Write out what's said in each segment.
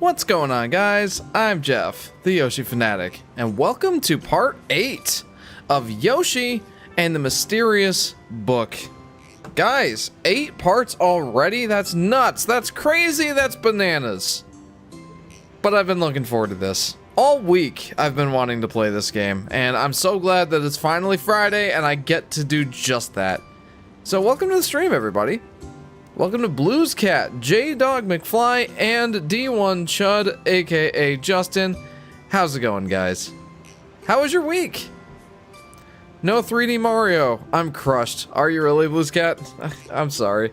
What's going on, guys? I'm Jeff, the Yoshi Fanatic, and welcome to part 8 of Yoshi and the Mysterious Book. Guys, 8 parts already? That's nuts, that's crazy, that's bananas. But I've been looking forward to this. All week, I've been wanting to play this game, and I'm so glad that it's finally Friday and I get to do just that. So welcome to the stream, everybody. Welcome to Blues Cat, J-Dog McFly, and D1 Chud, aka Justin. How's it going, guys? How was your week? No 3D Mario. I'm crushed. Are you really, Blues Cat? I'm sorry.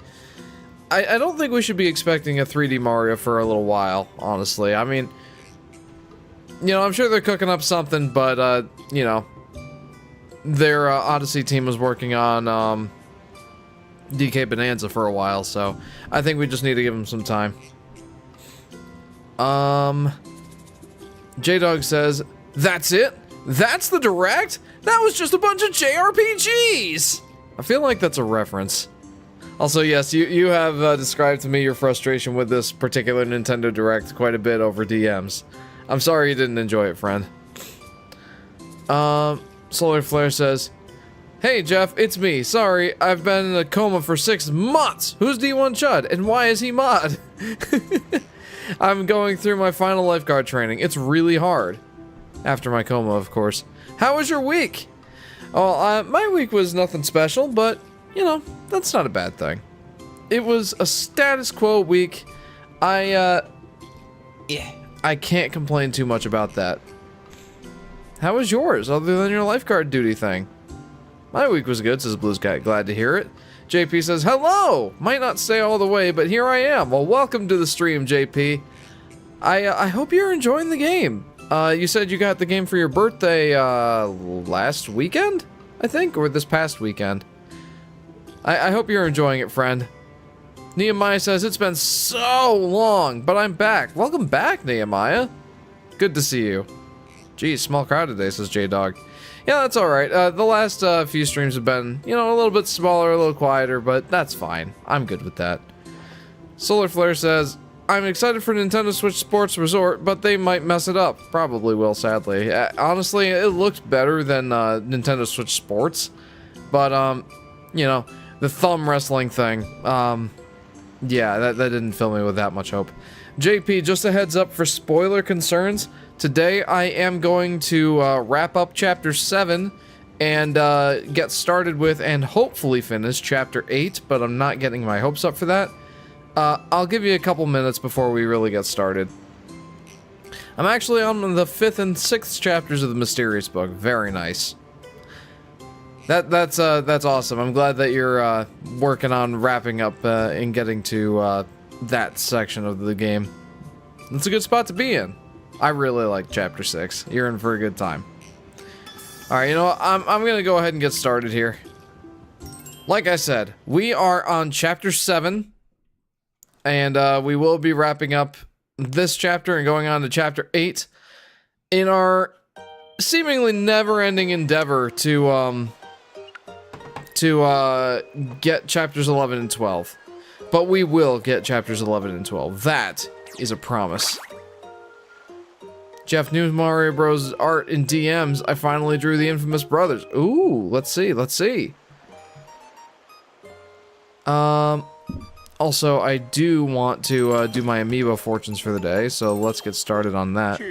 I don't think we should be expecting a 3D Mario for a little while, honestly. I mean, you know, I'm sure they're cooking up something, but, you know, their Odyssey team was working on, DK Bonanza for a while, so I think we just need to give him some time. J-Dog says, that's it? That's the direct? That was just a bunch of JRPGs! I feel like that's a reference. Also, yes, you have described to me your frustration with this particular Nintendo Direct quite a bit over DMs. I'm sorry you didn't enjoy it, friend. Solar Flare says, hey Jeff, it's me. Sorry, I've been in a coma for 6 months. Who's D1 Chud, and why is he mod? I'm going through my final lifeguard training. It's really hard. After my coma, of course. How was your week? Oh, my week was nothing special, but, you know, that's not a bad thing. It was a status quo week. I can't complain too much about that. How was yours, other than your lifeguard duty thing? My week was good, says Blues Guy. Glad to hear it. JP says, hello! Might not stay all the way, but here I am. Well, welcome to the stream, JP. I hope you're enjoying the game. You said you got the game for your birthday, last weekend? I think, or this past weekend. I hope you're enjoying it, friend. Nehemiah says, it's been so long, but I'm back. Welcome back, Nehemiah. Good to see you. Geez, small crowd today, says J-Dog. Yeah, that's alright. The last few streams have been, you know, a little bit smaller, a little quieter, but that's fine. I'm good with that. Solar Flare says, I'm excited for Nintendo Switch Sports Resort, but they might mess it up. Probably will, sadly. Honestly, it looked better than Nintendo Switch Sports, but, you know, the thumb wrestling thing, yeah, that didn't fill me with that much hope. JP, just a heads up for spoiler concerns. Today I am going to wrap up Chapter 7 and get started with and hopefully finish Chapter 8, but I'm not getting my hopes up for that. I'll give you a couple minutes before we really get started. I'm actually on the 5th and 6th chapters of the Mysterious Book. Very nice. That's awesome. I'm glad that you're working on wrapping up and getting to that section of the game. It's a good spot to be in. I really like Chapter 6. You're in for a good time. Alright, you know what? I'm gonna go ahead and get started here. Like I said, we are on Chapter 7. And we will be wrapping up this chapter and going on to Chapter 8. In our seemingly never-ending endeavor to get Chapters 11 and 12. But we will get Chapters 11 and 12. That is a promise. Jeff, new Mario Bros. Art in DMs. I finally drew the infamous brothers. Ooh, let's see, let's see. Also, I do want to do my amiibo fortunes for the day, so let's get started on that.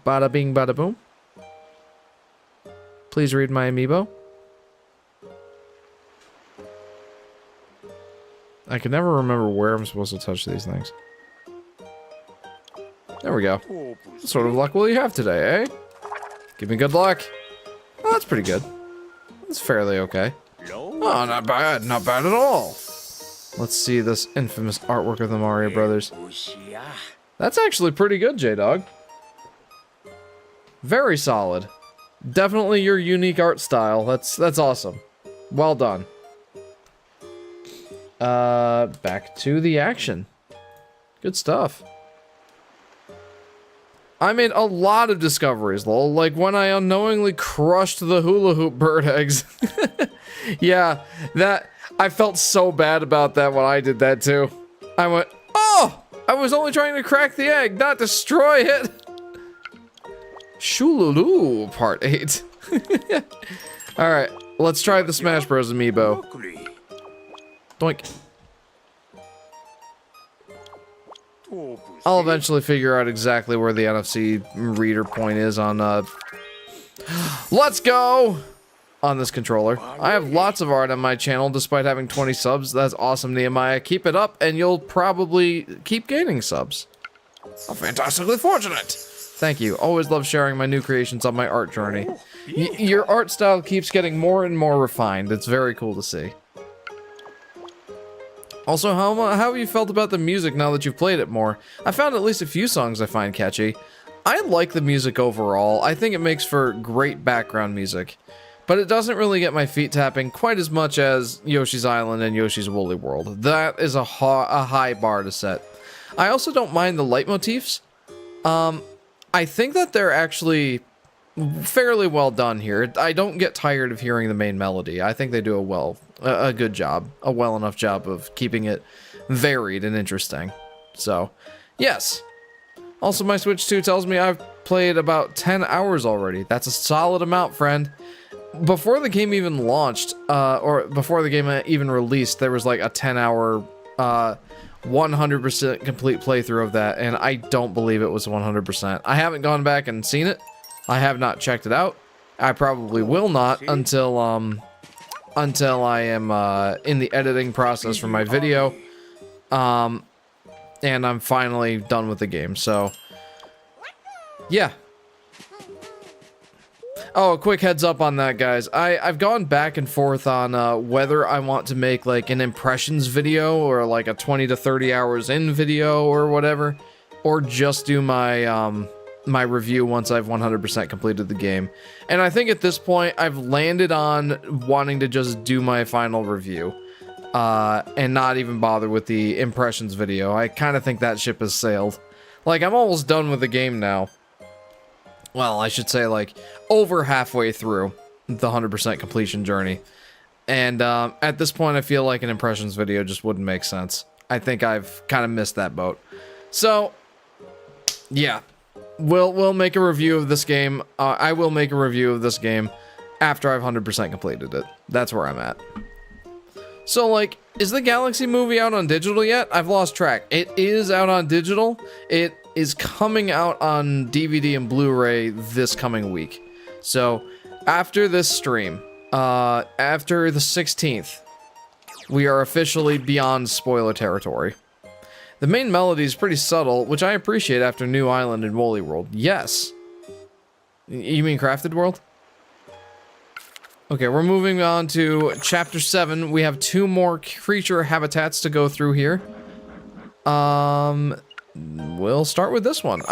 Bada bing, bada boom. Please read my amiibo. I can never remember where I'm supposed to touch these things. There we go. What sort of luck will you have today, eh? Give me good luck. Oh, that's pretty good. That's fairly okay. Oh, not bad. Not bad at all. Let's see this infamous artwork of the Mario Brothers. That's actually pretty good, J-Dog. Very solid. Definitely your unique art style. That's awesome. Well done. Back to the action. Good stuff. I made a lot of discoveries, lol. Like when I unknowingly crushed the hula hoop bird eggs. Yeah, I felt so bad about that when I did that too. I went, oh! I was only trying to crack the egg, not destroy it. Shululu, part 8. Alright, let's try the Smash Bros. Amiibo. Doink. I'll eventually figure out exactly where the NFC reader point is on, Let's go! On this controller. I have lots of art on my channel despite having 20 subs. That's awesome, Nehemiah. Keep it up and you'll probably keep gaining subs. I'm fantastically fortunate. Thank you. Always love sharing my new creations on my art journey. Your art style keeps getting more and more refined. It's very cool to see. Also, how have you felt about the music now that you've played it more? I found at least a few songs I find catchy. I like the music overall. I think it makes for great background music. But it doesn't really get my feet tapping quite as much as Yoshi's Island and Yoshi's Woolly World. That is a high bar to set. I also don't mind the leitmotifs. I think that they're actually fairly well done here. I don't get tired of hearing the main melody. I think they do a good job, a well enough job of keeping it varied and interesting. So, yes. Also, my Switch 2 tells me I've played about 10 hours already. That's a solid amount, friend. Before the game even launched, or before the game even released, there was like a 10-hour, 100% complete playthrough of that, and I don't believe it was 100%. I haven't gone back and seen it. I have not checked it out. I probably will not until I am in the editing process for my video, and I'm finally done with the game. So, yeah. Oh, a quick heads up on that, guys. I've gone back and forth on whether I want to make like an impressions video or like a 20 to 30 hours in video or whatever, or just do my my review once I've 100% completed the game. And I think at this point I've landed on wanting to just do my final review and not even bother with the impressions video. I kind of think that ship has sailed. Like, I'm almost done with the game now. Well, I should say, like, over halfway through the 100% completion journey. And at this point, I feel like an impressions video just wouldn't make sense. I think I've kind of missed that boat. So, yeah. We'll make a review of this game. I will make a review of this game after I've 100% completed it. That's where I'm at. So, like, is the Galaxy movie out on digital yet? I've lost track. It is out on digital. It is coming out on DVD and Blu-ray this coming week. So, after this stream, after the 16th, we are officially beyond spoiler territory. The main melody is pretty subtle, which I appreciate after New Island and Woolly World. Yes. You mean Crafted World? Okay, we're moving on to Chapter 7. We have 2 more creature habitats to go through here. We'll start with this one.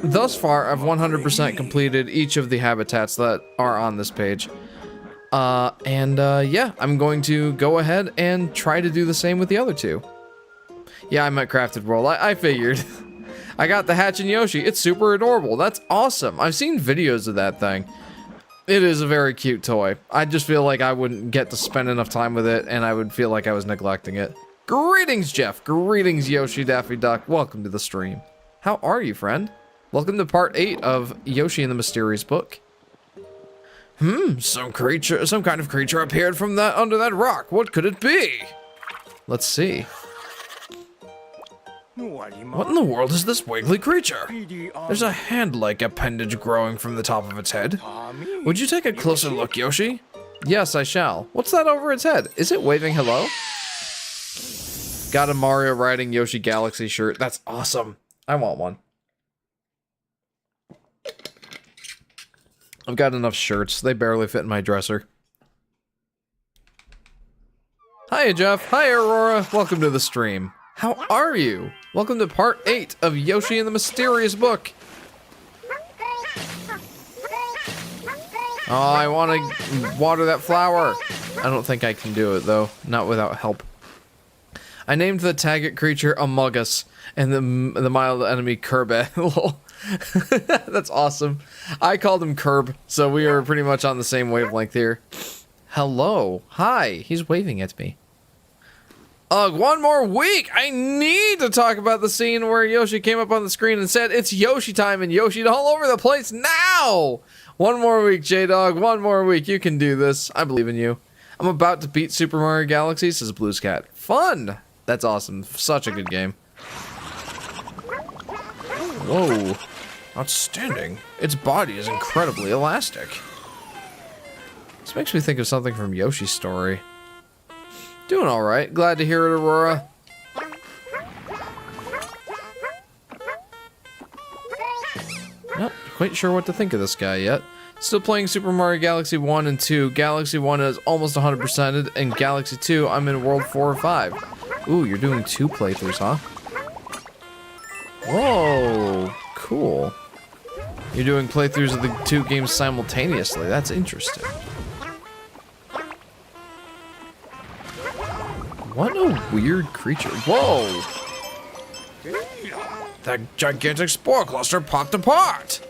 Thus far, I've 100% completed each of the habitats that are on this page. Yeah, I'm going to go ahead and try to do the same with the other 2. Yeah, I meant Crafted World. I figured. I got the Hatch and Yoshi. It's super adorable. That's awesome. I've seen videos of that thing. It is a very cute toy. I just feel like I wouldn't get to spend enough time with it, and I would feel like I was neglecting it. Greetings, Jeff. Greetings, Yoshi Daffy Duck. Welcome to the stream. How are you, friend? Welcome to part 8 of Yoshi and the Mysterious Book. Some kind of creature appeared from under that rock. What could it be? Let's see. What in the world is this wiggly creature? There's a hand-like appendage growing from the top of its head. Would you take a closer look, Yoshi? Yes, I shall. What's that over its head? Is it waving hello? Got a Mario riding Yoshi Galaxy shirt. That's awesome. I want one. I've got enough shirts. They barely fit in my dresser. Hiya, Jeff. Hi, Aurora. Welcome to the stream. How are you? Welcome to part 8 of Yoshi and the Mysterious Book. Oh, I want to water that flower. I don't think I can do it, though. Not without help. I named the target creature Amogus and the mild enemy Kirby. That's awesome. I called him Curb, so we are pretty much on the same wavelength here. Hello. Hi. He's waving at me. Ugh, one more week! I need to talk about the scene where Yoshi came up on the screen and said, "It's Yoshi time," and Yoshi'd all over the place now! One more week, J-Dog, one more week. You can do this. I believe in you. I'm about to beat Super Mario Galaxy, says Blues Cat. Fun! That's awesome. Such a good game. Whoa. Outstanding. Its body is incredibly elastic. This makes me think of something from Yoshi's story. Doing alright. Glad to hear it, Aurora. Not quite sure what to think of this guy yet. Still playing Super Mario Galaxy 1 and 2. Galaxy 1 is almost 100%ed, and Galaxy 2, I'm in World 4 or 5. Ooh, you're doing 2 playthroughs, huh? Whoa, cool. You're doing playthroughs of the 2 games simultaneously. That's interesting. What a weird creature. Whoa! That gigantic spore cluster popped apart!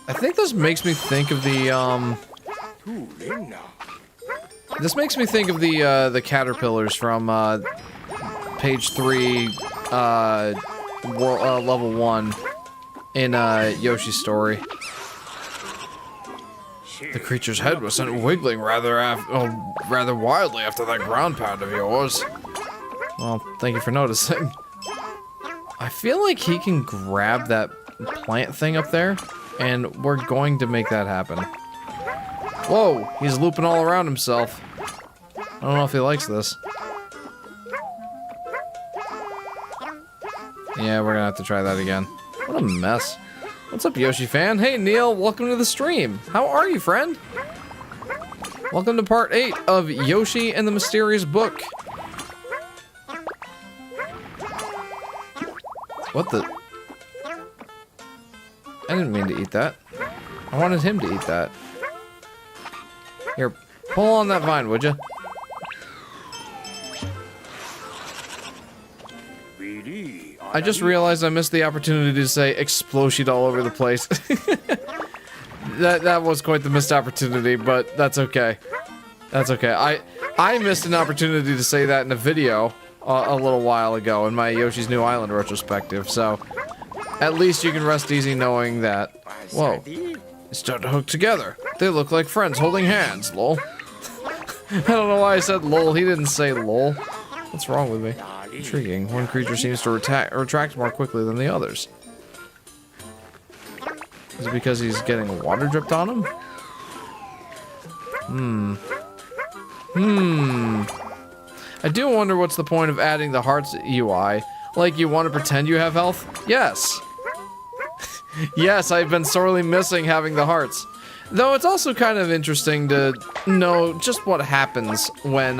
I think this makes me think of the, This makes me think of the caterpillars from, page 3, level 1 in, Yoshi's story. The creature's head was sent wiggling rather wildly after that ground pound of yours. Well, thank you for noticing. I feel like he can grab that plant thing up there, and we're going to make that happen. Whoa, he's looping all around himself. I don't know if he likes this. Yeah, we're gonna have to try that again. What a mess. What's up, Yoshi fan? Hey, Neil, welcome to the stream. How are you, friend? Welcome to part 8 of Yoshi and the Mysterious Book. What the? I didn't mean to eat that. I wanted him to eat that. Here, pull on that vine, would you? I just realized I missed the opportunity to say explosive all over the place. that was quite the missed opportunity, but that's okay. That's okay. I missed an opportunity to say that in a video a little while ago in my Yoshi's New Island retrospective, so at least you can rest easy knowing that. Whoa. They start to hook together. They look like friends holding hands, lol. I don't know why I said lol. He didn't say lol. What's wrong with me? Intriguing. One creature seems to retract more quickly than the others. Is it because he's getting water dripped on him? I do wonder what's the point of adding the hearts UI. Like, you want to pretend you have health? Yes. Yes, I've been sorely missing having the hearts. Though it's also kind of interesting to know just what happens when,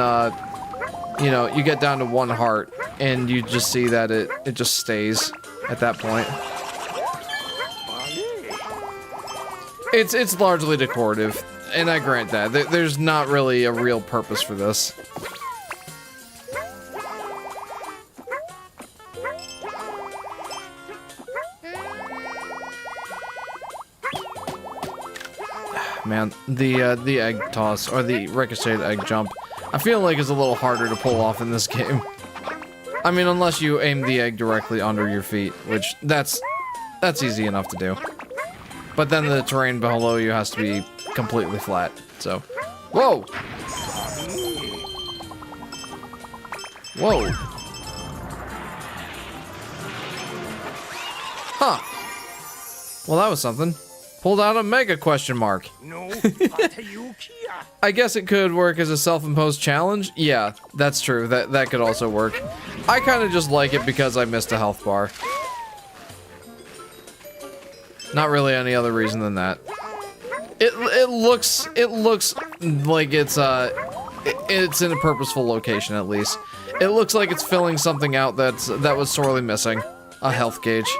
you know, you get down to 1 heart and you just see that it just stays at that point. It's largely decorative, and I grant that. There's not really a real purpose for this. Man, the egg toss, or the ricocheted egg jump, I feel like is a little harder to pull off in this game. I mean, unless you aim the egg directly under your feet, which that's easy enough to do. But then the terrain below you has to be completely flat, so. Whoa! Whoa! Huh. Well, that was something. Pulled out a mega question mark. I guess it could work as a self-imposed challenge. Yeah, that's true. That could also work. I kind of just like it because I missed a health bar. Not really any other reason than that. It looks like it's in a purposeful location at least. It looks like it's filling something out that was sorely missing. A health gauge.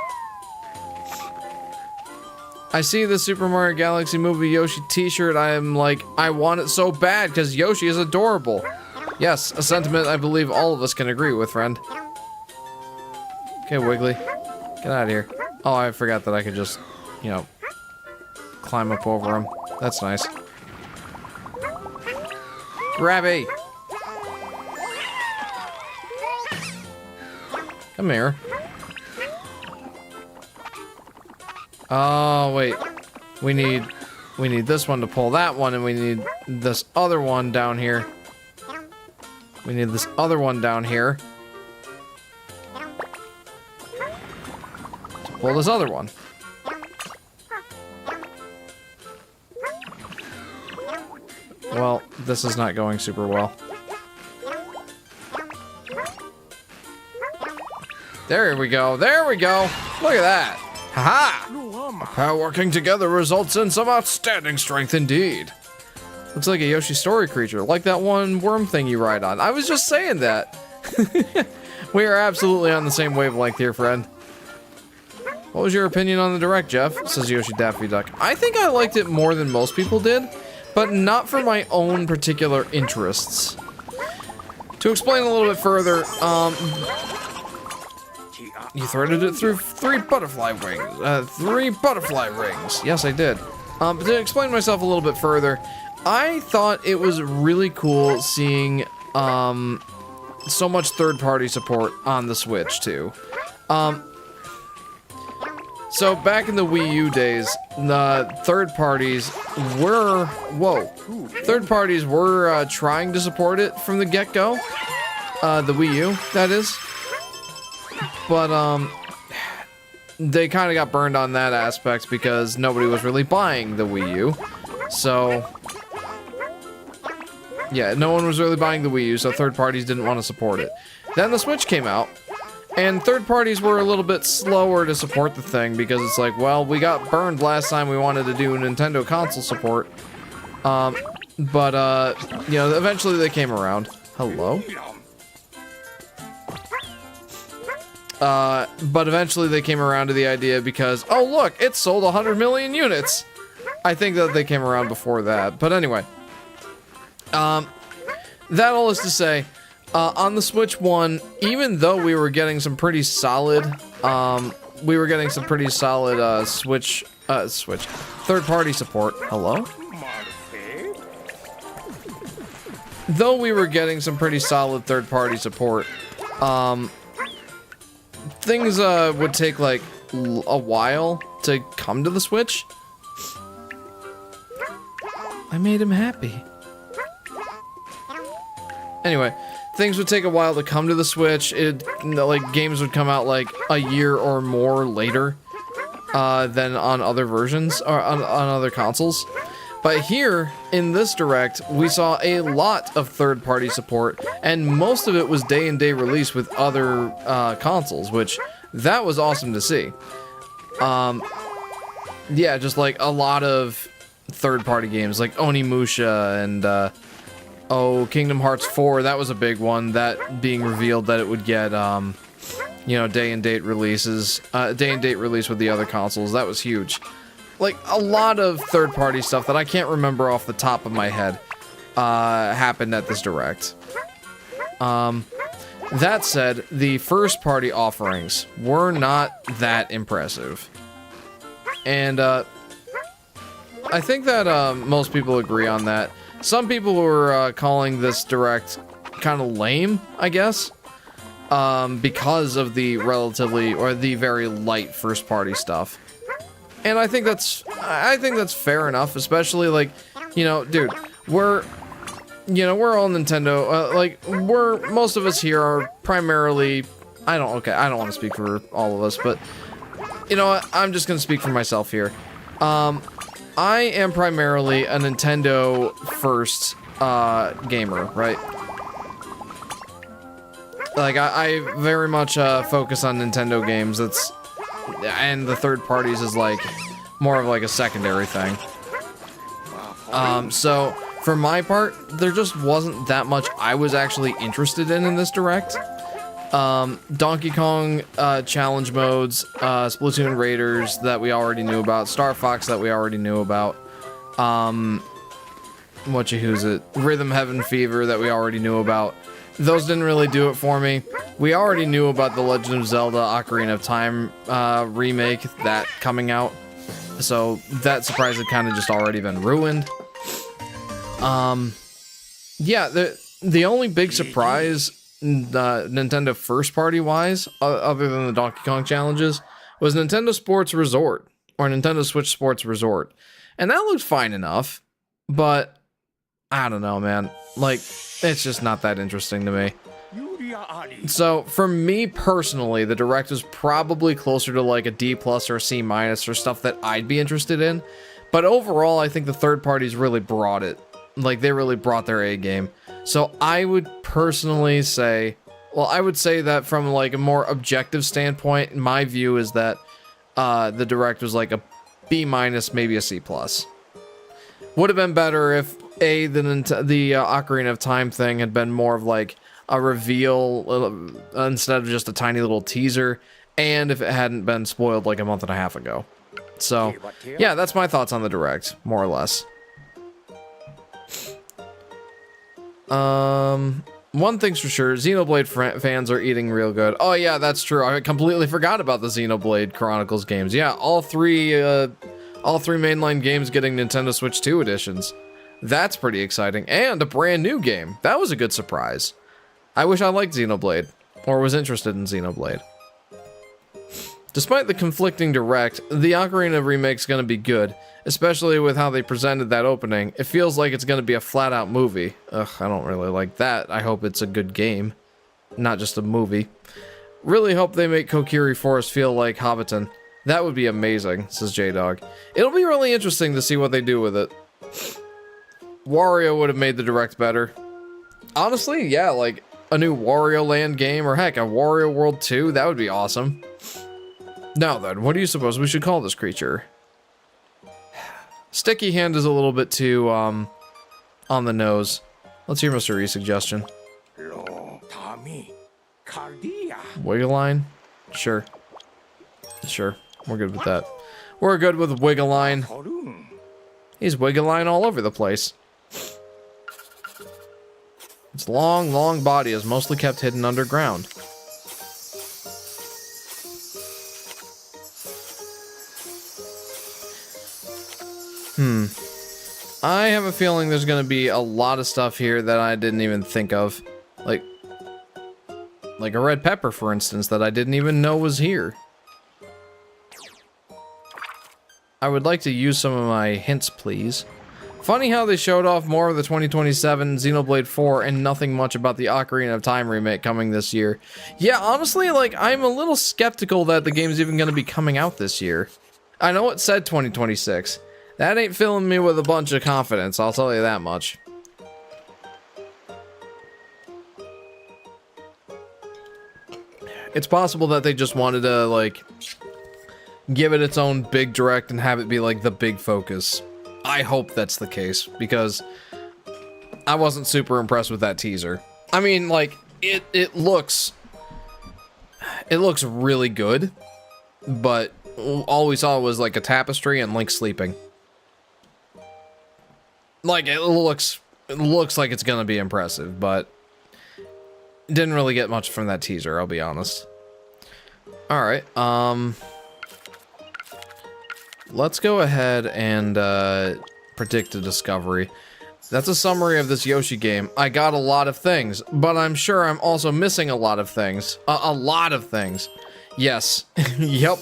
I see the Super Mario Galaxy movie Yoshi t-shirt, I am like, I want it so bad because Yoshi is adorable. Yes, a sentiment I believe all of us can agree with, friend. Okay, Wiggly. Get out of here. Oh, I forgot that I could just, you know, climb up over him. That's nice. Grabby! Come here. Oh, wait. We need this one to pull that one, and we need this other one down here. We need this other one down here to pull this other one. Well, this is not going super well. There we go. There we go. Look at that. Haha! Our power working together results in some outstanding strength indeed. Looks like a Yoshi story creature, like that one worm thing you ride on. I was just saying that. We are absolutely on the same wavelength here, friend. What was your opinion on the Direct, Jeff? Says Yoshi Daffy Duck. I think I liked it more than most people did, but not for my own particular interests. To explain a little bit further, you threaded it through 3 butterfly wings. 3 butterfly rings. Yes, I did. But to explain myself a little bit further, I thought it was really cool seeing so much third-party support on the Switch too. So back in the Wii U days, the third parties were trying to support it from the get-go. The Wii U, that is. But they kind of got burned on that aspect because nobody was really buying the Wii U. So yeah, no one was really buying the Wii U, so third parties didn't want to support it. Then the Switch came out, and third parties were a little bit slower to support the thing because it's like, well, we got burned last time we wanted to do Nintendo console support. You know, eventually they came around. Hello? But eventually they came around to the idea because, oh look, it sold 100 million units! I think that they came around before that, but anyway. That all is to say, on the Switch 1, even though we were getting some pretty solid, Switch, third-party support. Hello? Though we were getting some pretty solid third-party support, things, would take, like, a while to come to the Switch. I made him happy. Anyway, things would take a while to come to the Switch. Like, games would come out, like, a year or more later, than on other versions, or on other consoles. But here, in this Direct, we saw a lot of third-party support, and most of it was day-and-day release with other, consoles, which, that was awesome to see. Yeah, just, like, a lot of third-party games, like Onimusha and, Kingdom Hearts 4, that was a big one, that being revealed that it would get, you know, day-and-date releases, day-and-date release with the other consoles, that was huge. Like, a lot of third-party stuff that I can't remember off the top of my head, happened at this Direct. That said, the first-party offerings were not that impressive. And, I think that, most people agree on that. Some people were calling this Direct kind of lame, I guess, because of the the very light first-party stuff. And I think that's fair enough, especially, like, you know, dude, we're all Nintendo, most of us here are primarily, I don't want to speak for all of us, but, you know what, I'm just gonna speak for myself here. I am primarily a Nintendo first gamer, right? Like, I very much focus on Nintendo games. And the third parties is like more of like a secondary thing. So for my part, there just wasn't that much I was actually interested in this Direct. Donkey Kong challenge modes, Splatoon Raiders that we already knew about, Star Fox that we already knew about, Rhythm Heaven Fever that we already knew about. Those didn't really do it for me. We already knew about the Legend of Zelda Ocarina of Time remake that coming out, so that surprise had kind of just already been ruined. Yeah, the only big surprise, Nintendo first party wise, other than the Donkey Kong challenges, was Nintendo Sports Resort, or Nintendo Switch Sports Resort. And that looked fine enough, but I don't know, man. Like, it's just not that interesting to me. So, for me personally, the Direct is probably closer to like a D+ or a C- or stuff that I'd be interested in. But overall, I think the third parties really brought it. Like, they really brought their A game. So, I would personally say, well, I would say that from like a more objective standpoint, my view is that the Direct was like a B-, maybe a C+. Would have been better if the Ocarina of Time thing had been more of like a reveal instead of just a tiny little teaser, and if it hadn't been spoiled like a month and a half ago. So, yeah, that's my thoughts on the Direct, more or less. One thing's for sure, Xenoblade fans are eating real good. Oh yeah, that's true. I completely forgot about the Xenoblade Chronicles games. Yeah, all three mainline games getting Nintendo Switch 2 editions. That's pretty exciting, and a brand new game. That was a good surprise. I wish I liked Xenoblade, or was interested in Xenoblade. Despite the conflicting Direct, the Ocarina remake's gonna be good, especially with how they presented that opening. It feels like it's gonna be a flat-out movie. Ugh, I don't really like that. I hope it's a good game, not just a movie. Really hope they make Kokiri Forest feel like Hobbiton. That would be amazing, says J-Dog. It'll be really interesting to see what they do with it. Wario would have made the Direct better. Honestly, yeah, like a new Wario Land game, or heck, a Wario World 2, that would be awesome. Now then, what do you suppose we should call this creature? Sticky Hand is a little bit too, on the nose. Let's hear Mr. E's suggestion. Wiggleline? Sure. Sure, we're good with that. We're good with Wiggleline. He's Wiggleline all over the place. Its long, long body is mostly kept hidden underground. I have a feeling there's gonna be a lot of stuff here that I didn't even think of. Like a red pepper, for instance, that I didn't even know was here. I would like to use some of my hints, please. Funny how they showed off more of the 2027 Xenoblade 4 and nothing much about the Ocarina of Time remake coming this year. Yeah, honestly, like, I'm a little skeptical that the game's even gonna be coming out this year. I know it said 2026. That ain't filling me with a bunch of confidence, I'll tell you that much. It's possible that they just wanted to, like, give it its own big Direct and have it be, like, the big focus. I hope that's the case, because I wasn't super impressed with that teaser. I mean, like, it looks really good, but all we saw was, like, a tapestry and Link sleeping. Like, it looks like it's gonna be impressive, but didn't really get much from that teaser, I'll be honest. Alright, let's go ahead and predict a discovery. That's a summary of this Yoshi game. I got a lot of things, but I'm sure I'm also missing a lot of things. A lot of things. Yes. Yep.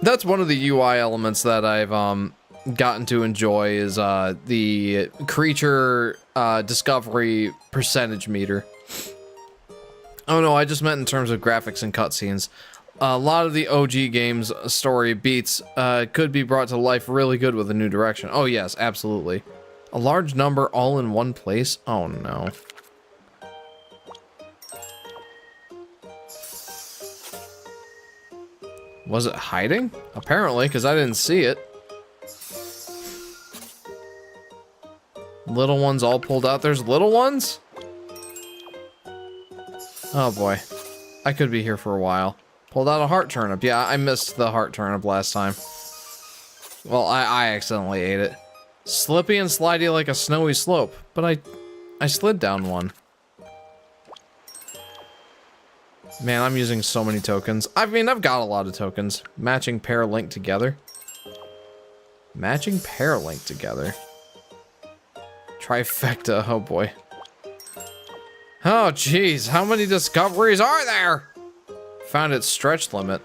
That's one of the UI elements that I've gotten to enjoy is the creature discovery percentage meter. Oh no, I just meant in terms of graphics and cutscenes. A lot of the OG game's story beats could be brought to life really good with a new direction. Oh yes, absolutely. A large number all in one place? Oh no. Was it hiding? Apparently, because I didn't see it. Little ones all pulled out. There's little ones? Oh boy. I could be here for a while. Pulled out a heart turnip. Yeah, I missed the heart turnip last time. Well, I accidentally ate it. Slippy and slidey like a snowy slope, but I slid down one. Man, I'm using so many tokens. I mean, I've got a lot of tokens. Matching pair linked together. Matching pair linked together. Trifecta, oh boy. Oh jeez, how many discoveries are there? Found its stretch limit.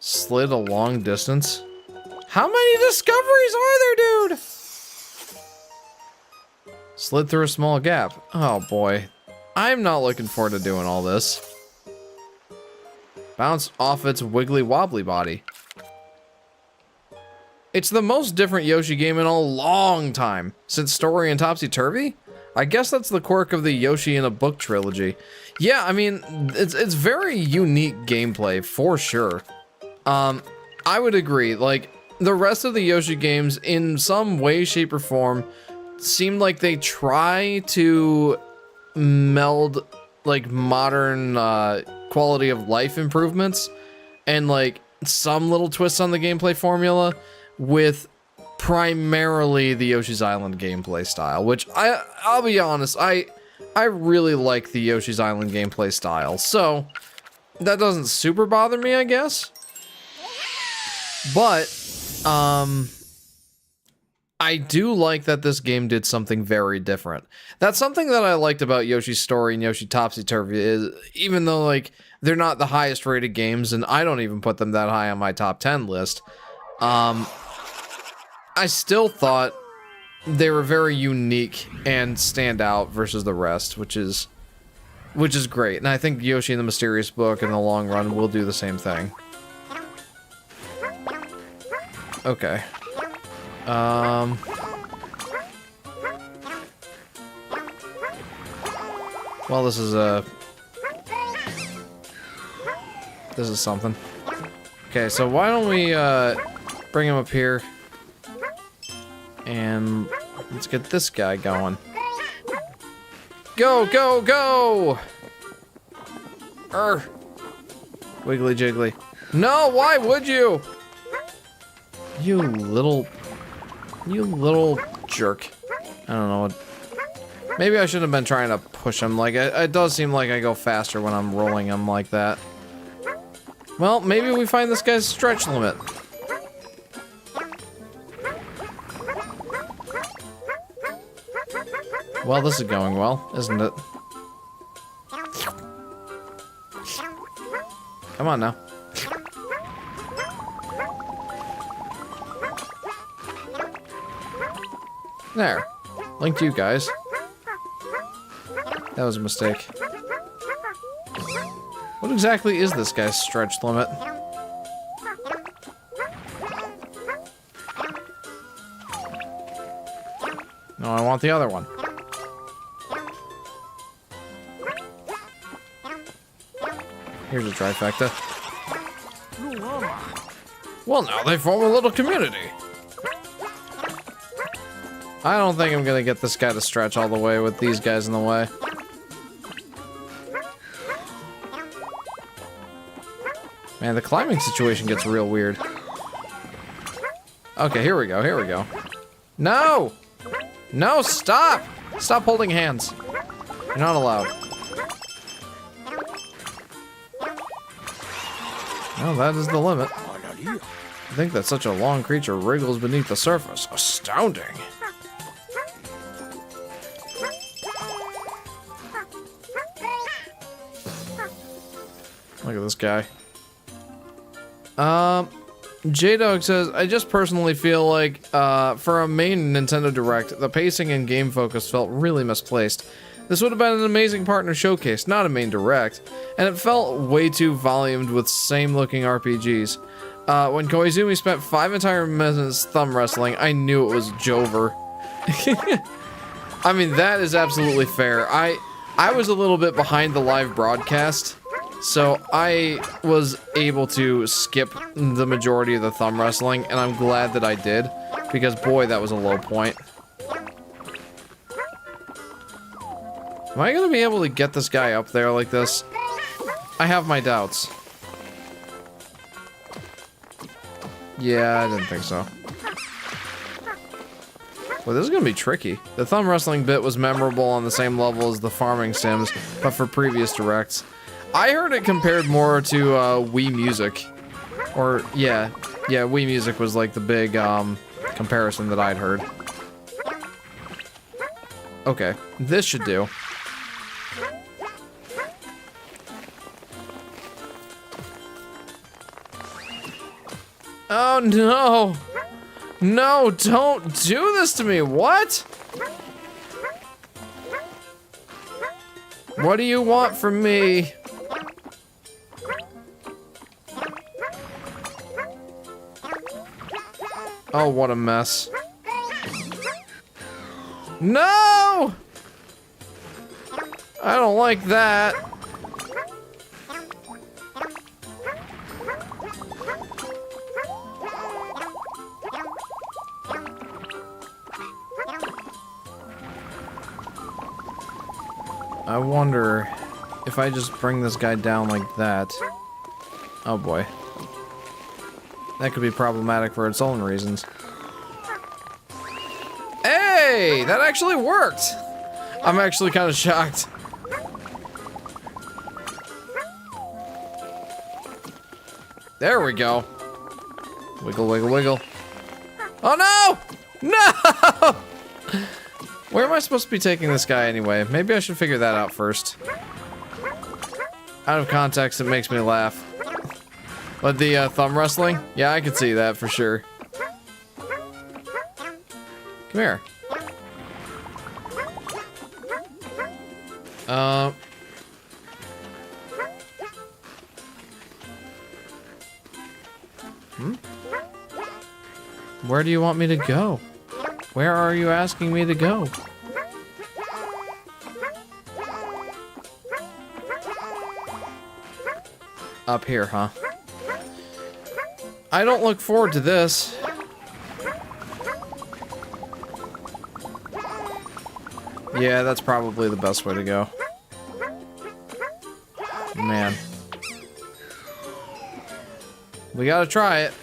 Slid a long distance. How many discoveries are there, dude? Slid through a small gap. Oh boy. I'm not looking forward to doing all this. Bounce off its wiggly wobbly body. It's the most different Yoshi game in a long time. Since Story and Topsy Turvy? I guess that's the quirk of the Yoshi in a Book trilogy. Yeah, I mean, it's very unique gameplay, for sure. I would agree. Like, the rest of the Yoshi games, in some way, shape, or form, seem like they try to meld, like, modern, quality of life improvements and, like, some little twists on the gameplay formula with primarily the Yoshi's Island gameplay style, which I'll be honest, I really like the Yoshi's Island gameplay style, so that doesn't super bother me, I guess. But, I do like that this game did something very different. That's something that I liked about Yoshi's Story and Yoshi Topsy Turvy is, even though, like, they're not the highest rated games, and I don't even put them that high on my top 10 list, I still thought they were very unique and stand out versus the rest, which is great. And I think Yoshi and the Mysterious Book in the long run will do the same thing. Okay. Well, this is something. Okay, so why don't we bring him up here and let's get this guy going. Go, go, go! Wiggly jiggly. No, why would you? You little jerk. I don't know. Maybe I shouldn't have been trying to push him. Like, it does seem like I go faster when I'm rolling him like that. Well, maybe we find this guy's stretch limit. Well, this is going well, isn't it? Come on now. There. Link to you guys. That was a mistake. What exactly is this guy's stretch limit? No, I want the other one. Here's a trifecta. Well, now they form a little community. I don't think I'm gonna get this guy to stretch all the way with these guys in the way. Man, the climbing situation gets real weird. Okay, here we go, here we go. No! No, stop! Stop holding hands. You're not allowed. Well, that is the limit. I think that such a long creature wriggles beneath the surface. Astounding. Look at this guy. J-Dog says, I just personally feel like, for a main Nintendo Direct, the pacing and game focus felt really misplaced. This would have been an amazing partner showcase, not a main Direct, and it felt way too volumed with same-looking RPGs. When Koizumi spent 5 entire minutes thumb wrestling, I knew it was Jover. I mean, that is absolutely fair. I was a little bit behind the live broadcast, so I was able to skip the majority of the thumb wrestling, and I'm glad that I did, because boy, that was a low point. Am I gonna be able to get this guy up there like this? I have my doubts. Yeah, I didn't think so. Well, this is gonna be tricky. The thumb wrestling bit was memorable on the same level as the farming sims, but for previous directs. I heard it compared more to Wii Music. Or, yeah, Yeah, Wii Music was like the big comparison that I'd heard. Okay, this should do. Oh no! No, don't do this to me! What? What do you want from me? Oh, what a mess. No! I don't like that. I wonder if I just bring this guy down like that. Oh boy. That could be problematic for its own reasons. Hey! That actually worked! I'm actually kind of shocked. There we go. Wiggle, wiggle, wiggle. Oh no! No! Where am I supposed to be taking this guy anyway? Maybe I should figure that out first. Out of context, it makes me laugh. But the thumb wrestling? Yeah, I can see that for sure. Come here. Where do you want me to go? Where are you asking me to go? Up here, huh? I don't look forward to this. Yeah, that's probably the best way to go. Man. We gotta try it.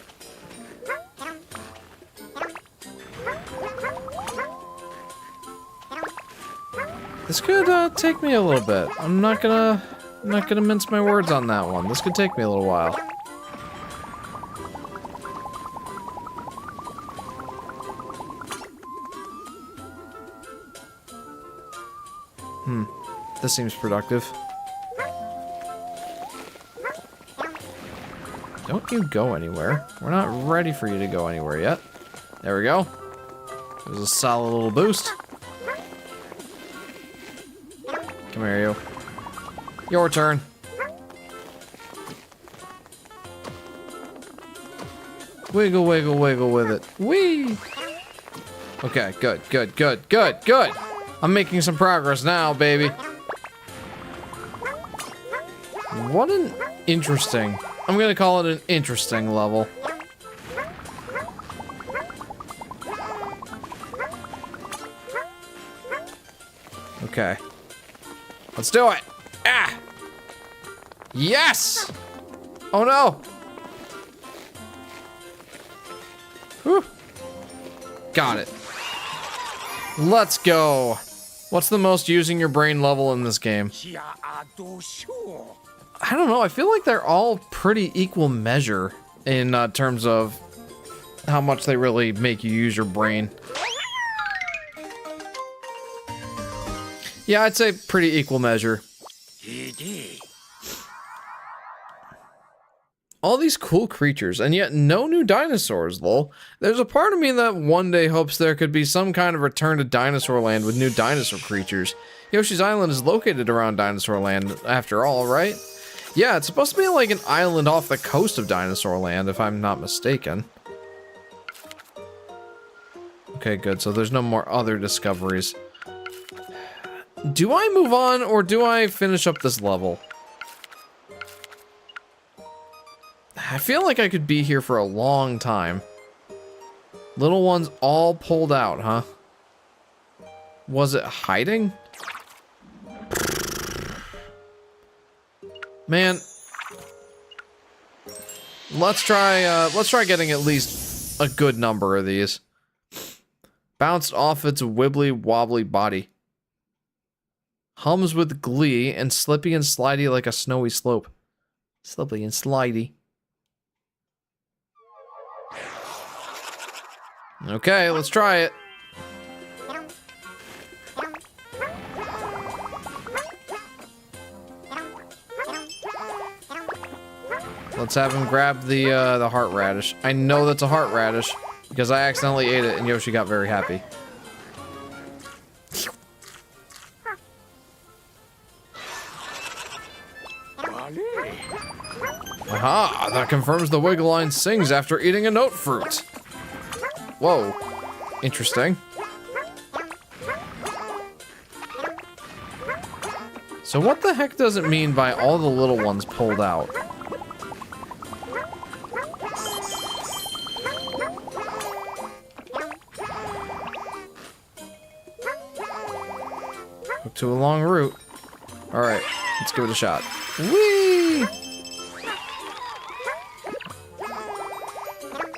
This could take me a little bit. I'm not gonna mince my words on that one. This could take me a little while. This seems productive. Don't you go anywhere. We're not ready for you to go anywhere yet. There we go. It was a solid little boost. Come here, you. Your turn. Wiggle, wiggle, wiggle with it. Whee! Okay, good, good, good, good, good! I'm making some progress now, baby. What an interesting... I'm gonna call it an interesting level. Okay. Let's do it! Ah! Yes! Oh no! Whew. Got it. Let's go. What's the most using your brain level in this game? I don't know, I feel like they're all pretty equal measure in terms of how much they really make you use your brain. Yeah, I'd say pretty equal measure. All these cool creatures, and yet no new dinosaurs, lol. There's a part of me that one day hopes there could be some kind of return to Dinosaur Land with new dinosaur creatures. Yoshi's Island is located around Dinosaur Land, after all, right? Yeah, it's supposed to be like an island off the coast of Dinosaur Land, if I'm not mistaken. Okay, good, so there's no more other discoveries. Do I move on, or do I finish up this level? I feel like I could be here for a long time. Little one's all pulled out, huh? Was it hiding? Man. Let's try getting at least a good number of these. Bounced off its wibbly wobbly body. Hums with glee and slippy and slidey like a snowy slope. Slippy and slidey. Okay, let's try it. Let's have him grab the heart radish. I know that's a heart radish because I accidentally ate it and Yoshi got very happy. Aha! That confirms the wiggle line sings after eating a note fruit. Whoa. Interesting. So what the heck does it mean by all the little ones pulled out? Hook to a long route. Alright, let's give it a shot. Whee!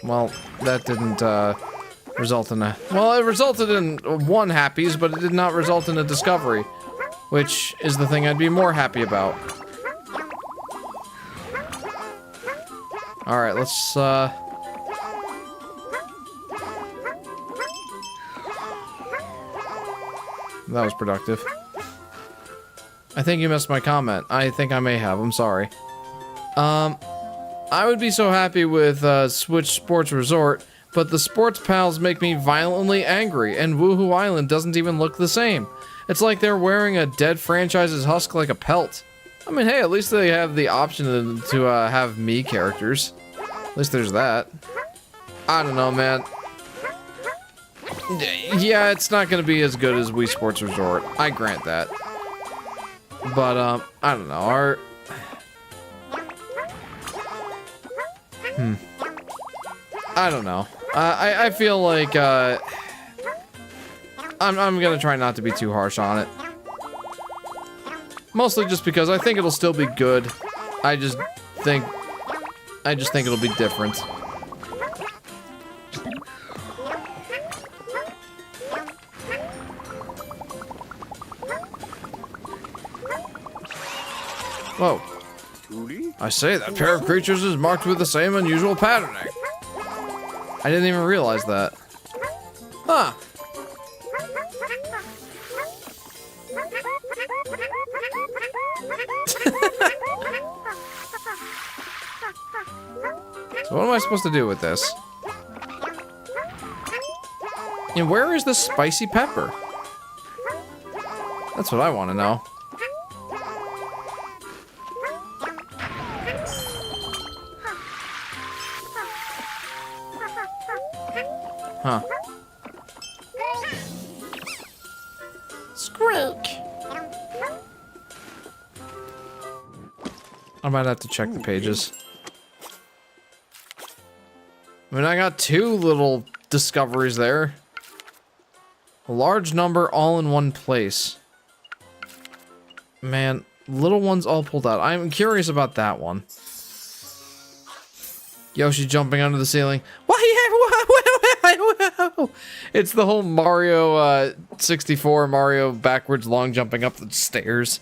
Well, that didn't result in a... Well, it resulted in one happies, but it did not result in a discovery. Which is the thing I'd be more happy about. Alright, let's, That was productive. I think you missed my comment. I think I may have. I'm sorry. I would be so happy with, Switch Sports Resort, but the sports pals make me violently angry, and Woohoo Island doesn't even look the same. It's like they're wearing a dead franchise's husk like a pelt. I mean, hey, at least they have the option to have me characters. At least there's that. I don't know, man. Yeah, it's not gonna be as good as Wii Sports Resort. I grant that. But, I don't know. I don't know. I feel like, I'm gonna try not to be too harsh on it. Mostly just because I think it'll still be good. I just think it'll be different. Whoa. I say, that pair of creatures is marked with the same unusual patterning. I didn't even realize that. Huh. So what am I supposed to do with this? And where is the spicy pepper? That's what I want to know. Huh. Squeak. I might have to check the pages. I mean, I got two little discoveries there. A large number all in one place. Man, little ones all pulled out. I'm curious about that one. Yoshi jumping under the ceiling. It's the whole Mario 64 Mario backwards long jumping up the stairs.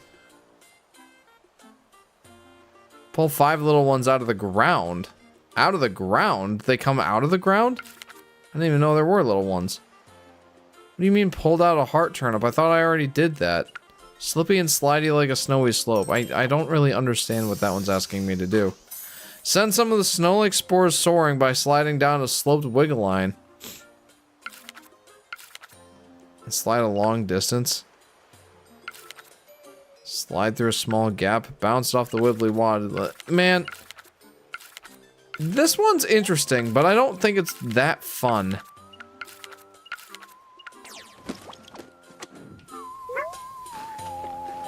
Pull 5 little ones out of the ground. Out of the ground? They come out of the ground? I didn't even know there were little ones. What do you mean pulled out a heart turnip? I thought I already did that. Slippy and slidey like a snowy slope. I don't really understand what that one's asking me to do. Send some of the snow-like spores soaring by sliding down a sloped wiggle line. And slide a long distance. Slide through a small gap. Bounced off the wibbly wad. Man. This one's interesting, but I don't think it's that fun.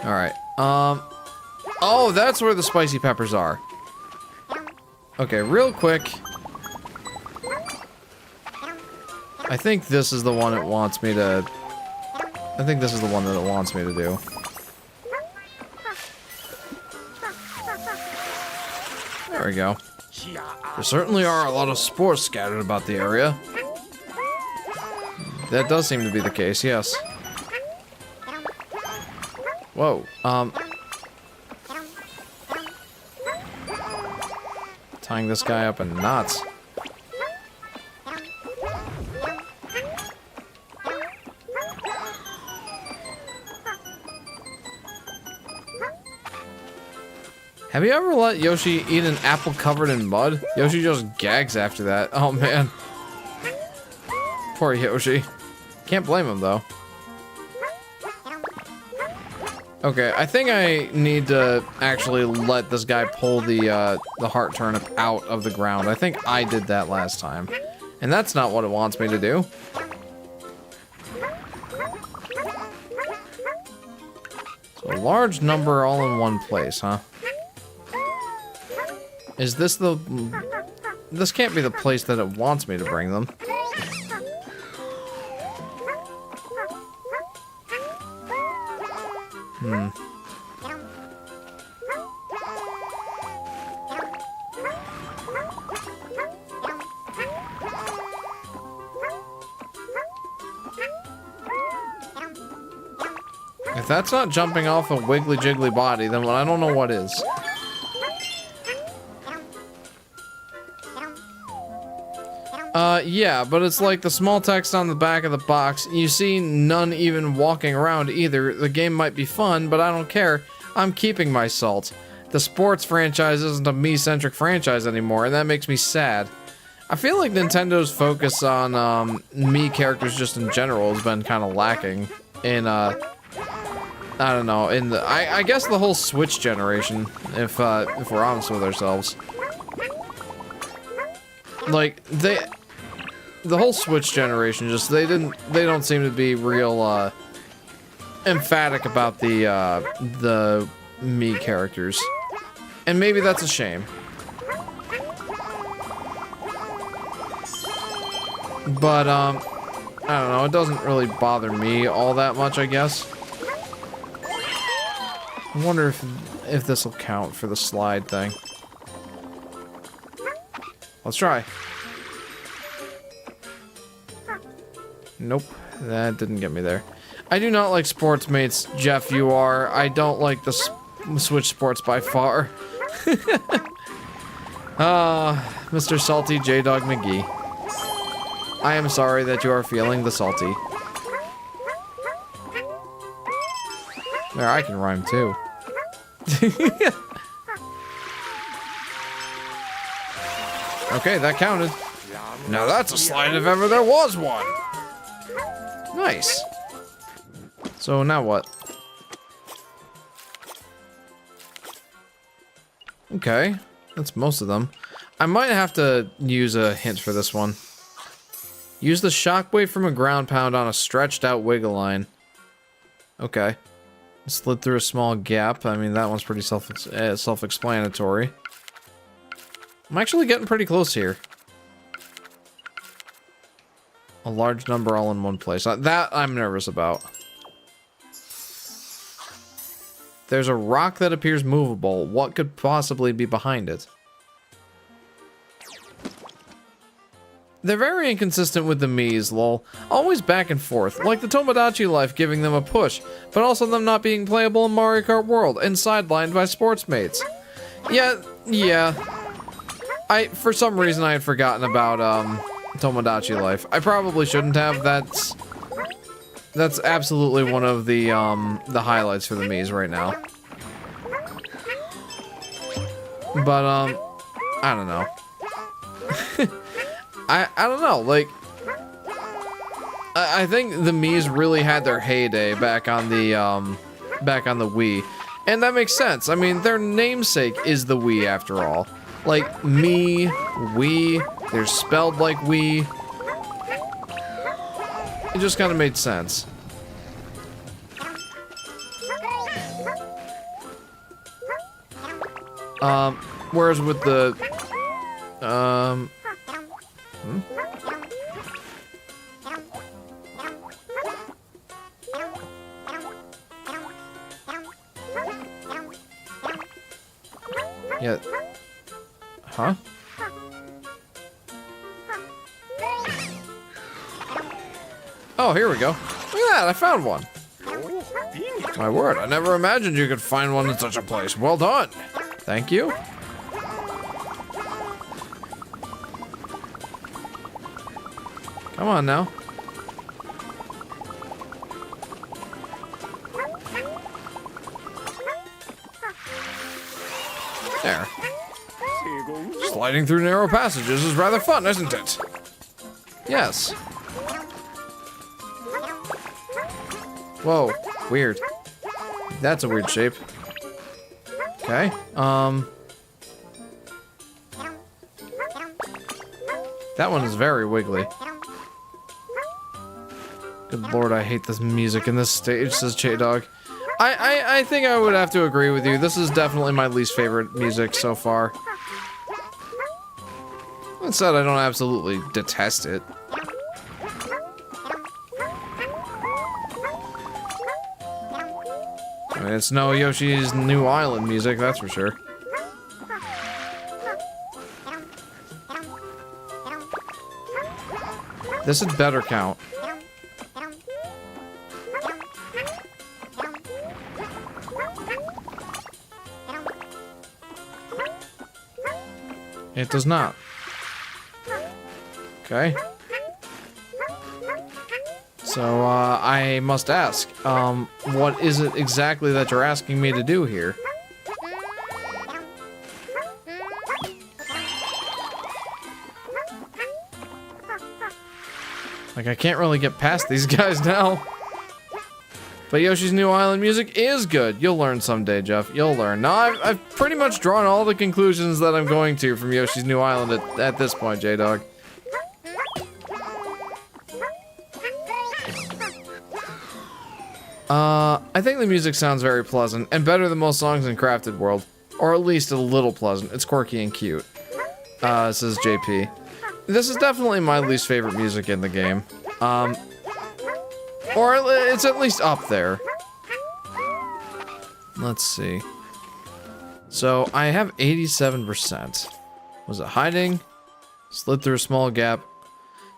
Alright. Oh, that's where the spicy peppers are. Okay, real quick. I think this is the one it wants me to... I think this is the one that it wants me to do. There we go. There certainly are a lot of spores scattered about the area. That does seem to be the case, yes. Whoa, tying this guy up in knots. Have you ever let Yoshi eat an apple covered in mud? Yoshi just gags after that. Oh man. Poor Yoshi. Can't blame him though. Okay, I think I need to actually let this guy pull the heart turnip out of the ground. I think I did that last time. And that's not what it wants me to do. So a large number all in one place, huh? Is this the... This can't be the place that it wants me to bring them. If that's not jumping off a wiggly jiggly body, then I don't know what is. Yeah, but it's like the small text on the back of the box. You see none even walking around either. The game might be fun, but I don't care. I'm keeping my salt. The sports franchise isn't a me-centric franchise anymore, and that makes me sad. I feel like Nintendo's focus on, me characters just in general has been kind of lacking in, I don't know, in the, I guess the whole Switch generation, if we're honest with ourselves. Like, the whole Switch generation, just, they don't seem to be real, emphatic about the me characters. And maybe that's a shame. But, I don't know, it doesn't really bother me all that much, I guess. I wonder if this will count for the slide thing. Let's try. Nope, that didn't get me there. I do not like sports mates, Jeff, you are. I don't like the Switch sports by far. Mr. Salty J-Dog McGee. I am sorry that you are feeling the salty. There, I can rhyme too. Okay, that counted. Now that's a slide if ever there was one. Nice. So now what? Okay, that's most of them. I might have to use a hint for this one. Use the shockwave from a ground pound on a stretched out wiggle line. Okay. Slid through a small gap. I mean, that one's pretty self-explanatory. I'm actually getting pretty close here. A large number all in one place. That I'm nervous about. There's a rock that appears movable. What could possibly be behind it? They're very inconsistent with the Miis, lol. Always back and forth, like the Tomodachi Life giving them a push, but also them not being playable in Mario Kart World and sidelined by sports mates. Yeah. For some reason I had forgotten about, Tomodachi Life. I probably shouldn't have. That's absolutely one of the highlights for the Miis right now. But, I don't know. I don't know, like, I think the Miis really had their heyday back on the Wii. And that makes sense. I mean, their namesake is the Wii after all. Like, me, Wii, they're spelled like Wii. It just kind of made sense. Whereas with the, yeah. Huh? Oh, here we go. Look at that, I found one. My word, I never imagined you could find one in such a place. Well done. Thank you. Come on now. There. Sliding through narrow passages is rather fun, isn't it? Yes. Whoa, weird. That's a weird shape. Okay, that one is very wiggly. Good lord, I hate this music in this stage, says J-Dog. I think I would have to agree with you. This is definitely my least favorite music so far. That said, I don't absolutely detest it. I mean, it's no Yoshi's New Island music, that's for sure. This had better count. It does not. Okay. So, I must ask, what is it exactly that you're asking me to do here? Like, I can't really get past these guys now. But Yoshi's New Island music is good. You'll learn someday, Jeff. You'll learn. Now, I've pretty much drawn all the conclusions that I'm going to from Yoshi's New Island at this point, J-Dog. I think the music sounds very pleasant, and better than most songs in Crafted World. Or at least a little pleasant. It's quirky and cute. Says JP. This is definitely my least favorite music in the game. Or it's at least up there. Let's see. So, I have 87%. Was it hiding? Slid through a small gap.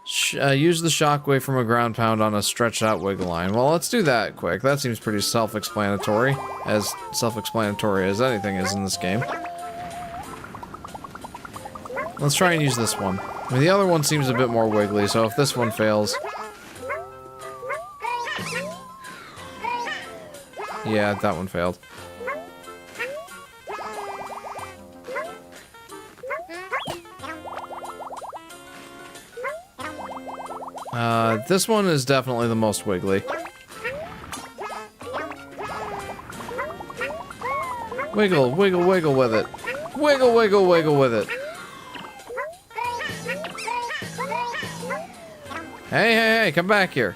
Use the shockwave from a ground pound on a stretched out wiggle line. Well, let's do that quick. That seems pretty self-explanatory. As self-explanatory as anything is in this game. Let's try and use this one. I mean, the other one seems a bit more wiggly, so if this one fails... Yeah, that one failed. This one is definitely the most wiggly. Wiggle, wiggle, wiggle with it. Wiggle, wiggle, wiggle with it. Hey, hey, hey, come back here.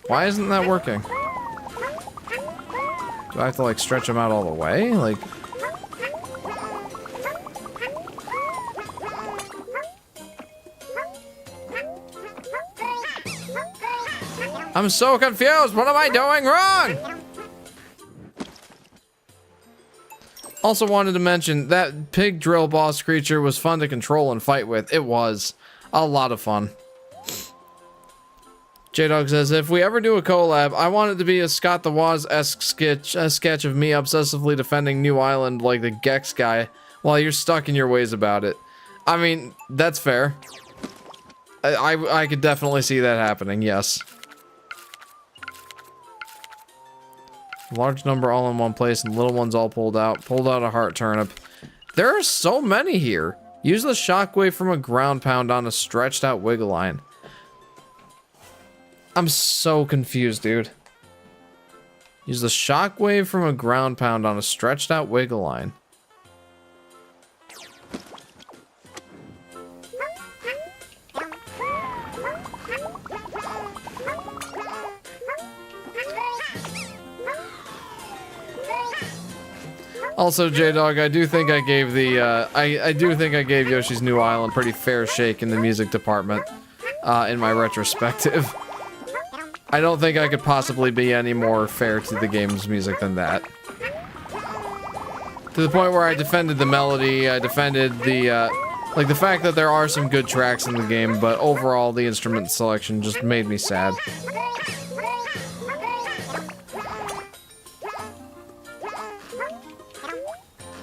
Why isn't that working? Do I have to, like, stretch them out all the way? Like... I'm so confused! What am I doing wrong? Also wanted to mention, that pig drill boss creature was fun to control and fight with. It was. A lot of fun. J-Dog says, if we ever do a collab, I want it to be a Scott the Woz-esque sketch of me obsessively defending New Island like the Gex guy, while you're stuck in your ways about it. I mean, that's fair. I could definitely see that happening, yes. Large number all in one place and little ones all pulled out. Pulled out a heart turnip. There are so many here. Use the shockwave from a ground pound on a stretched out wiggle line. I'm so confused, dude. Use the shockwave from a ground pound on a stretched out wiggle line. Also, J-Dog, I do think I gave the, I do think I gave Yoshi's New Island pretty fair shake in the music department, in my retrospective. I don't think I could possibly be any more fair to the game's music than that. To the point where I defended the melody, I defended the, like the fact that there are some good tracks in the game, but overall the instrument selection just made me sad.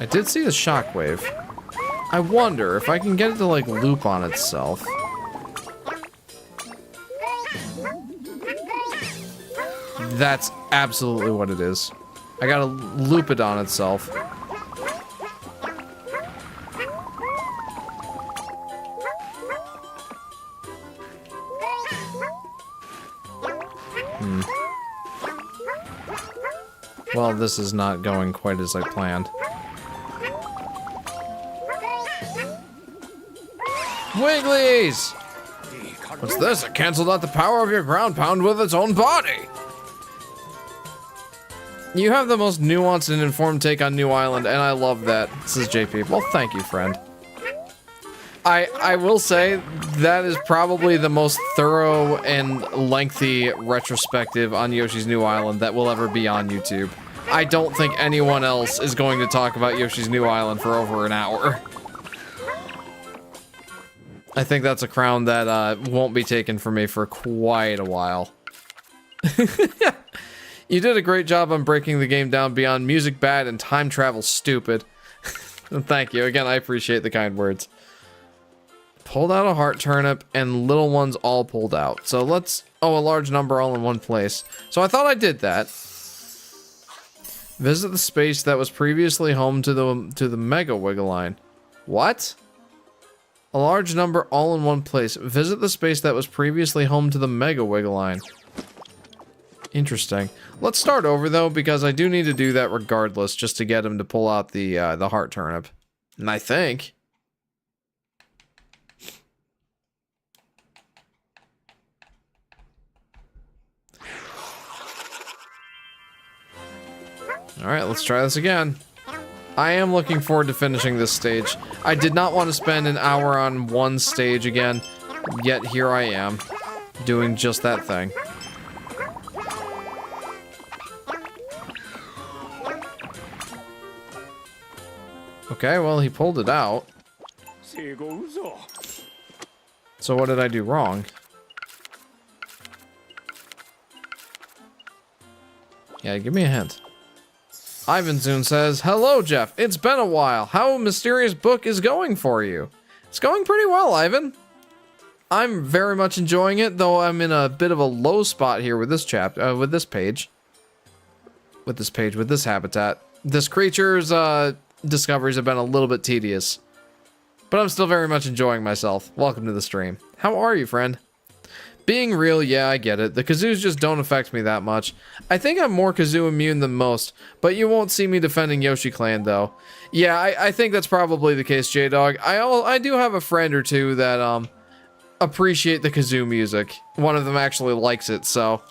I did see the shockwave. I wonder if I can get it to, like, loop on itself. That's absolutely what it is. I gotta loop it on itself. Well, this is not going quite as I planned. Wigglies! What's this? It canceled out the power of your ground pound with its own body! You have the most nuanced and informed take on New Island, and I love that. This is JP. Well, thank you, friend. I will say that is probably the most thorough and lengthy retrospective on Yoshi's New Island that will ever be on YouTube. I don't think anyone else is going to talk about Yoshi's New Island for over an hour. I think that's a crown that won't be taken from me for quite a while. You did a great job on breaking the game down beyond music bad and time travel stupid. Thank you. Again, I appreciate the kind words. Pulled out a heart turnip and little ones all pulled out. So let's... Oh, a large number all in one place. So I thought I did that. Visit the space that was previously home to the Mega Wiggleline. What? A large number all in one place. Visit the space that was previously home to the Mega Wiggleline. Interesting. Let's start over though, because I do need to do that regardless, just to get him to pull out the heart turnip. And I think... Alright, let's try this again. I am looking forward to finishing this stage. I did not want to spend an hour on one stage again, yet here I am, doing just that thing. Okay, well, he pulled it out. So what did I do wrong? Yeah, give me a hint. Ivan soon says, "Hello, Jeff. It's been a while. How Mysterious Book is going for you?" It's going pretty well, Ivan. I'm very much enjoying it, though I'm in a bit of a low spot here with this chapter, with this page. With this habitat. This creature's discoveries have been a little bit tedious. But I'm still very much enjoying myself. Welcome to the stream. How are you, friend? Being real, yeah, I get it. The kazoos just don't affect me that much. I think I'm more kazoo immune than most, but you won't see me defending Yoshi Clan, though. Yeah, I think that's probably the case, J-Dog. I do have a friend or two that, appreciate the kazoo music. One of them actually likes it, so...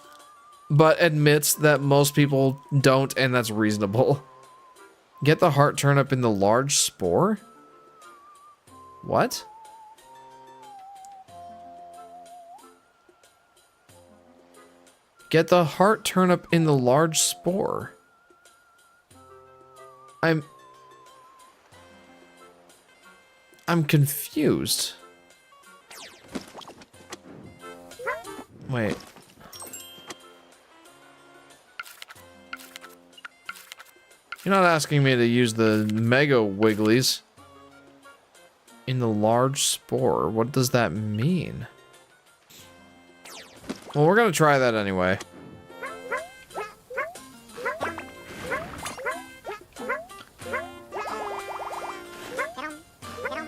But admits that most people don't, and that's reasonable. Get the heart turnip in the large spore? What? Get the heart turnip in the large spore. I'm confused. Wait. You're not asking me to use the Mega Wigglies in the large spore. What does that mean? Well, we're gonna try that anyway.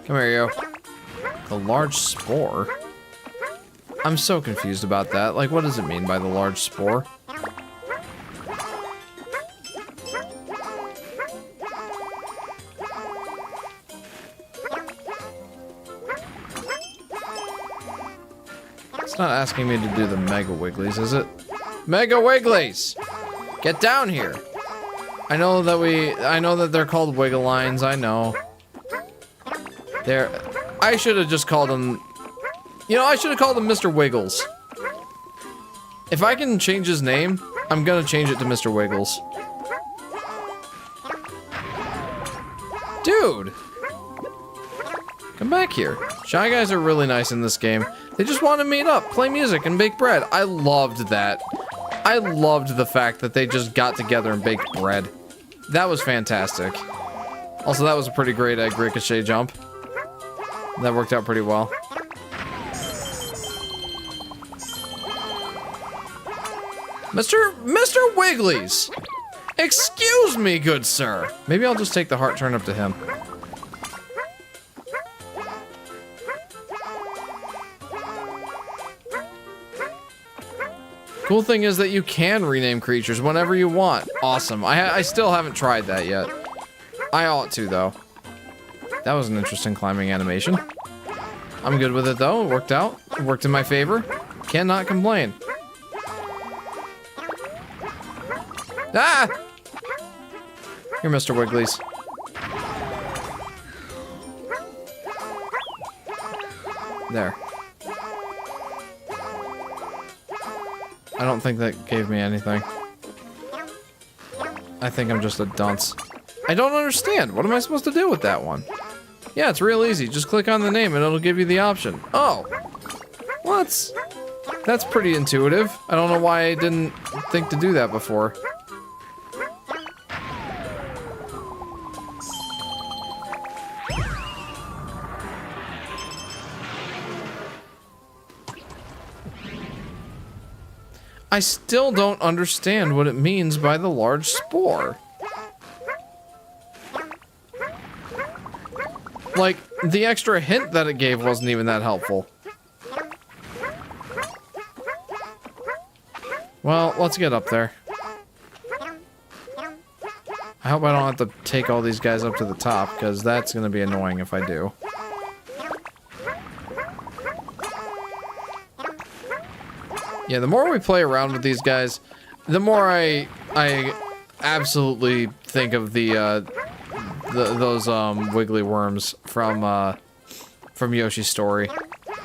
Come here, you. The large spore? I'm so confused about that. Like, what does it mean by the large spore? It's not asking me to do the Mega Wigglies, is it? Mega Wigglies! Get down here! I know that they're called Wiggle Lines, I know. I should have just called them... You know, I should have called him Mr. Wiggles. If I can change his name, I'm gonna change it to Mr. Wiggles. Dude! Come back here. Shy Guys are really nice in this game. They just want to meet up, play music, and bake bread. I loved that. I loved the fact that they just got together and baked bread. That was fantastic. Also, that was a pretty great egg ricochet jump. That worked out pretty well. Mr. Wigglies! Excuse me, good sir! Maybe I'll just take the heart turnip to him. Cool thing is that you can rename creatures whenever you want. Awesome. I still haven't tried that yet. I ought to, though. That was an interesting climbing animation. I'm good with it, though. It worked out. It worked in my favor. Cannot complain. Ah! Here, Mr. Wigglies. There. I don't think that gave me anything. I think I'm just a dunce. I don't understand. What am I supposed to do with that one? Yeah, it's real easy. Just click on the name and it'll give you the option. Oh. Well, that's pretty intuitive. I don't know why I didn't think to do that before. I still don't understand what it means by the large spore. Like, the extra hint that it gave wasn't even that helpful. Well, let's get up there. I hope I don't have to take all these guys up to the top, because that's going to be annoying if I do. Yeah, the more we play around with these guys, the more I absolutely think of those wiggly worms from Yoshi's Story.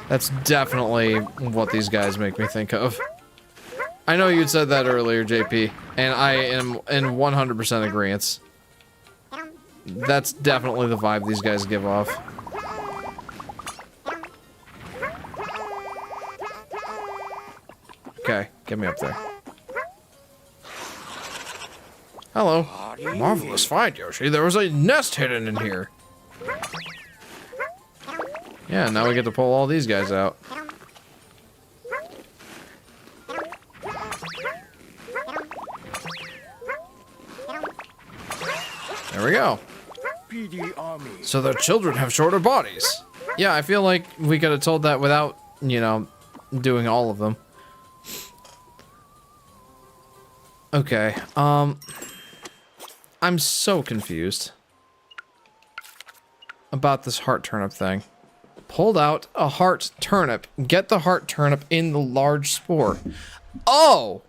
That's definitely what these guys make me think of. I know you'd said that earlier, JP, and I am in 100% agreement. That's definitely the vibe these guys give off. Okay, get me up there. Hello. Marvelous find, Yoshi. There was a nest hidden in here. Yeah, now we get to pull all these guys out. There we go. So their children have shorter bodies. Yeah, I feel like we could have told that without, you know, doing all of them. Okay, I'm so confused about this heart turnip thing. Pulled out a heart turnip. Get the heart turnip in the large spore. Oh!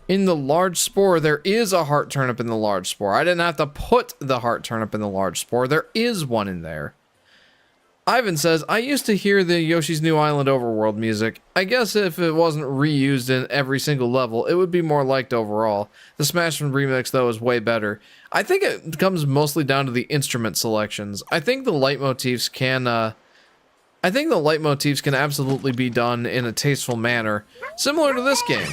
In the large spore, there is a heart turnip in the large spore. I didn't have to put the heart turnip in the large spore. There is one in there. Ivan says, I used to hear the Yoshi's New Island overworld music. I guess if it wasn't reused in every single level, it would be more liked overall. The Smash remix, though, is way better. I think it comes mostly down to the instrument selections. I think the leitmotifs can, absolutely be done in a tasteful manner, similar to this game.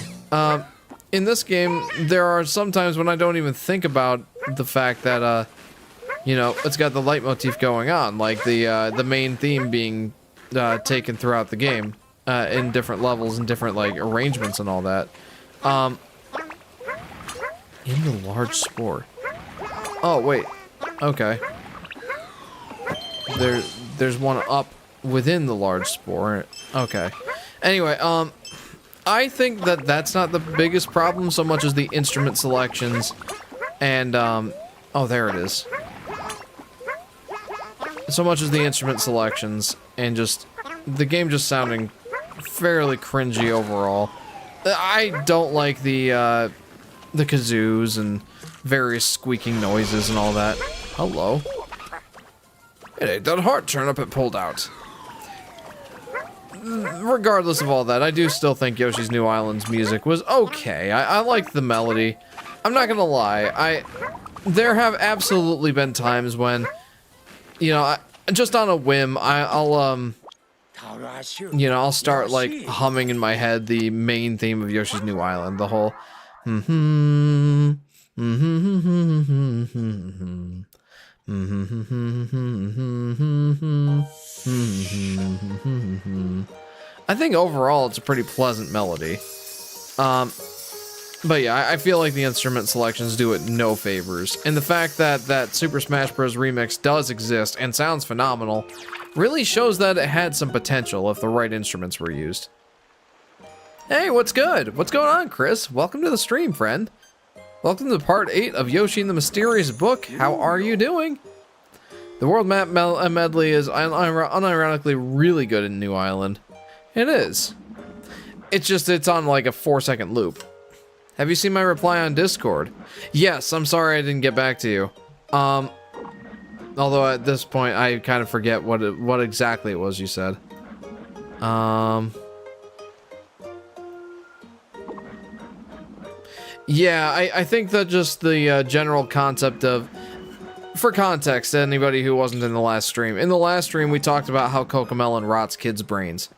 In this game, there are some times when I don't even think about the fact that, you know, it's got the leitmotif going on, like the main theme being taken throughout the game in different levels and different like arrangements and all that. In the large spore. Oh wait, okay. There's one up within the large spore. Okay. Anyway, I think that that's not the biggest problem so much as the instrument selections and oh, there it is. So much as the instrument selections and just the game just sounding fairly cringy overall. I don't like the kazoos and various squeaking noises and all that. Hello. It ain't that heart turnip it pulled out. Regardless of all that, I do still think Yoshi's New Island's music was okay. I like the melody. I'm not gonna lie. There have absolutely been times when, you know, just on a whim, I'll start like humming in my head the main theme of Yoshi's New Island, the whole I think overall it's a pretty pleasant melody. But yeah, I feel like the instrument selections do it no favors. And the fact that that Super Smash Bros. Remix does exist and sounds phenomenal really shows that it had some potential if the right instruments were used. Hey, what's good? What's going on, Chris? Welcome to the stream, friend. Welcome to part 8 of Yoshi and the Mysterious Book. How are you doing? The world map medley is unironically really good in New Island. It is. It's on like a 4-second loop. Have you seen my reply on Discord? Yes, I'm sorry I didn't get back to you. Although at this point I kind of forget what exactly it was you said. Yeah, I think that just the general concept of, for context, to anybody who wasn't in the last stream. In the last stream, we talked about how Cocomelon rots kids' brains.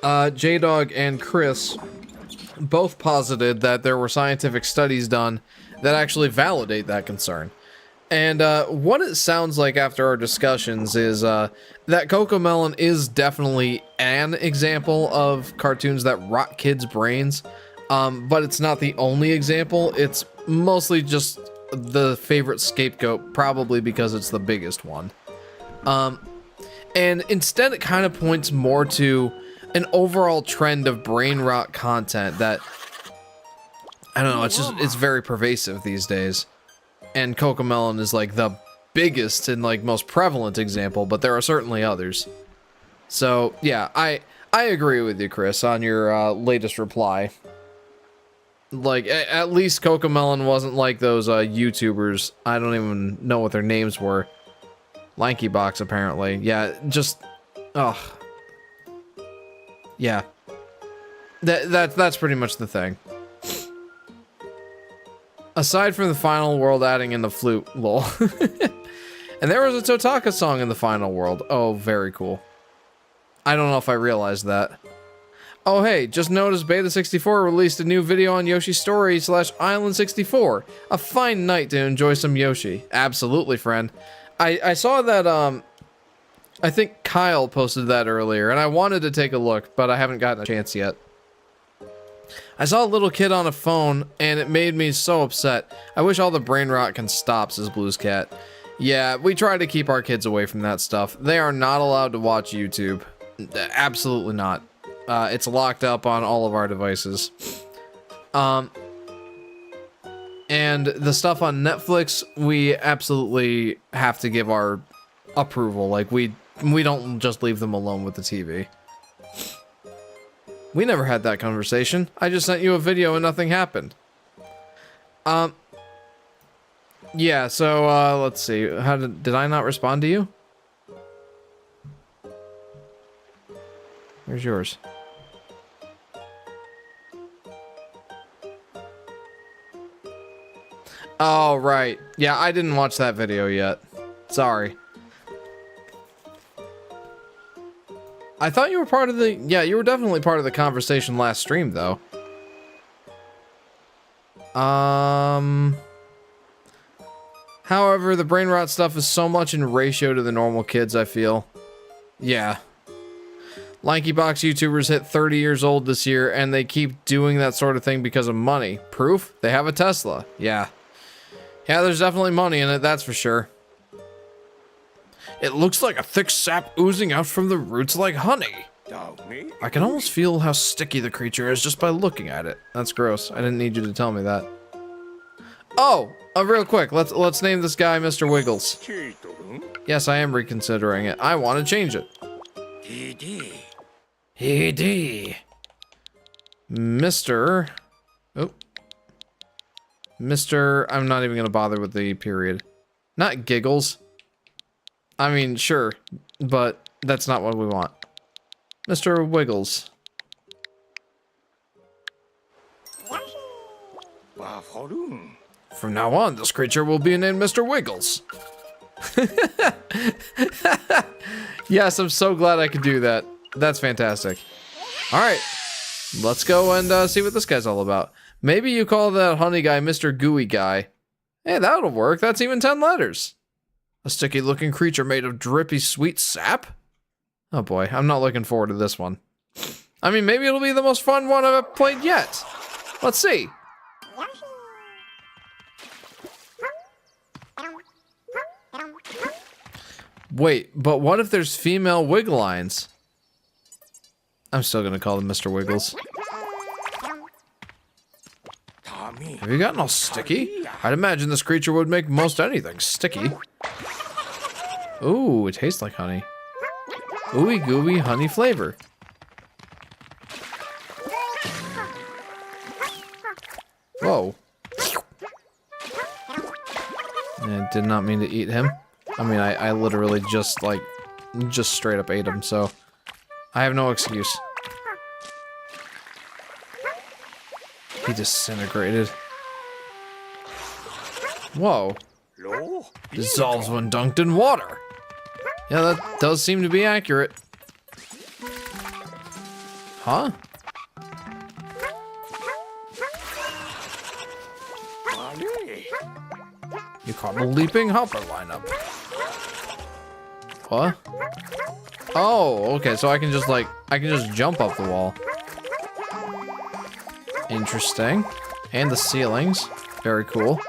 J-Dog and Chris both posited that there were scientific studies done that actually validate that concern. And what it sounds like after our discussions is that Cocomelon is definitely an example of cartoons that rot kids' brains, but it's not the only example. It's mostly just the favorite scapegoat, probably because it's the biggest one. And instead it kind of points more to an overall trend of brain rot content that, I don't know, it's very pervasive these days. And Cocomelon is like the biggest and like most prevalent example, but there are certainly others. So yeah, I agree with you, Chris, on your latest reply. Like, at least Cocomelon wasn't like those YouTubers, I don't even know what their names were. Lankybox, apparently. Yeah, just, ugh. Yeah. That's pretty much the thing. Aside from the final world adding in the flute, lol. And there was a Totaka song in the final world. Oh, very cool. I don't know if I realized that. Oh hey, just noticed Beta64 released a new video on Yoshi Story / Island 64. A fine night to enjoy some Yoshi. Absolutely, friend. I saw that, I think Kyle posted that earlier, and I wanted to take a look, but I haven't gotten a chance yet. I saw a little kid on a phone, and it made me so upset. I wish all the brain rot can stop, says Blues Cat. Yeah, we try to keep our kids away from that stuff. They are not allowed to watch YouTube. Absolutely not. It's locked up on all of our devices. And the stuff on Netflix, we absolutely have to give our approval. Like, we don't just leave them alone with the TV. We never had that conversation. I just sent you a video and nothing happened. Yeah, so, let's see. How did I not respond to you? Where's yours? Oh, right. Yeah, I didn't watch that video yet. Sorry. I thought you were part of the... Yeah, you were definitely part of the conversation last stream, though. However, the brain rot stuff is so much in ratio to the normal kids, I feel. Yeah. Lankybox YouTubers hit 30 years old this year, and they keep doing that sort of thing because of money. Proof? They have a Tesla. Yeah. Yeah, there's definitely money in it, that's for sure. It looks like a thick sap oozing out from the roots like honey. I can almost feel how sticky the creature is just by looking at it. That's gross. I didn't need you to tell me that. Oh, real quick, let's name this guy Mr. Wiggles. Yes, I am reconsidering it. I want to change it. He Mr. Oh. Mr. I'm not even gonna bother with the period. Not Giggles. I mean, sure, but that's not what we want. Mr. Wiggles. From now on, this creature will be named Mr. Wiggles. Yes, I'm so glad I could do that. That's fantastic. Alright, let's go and see what this guy's all about. Maybe you call that honey guy Mr. Gooey Guy. Hey, that'll work. That's even 10 letters. A sticky-looking creature made of drippy sweet sap? Oh boy, I'm not looking forward to this one. I mean, maybe it'll be the most fun one I've played yet. Let's see. Wait, but what if there's female Wigglines? I'm still gonna call them Mr. Wiggles. Have you gotten all sticky? I'd imagine this creature would make most anything sticky. Ooh, it tastes like honey. Ooey gooey honey flavor. Whoa. I did not mean to eat him. I mean, I literally just straight up ate him, so I have no excuse. He disintegrated. Whoa. Dissolves when dunked in water. Yeah, that does seem to be accurate. Huh? You caught the leaping hopper lineup. What? Oh, okay, so I can just jump up the wall. Interesting. And the ceilings. Very cool.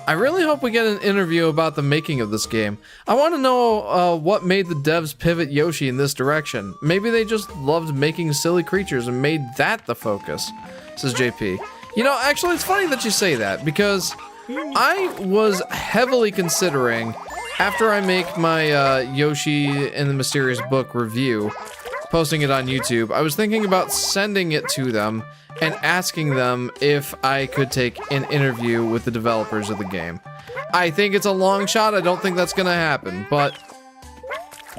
I really hope we get an interview about the making of this game. I want to know what made the devs pivot Yoshi in this direction. Maybe they just loved making silly creatures and made that the focus, says JP. You know, actually, it's funny that you say that, because I was heavily considering, after I make my Yoshi and the Mysterious Book review, posting it on YouTube, I was thinking about sending it to them and asking them if I could take an interview with the developers of the game. I think it's a long shot. I don't think that's gonna happen, but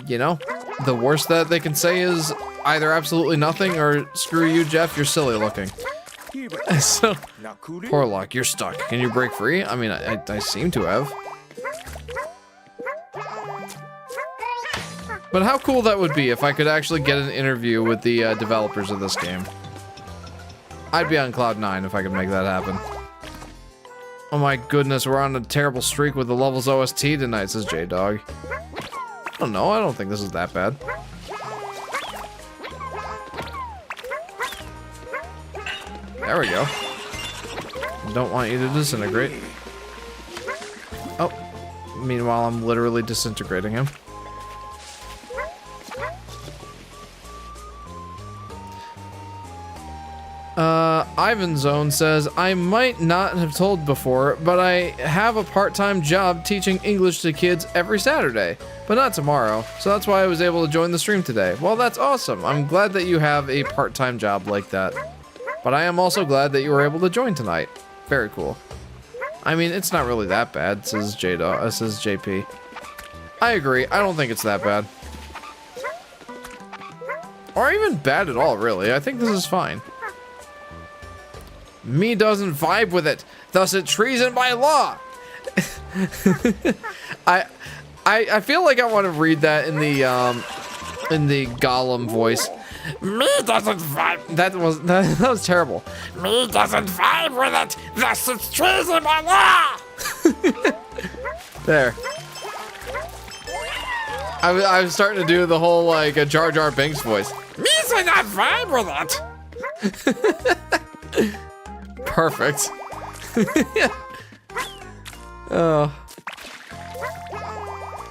you know, the worst that they can say is either absolutely nothing or screw you, Jeff, you're silly looking. So, Porlock, you're stuck. Can you break free? I mean, I seem to have. But how cool that would be if I could actually get an interview with the developers of this game. I'd be on cloud 9 if I could make that happen. Oh my goodness, we're on a terrible streak with the levels OST tonight, says J-Dog. I don't know, I don't think this is that bad. There we go. Don't want you to disintegrate. Oh, meanwhile I'm literally disintegrating him. Ivan Zone says, I might not have told before, but I have a part-time job teaching English to kids every Saturday, but not tomorrow, so that's why I was able to join the stream today. Well, that's awesome. I'm glad that you have a part-time job like that, but I am also glad that you were able to join tonight. Very cool. I mean, it's not really that bad, says says JP. I agree. I don't think it's that bad. Or even bad at all, really. I think this is fine. Me doesn't vibe with it, thus it treason by law. I feel like I want to read that in the Gollum voice. Me doesn't vibe. That was terrible. Me doesn't vibe with it, thus it's treason by law. There. I was starting to do the whole like a Jar Jar Binks voice. Me does not vibe with it. Perfect. Oh.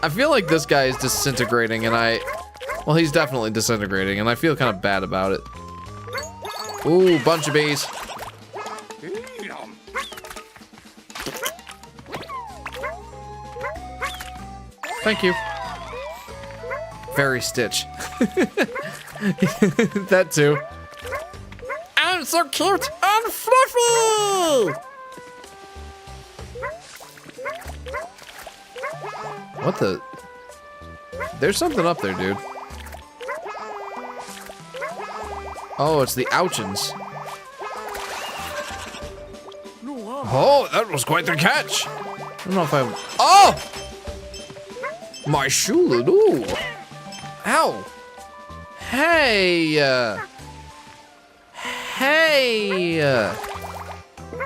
I feel like this guy is disintegrating and well, he's definitely disintegrating and I feel kind of bad about it. Ooh, bunch of bees. Thank you. Very Stitch. That too. I'm so cute and fluffy! What the? There's something up there, dude. Oh, it's the Ouchins. Oh, that was quite the catch. I don't know if I... Oh! My shoe, ooh. Ow. Hey, Hey!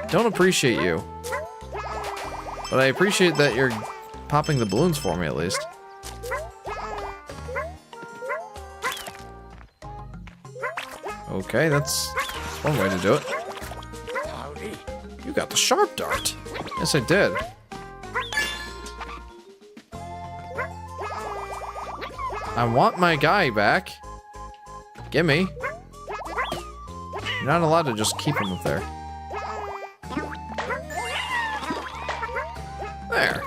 Don't appreciate you. But I appreciate that you're popping the balloons for me, at least. Okay, that's one way to do it. You got the sharp dart. Yes, I did. I want my guy back. Gimme. You're not allowed to just keep him up there. There.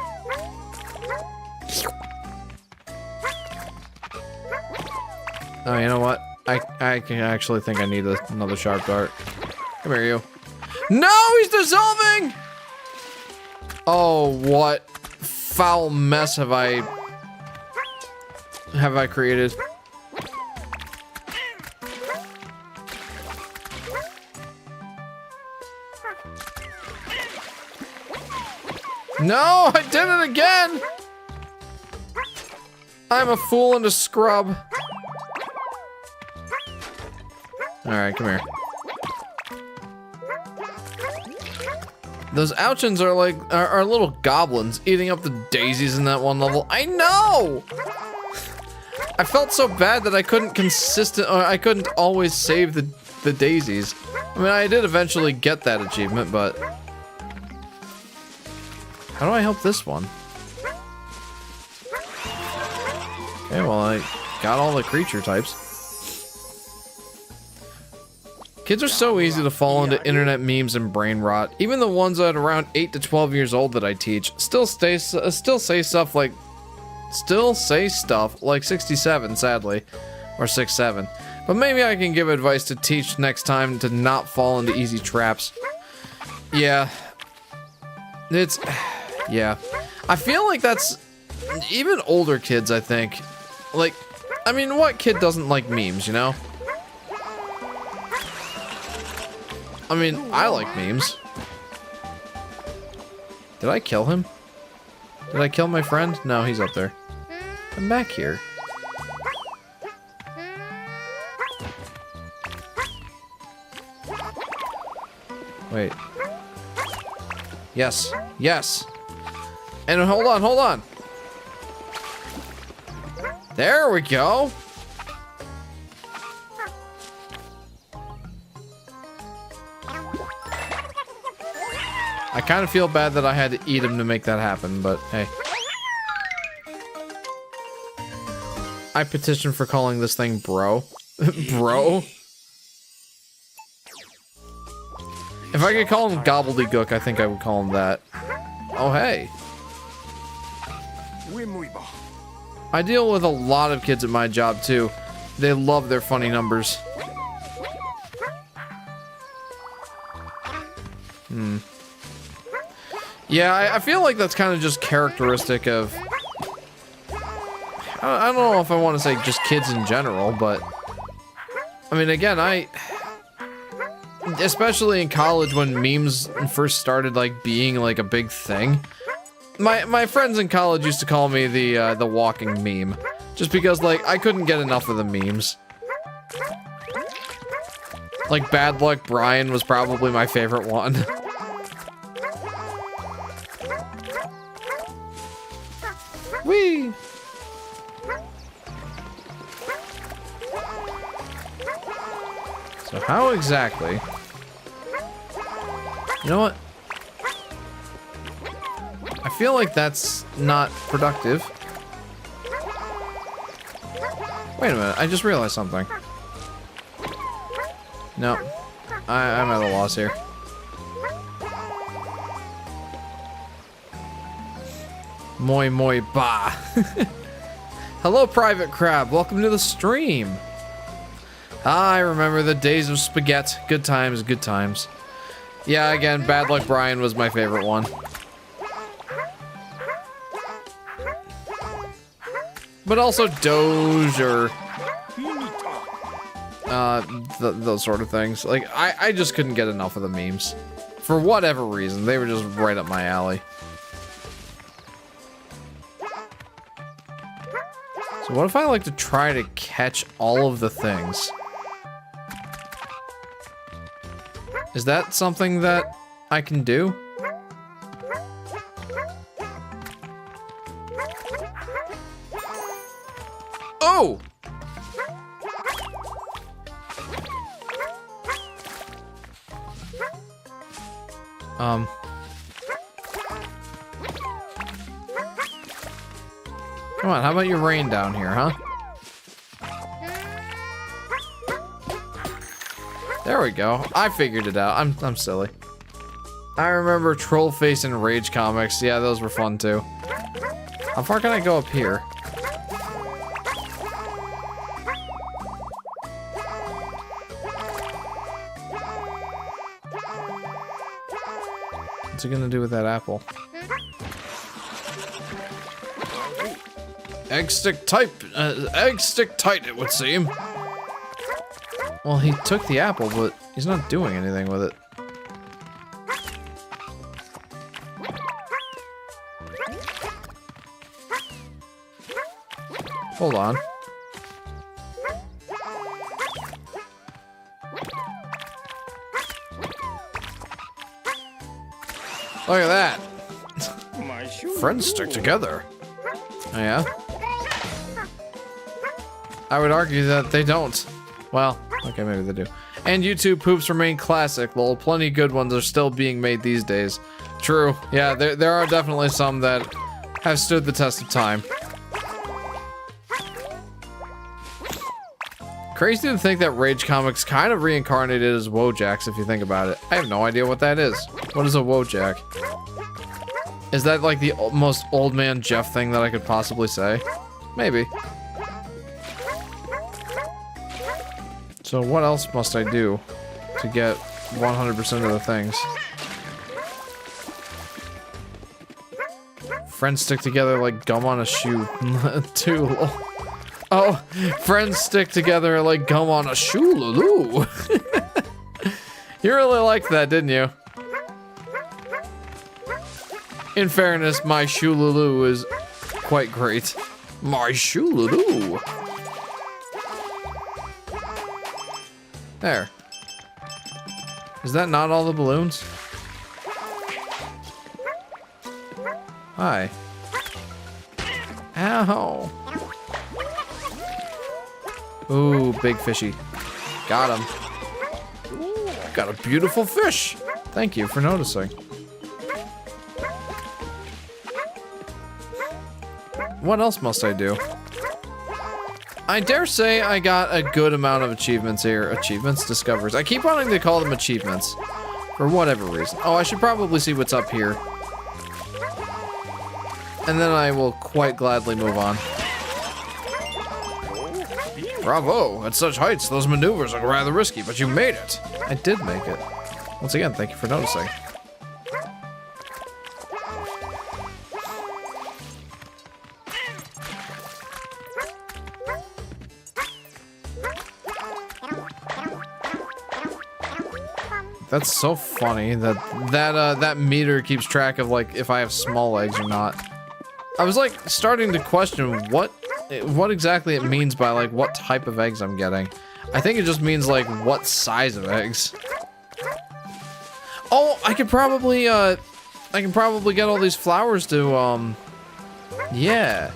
Oh, you know what? I can actually think I need another sharp dart. Come here, you. No, he's dissolving! Oh, what foul mess have I created? No, I did it again! I'm a fool and a scrub. Alright, come here. Those Ouchins are like, are little goblins eating up the daisies in that one level. I know! I felt so bad that I couldn't I couldn't always save the daisies. I mean, I did eventually get that achievement, but... How do I help this one? Okay, well, I got all the creature types. Kids are so easy to fall into internet memes and brain rot. Even the ones at around 8 to 12 years old that I teach still say stuff like 67, sadly, or 6'7". But maybe I can give advice to teach next time to not fall into easy traps. Yeah. Yeah. I feel like that's even older kids, I think. Like, I mean, what kid doesn't like memes, you know? I mean, I like memes. Did I kill him? Did I kill my friend? No, he's up there. Come back here. Wait. Yes. Yes. And hold on. There we go. I kind of feel bad that I had to eat him to make that happen, but hey. I petition for calling this thing bro. Bro? If I could call him gobbledygook, I think I would call him that. Oh, hey. I deal with a lot of kids at my job, too. They love their funny numbers. Yeah, I feel like that's kind of just characteristic of... I don't know if I want to say just kids in general, but... I mean, again, especially in college when memes first started, like, being, like, a big thing. My friends in college used to call me the walking meme. Just because, like, I couldn't get enough of the memes. Like, Bad Luck Brian was probably my favorite one. Whee! So how exactly... You know what? I feel like that's not productive. Wait a minute, I just realized something. No, I'm at a loss here. Moi moi ba. Hello, Private Crab. Welcome to the stream. I remember the days of spaghetti. Good times, good times. Yeah, again, Bad Luck Brian was my favorite one. But also Doge or... those sort of things. Like, I just couldn't get enough of the memes. For whatever reason, they were just right up my alley. So what if I like to try to catch all of the things? Is that something that I can do? Oh! Come on, how about you rain down here, huh? There we go. I figured it out. I'm silly. I remember Trollface and Rage comics. Yeah, those were fun too. How far can I go up here? What's he gonna do with that apple? Egg stick tight, it would seem. Well, he took the apple, but he's not doing anything with it. Hold on. Look at that. Friends stick together. Oh, yeah? I would argue that they don't. Well, okay, maybe they do. And YouTube poops remain classic, lol. Plenty good ones are still being made these days. True. Yeah, there are definitely some that have stood the test of time. Crazy to think that Rage Comics kind of reincarnated as Wojaks, if you think about it. I have no idea what that is. What is a Wojak? Is that like the most old man Jeff thing that I could possibly say? Maybe. So what else must I do to get 100% of the things? Friends stick together like gum on a shoe. Too. Oh, friends stick together like gum on a shoe, Lulu. You really liked that, didn't you? In fairness, my shoe Lulu is quite great. My shoe Lulu. There. Is that not all the balloons? Hi. Ow. Ooh, big fishy. Got him. Got a beautiful fish. Thank you for noticing. What else must I do? I dare say I got a good amount of achievements here. Achievements? Discoveries. I keep wanting to call them achievements. For whatever reason. Oh, I should probably see what's up here. And then I will quite gladly move on. Bravo! At such heights, those maneuvers are rather risky, but you made it! I did make it. Once again, thank you for noticing. That's so funny that that meter keeps track of like if I have small eggs or not. I was like starting to question what exactly it means by like what type of eggs I'm getting. I think it just means like what size of eggs. Oh, I can probably get all these flowers to yeah.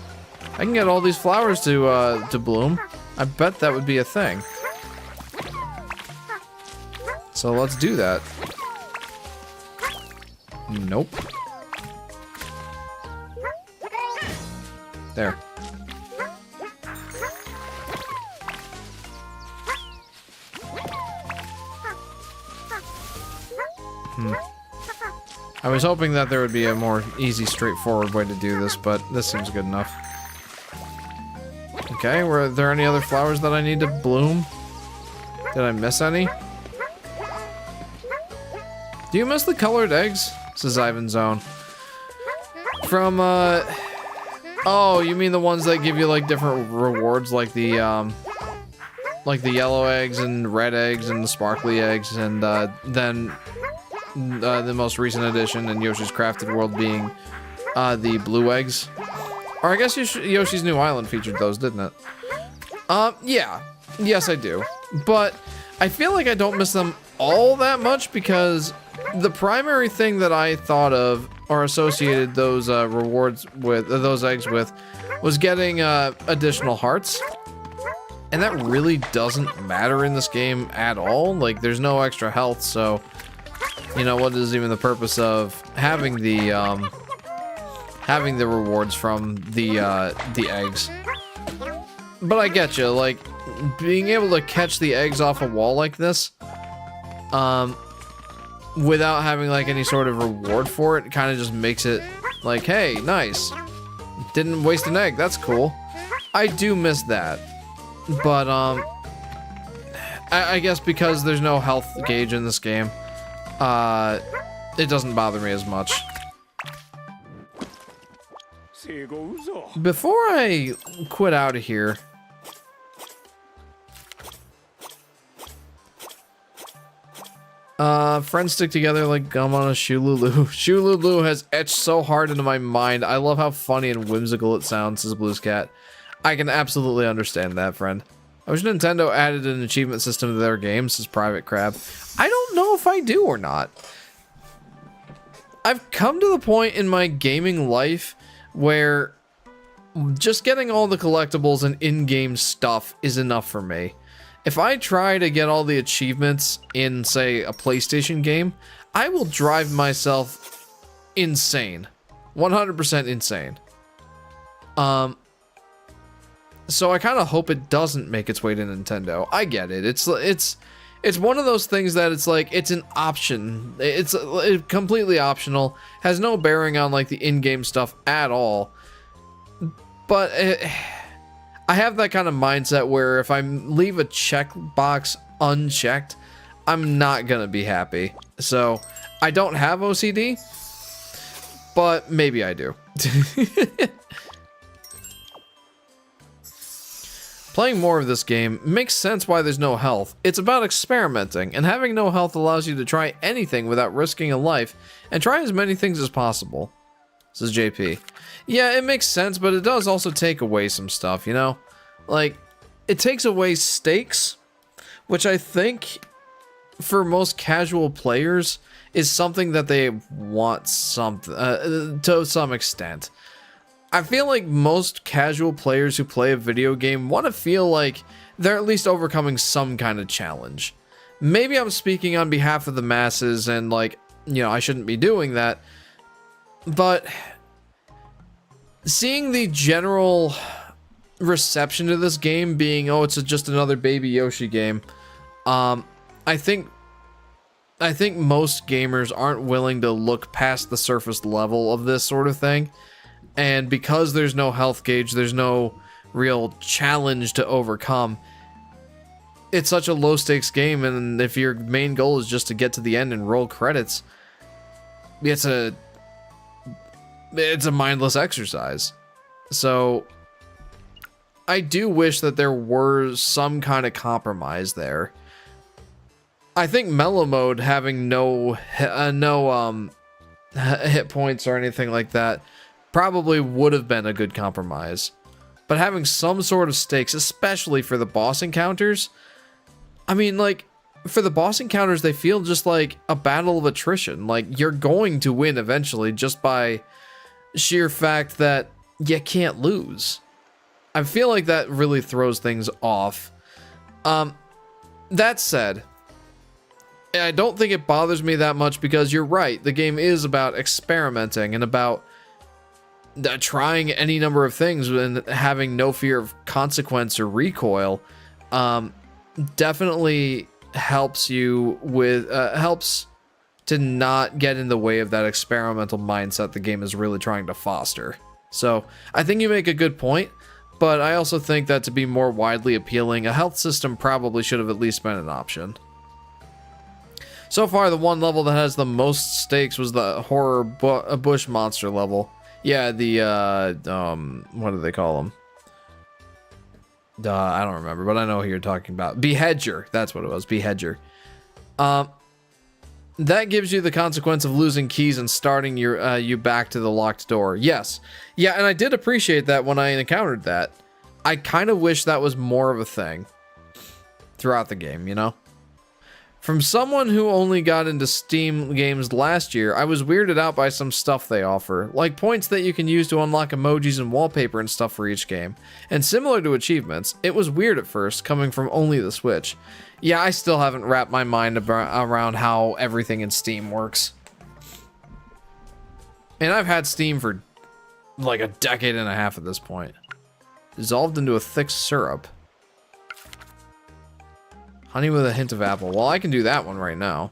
I can get all these flowers to bloom. I bet that would be a thing. So let's do that. Nope. There. I was hoping that there would be a more easy, straightforward way to do this, but this seems good enough. Okay, were there any other flowers that I need to bloom? Did I miss any? Do you miss the colored eggs? Says Ivan's Zone. From, oh, you mean the ones that give you, like, different rewards, like the yellow eggs and red eggs and the sparkly eggs, and, then, the most recent addition in Yoshi's Crafted World being, the blue eggs. Or I guess Yoshi's New Island featured those, didn't it? Yeah. Yes, I do. But I feel like I don't miss them all that much because the primary thing that I thought of or associated those rewards with, those eggs with, was getting additional hearts. And that really doesn't matter in this game at all. Like, there's no extra health, so you know, what is even the purpose of having the rewards from the eggs? But I get you, like, being able to catch the eggs off a wall like this, without having, like, any sort of reward for it, kind of just makes it like, hey, nice. Didn't waste an egg, that's cool. I do miss that. But, I guess because there's no health gauge in this game, it doesn't bother me as much. Before I quit out of here, friends stick together like gum on a shoe-loo-loo. Shoe-loo-loo has etched so hard into my mind. I love how funny and whimsical it sounds, says Blues Cat. I can absolutely understand that, friend. I wish Nintendo added an achievement system to their games, says Private Crab. I don't know if I do or not. I've come to the point in my gaming life where just getting all the collectibles and in-game stuff is enough for me. If I try to get all the achievements in, say, a PlayStation game, I will drive myself insane. 100% insane. So I kind of hope it doesn't make its way to Nintendo. I get it. It's one of those things that it's like, it's an option. It's completely optional. Has no bearing on, like, the in-game stuff at all. But I have that kind of mindset where if I leave a checkbox unchecked, I'm not gonna be happy. So I don't have OCD, but maybe I do. Playing more of this game makes sense why there's no health. It's about experimenting, and having no health allows you to try anything without risking a life, and try as many things as possible, says JP. Yeah, it makes sense, but it does also take away some stuff, you know? Like, it takes away stakes, which I think, for most casual players, is something that they want to some extent. I feel like most casual players who play a video game want to feel like they're at least overcoming some kind of challenge. Maybe I'm speaking on behalf of the masses and, like, you know, I shouldn't be doing that, but seeing the general reception to this game being, oh, it's just another Baby Yoshi game, I think most gamers aren't willing to look past the surface level of this sort of thing. And because there's no health gauge, there's no real challenge to overcome. It's such a low stakes game, and if your main goal is just to get to the end and roll credits, it's a mindless exercise. So I do wish that there were some kind of compromise there. I think mellow mode having no hit points or anything like that probably would have been a good compromise. But having some sort of stakes, especially for the boss encounters, I mean, like, for the boss encounters, they feel just like a battle of attrition. Like, you're going to win eventually just by sheer fact that you can't lose. I feel like that really throws things off. That said, I don't think it bothers me that much because you're right. The game is about experimenting and about trying any number of things and having no fear of consequence or recoil. Definitely helps you with helps to not get in the way of that experimental mindset the game is really trying to foster. So I think you make a good point, but I also think that to be more widely appealing, a health system probably should have at least been an option. So far, the one level that has the most stakes was the horror bush monster level. Yeah, the, what do they call them? I don't remember, but I know who you're talking about. Beheader, that's what it was, Beheader. That gives you the consequence of losing keys and starting you back to the locked door. Yes. Yeah, and I did appreciate that when I encountered that. I kind of wish that was more of a thing throughout the game, you know? From someone who only got into Steam games last year, I was weirded out by some stuff they offer, like points that you can use to unlock emojis and wallpaper and stuff for each game. And similar to achievements, it was weird at first, coming from only the Switch. Yeah, I still haven't wrapped my mind around how everything in Steam works. And I've had Steam for like a decade and a half at this point. Dissolved into a thick syrup. Honey with a hint of apple. Well, I can do that one right now.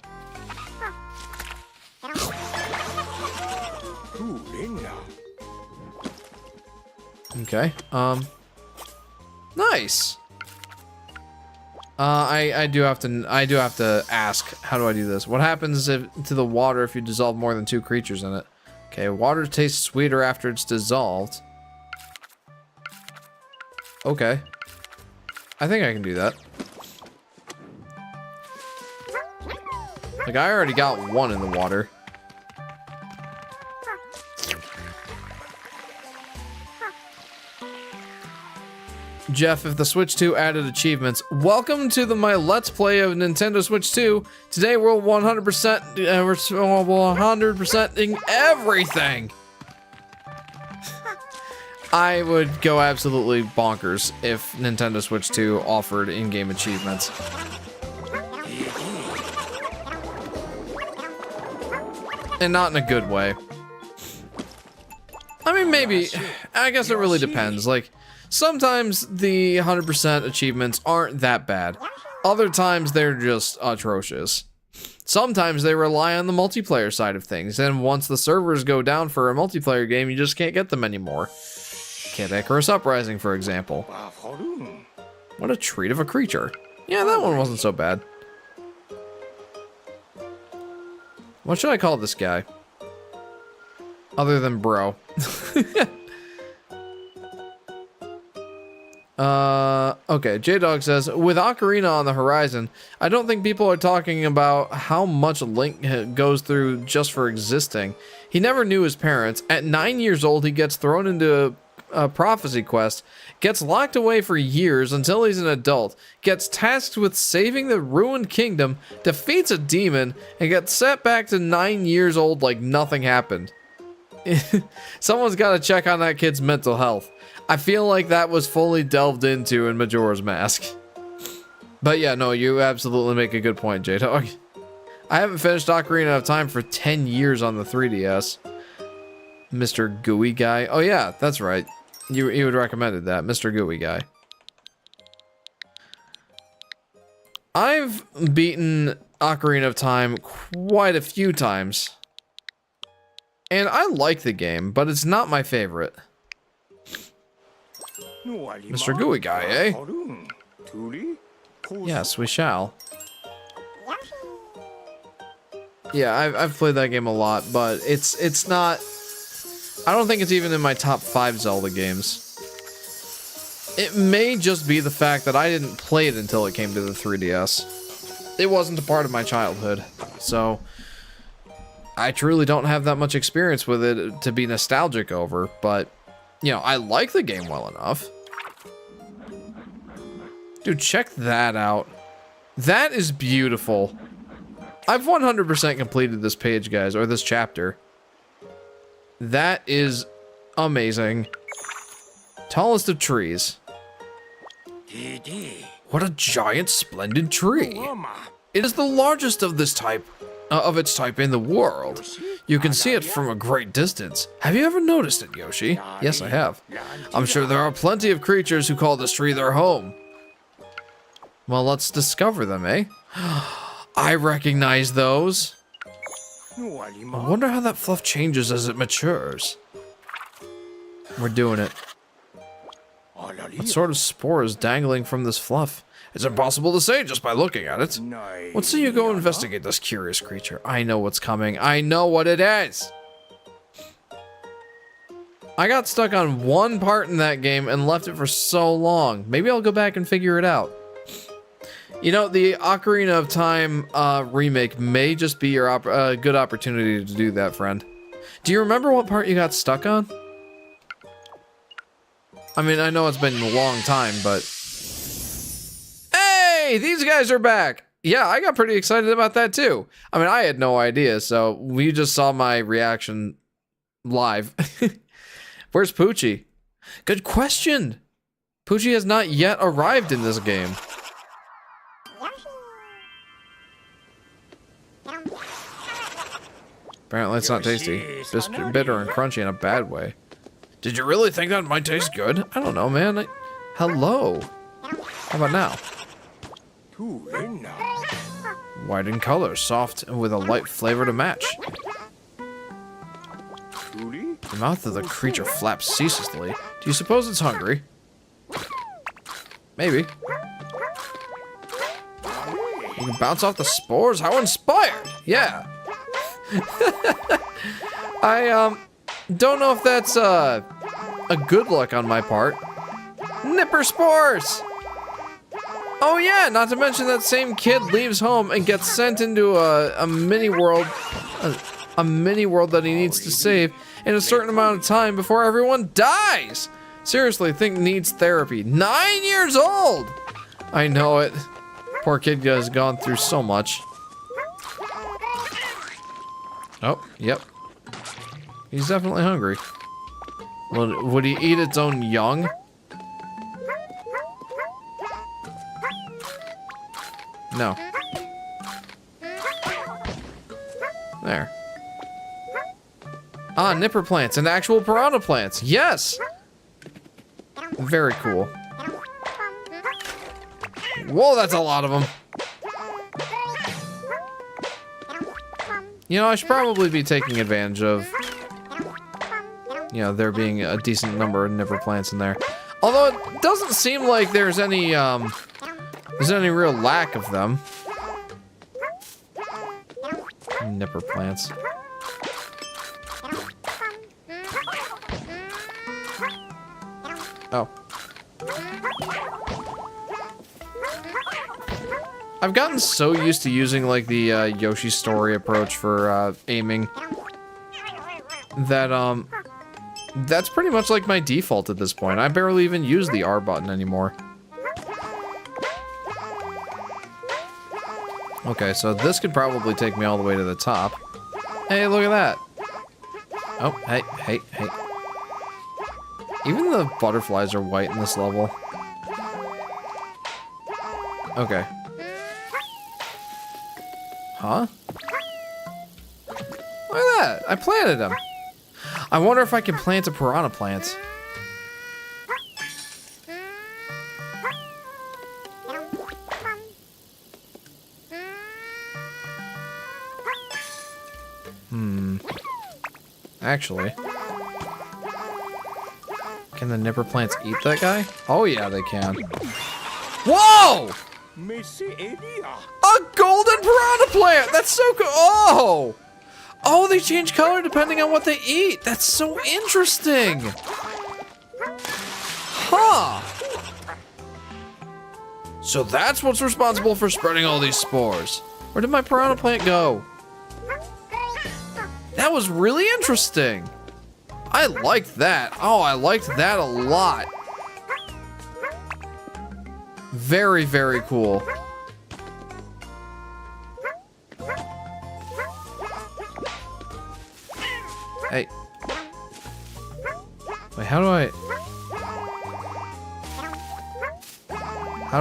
Okay. Nice. I do have to ask, how do I do this? What happens to the water if you dissolve more than 2 creatures in it? Okay, water tastes sweeter after it's dissolved. Okay. I think I can do that. Like, I already got 1 in the water. Jeff, if the Switch 2 added achievements, welcome to my Let's Play of Nintendo Switch 2. Today we're 100%ing everything. I would go absolutely bonkers if Nintendo Switch 2 offered in-game achievements. And not in a good way. I mean, maybe. I guess it really depends. Like, sometimes the 100% achievements aren't that bad. Other times they're just atrocious. Sometimes they rely on the multiplayer side of things, and once the servers go down for a multiplayer game, you just can't get them anymore. Kid Icarus Uprising, for example. What a treat of a creature. Yeah, that one wasn't so bad. What should I call this guy? Other than bro. Okay, J-Dog says, with Ocarina on the horizon, I don't think people are talking about how much Link goes through just for existing. He never knew his parents. At 9 years old, he gets thrown into a prophecy quest, gets locked away for years until he's an adult, gets tasked with saving the ruined kingdom, defeats a demon, and gets set back to 9 years old like nothing happened. Someone's got to check on that kid's mental health. I feel like that was fully delved into in Majora's Mask. But yeah, no, you absolutely make a good point, J-Dog. I haven't finished Ocarina of Time for 10 years on the 3DS. Mr. Gooey Guy. Oh yeah, that's right. You had recommended that, Mr. Gooey Guy. I've beaten Ocarina of Time quite a few times. And I like the game, but it's not my favorite. Mr. Gooey Guy, eh? Yes, we shall. Yeah, I've played that game a lot, but it's not... I don't think it's even in my top 5 Zelda games. It may just be the fact that I didn't play it until it came to the 3DS. It wasn't a part of my childhood, so... I truly don't have that much experience with it to be nostalgic over, but, you know, I like the game well enough. Dude, check that out. That is beautiful. I've 100% completed this page, guys, or this chapter. That is amazing. Tallest of trees. What a giant, splendid tree. It is the largest of this type. Of its type in the world. You can see it from a great distance. Have you ever noticed it, Yoshi? Yes, I have. I'm sure there are plenty of creatures who call this tree their home. Well, let's discover them, eh? I recognize those. I wonder how that fluff changes as it matures. We're doing it. What sort of spore is dangling from this fluff? It's impossible to say just by looking at it. Let's see you go investigate this curious creature. I know what's coming. I know what it is. I got stuck on one part in that game and left it for so long. Maybe I'll go back and figure it out. You know, the Ocarina of Time remake may just be your good opportunity to do that, friend. Do you remember what part you got stuck on? I mean, I know it's been a long time, but... Hey, these guys are back! Yeah, I got pretty excited about that too. I mean, I had no idea, so we just saw my reaction live. Where's Poochie? Good question. Poochie has not yet arrived in this game. Apparently it's not tasty. Just bitter and crunchy in a bad way. Did you really think that might taste good? I don't know, man. Hello. How about now? White in color, soft and with a light flavor to match. The mouth of the creature flaps ceaselessly. Do you suppose it's hungry? Maybe. You can bounce off the spores? How inspired! Yeah. I don't know if that's a good look on my part. Nipper spores! Oh yeah, not to mention that same kid leaves home and gets sent into a mini world, a mini world that he needs to save in a certain amount of time before everyone dies. Seriously, think needs therapy. 9 years old! I know it. Poor kid has gone through so much. Oh, yep. He's definitely hungry. Would he eat its own young? No. There. Ah, nipper plants and actual piranha plants. Yes! Very cool. Whoa, that's a lot of them. You know, I should probably be taking advantage of, you know, there being a decent number of nipper plants in there. Although it doesn't seem like there's any real lack of them. Nipper plants. Oh. I've gotten so used to using like the Yoshi story approach for aiming that that's pretty much like my default at this point. I barely even use the R button anymore. Okay, so this could probably take me all the way to the top. Hey, look at that. Oh, hey, hey, hey. Even the butterflies are white in this level. Okay. Huh? Look at that! I planted them. I wonder if I can plant a piranha plant. Actually. Can the nipper plants eat that guy? Oh yeah, they can. Whoa! A golden piranha plant! That's so cool! Oh! Oh, they change color depending on what they eat! That's so interesting! Huh! So that's what's responsible for spreading all these spores. Where did my piranha plant go? That was really interesting! I liked that. Oh, I liked that a lot. Very, very cool. Hey. Wait, how do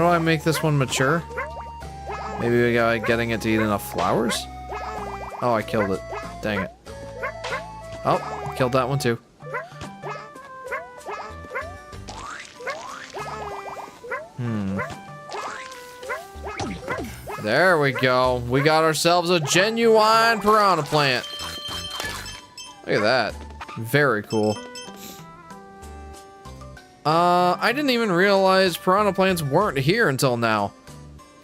I make this one mature? Maybe we got getting it to eat enough flowers? Oh, I killed it. Dang it. Oh, killed that one too. There we go. We got ourselves a genuine piranha plant. Look at that. Very cool. I didn't even realize piranha plants weren't here until now.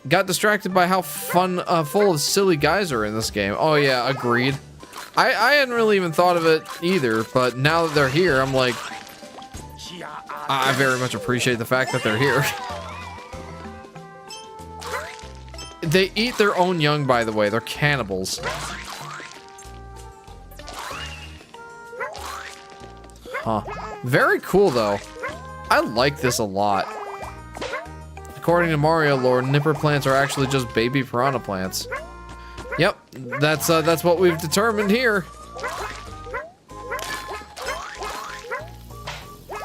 Got distracted by how full of silly guys are in this game. Oh yeah, agreed. I hadn't really even thought of it either, but now that they're here, I'm like, I very much appreciate the fact that they're here. They eat their own young, by the way. They're cannibals. Huh. Very cool, though. I like this a lot. According to Mario lore, nipper plants are actually just baby piranha plants. Yep, that's what we've determined here.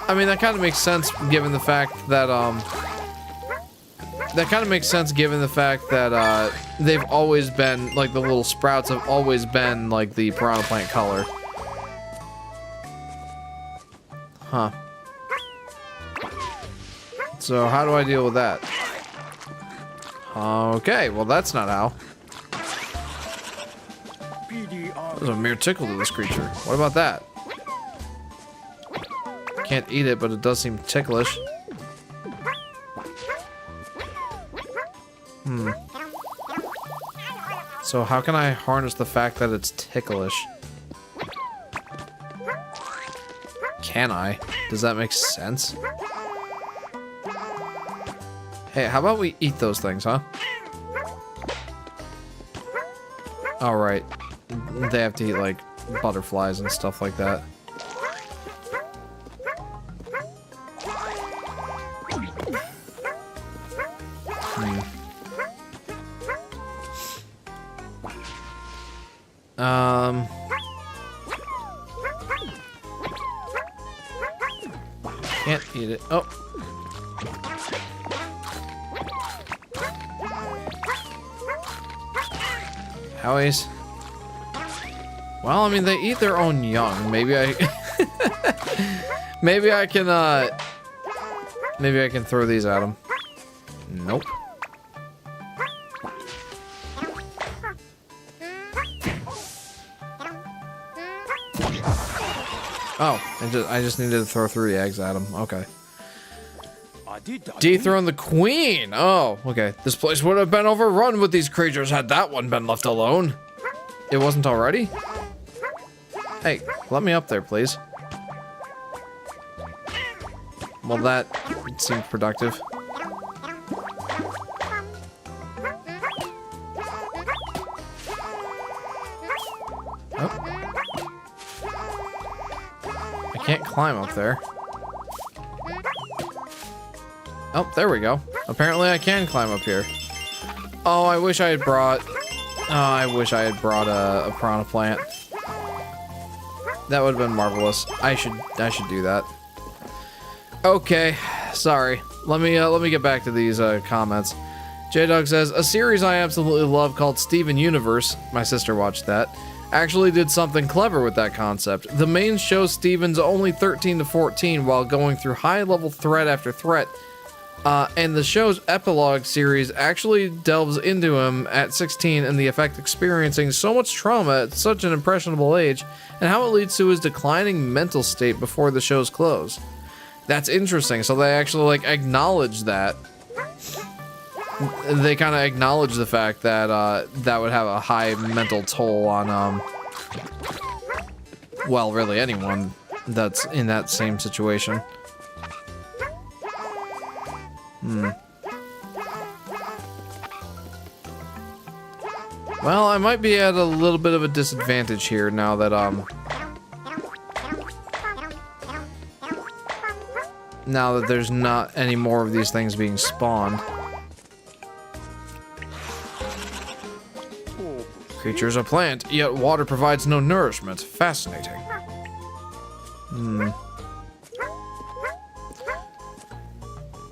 I mean, that kind of makes sense given the fact that they've always been like the little sprouts have always been like the piranha plant color. Huh. So how do I deal with that? Okay, well that's not how. There's a mere tickle to this creature. What about that? Can't eat it, but it does seem ticklish. So how can I harness the fact that it's ticklish? Can I? Does that make sense? Hey, how about we eat those things, huh? All right. They have to eat, like, butterflies and stuff like that. Can't eat it. Oh. Howies. Well, I mean, they eat their own young. Maybe I... maybe I can throw these at them. Nope. Oh, I just needed to throw 3 eggs at him. Okay. Dethrone the queen. Oh, okay. This place would have been overrun with these creatures had that one been left alone. It wasn't already? Hey, let me up there, please. Well, that seemed productive. Oh. I can't climb up there. Oh, there we go. Apparently I can climb up here. Oh, I wish I had brought... Oh, I wish I had brought a piranha plant. That would have been marvelous. I should do that. Okay, sorry. Let me get back to these comments. J-Dog says, a series I absolutely love called Steven Universe, my sister watched that, actually did something clever with that concept. The main show Steven's only 13 to 14 while going through high-level threat after threat, and the show's epilogue series actually delves into him at 16 and the effect experiencing so much trauma at such an impressionable age, and how it leads to his declining mental state before the show's close. That's interesting. So they actually like acknowledge that. They kind of acknowledge the fact that that would have a high mental toll on well, really anyone that's in that same situation. Well, I might be at a little bit of a disadvantage here now that there's not any more of these things being spawned. Creature's a plant, yet water provides no nourishment. Fascinating.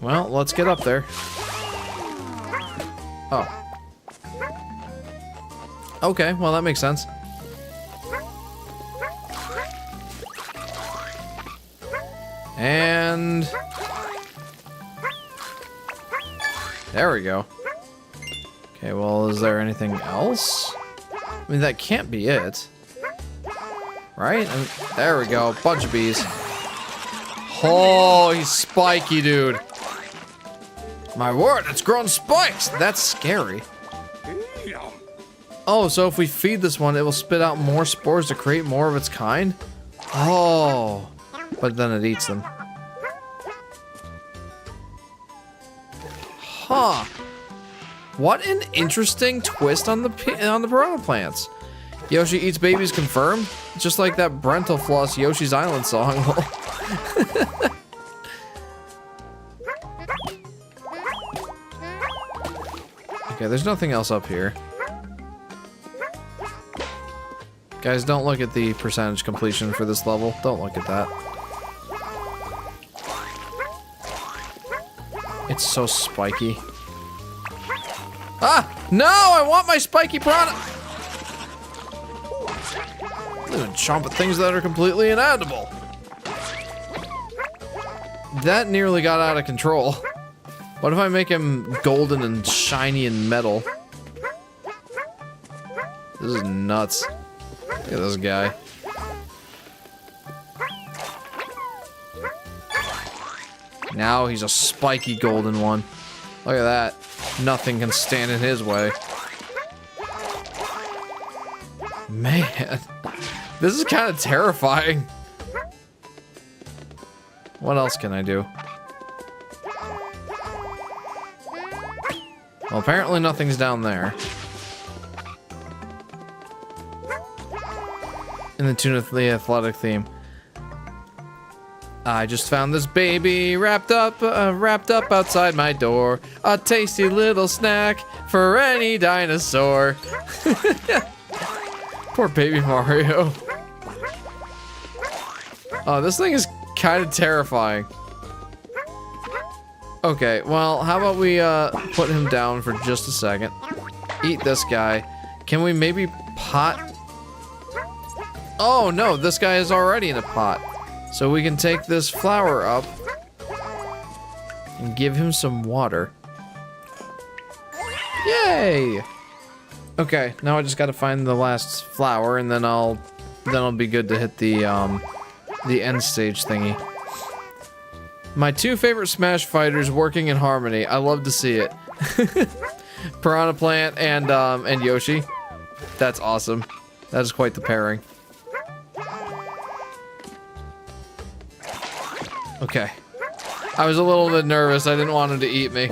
Well, let's get up there. Oh. Okay, well that makes sense. And... there we go. Okay, well, is there anything else? I mean, that can't be it. Right? I mean, there we go. Bunch of bees. Oh, he's spiky, dude. My word, it's grown spikes! That's scary. Oh, so if we feed this one, it will spit out more spores to create more of its kind? Oh. But then it eats them. Huh. What an interesting twist on the piranha plants. Yoshi eats babies confirmed? Just like that Brental Floss Yoshi's Island song. Okay, there's nothing else up here. Guys, don't look at the percentage completion for this level. Don't look at that. It's so spiky. Ah! No! I want my spiky piranha! I'm even chomp at things that are completely inedible. That nearly got out of control. What if I make him golden and shiny and metal? This is nuts. Look at this guy. Now he's a spiky golden one. Look at that. Nothing can stand in his way. Man, this is kind of terrifying. What else can I do? Well, apparently nothing's down there. In the tune of the athletic theme. I just found this baby wrapped up outside my door. A tasty little snack for any dinosaur. Poor baby Mario. Oh, this thing is kind of terrifying. Okay, well, how about we put him down for just a second. Eat this guy. Can we maybe pot? Oh no, this guy is already in a pot. So we can take this flower up and give him some water. Yay! Okay, now I just gotta find the last flower and then I'll be good to hit the end stage thingy. My two favorite Smash fighters working in harmony. I love to see it. Piranha Plant and Yoshi. That's awesome. That is quite the pairing. Okay. I was a little bit nervous. I didn't want him to eat me.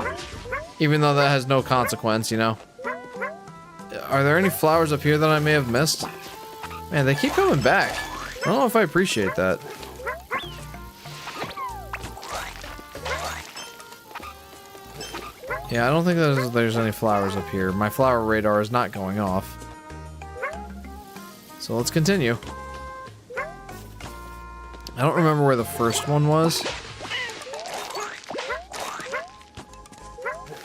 Even though that has no consequence, you know. Are there any flowers up here that I may have missed? Man, they keep coming back. I don't know if I appreciate that. Yeah, I don't think there's any flowers up here. My flower radar is not going off. So let's continue. I don't remember where the first one was.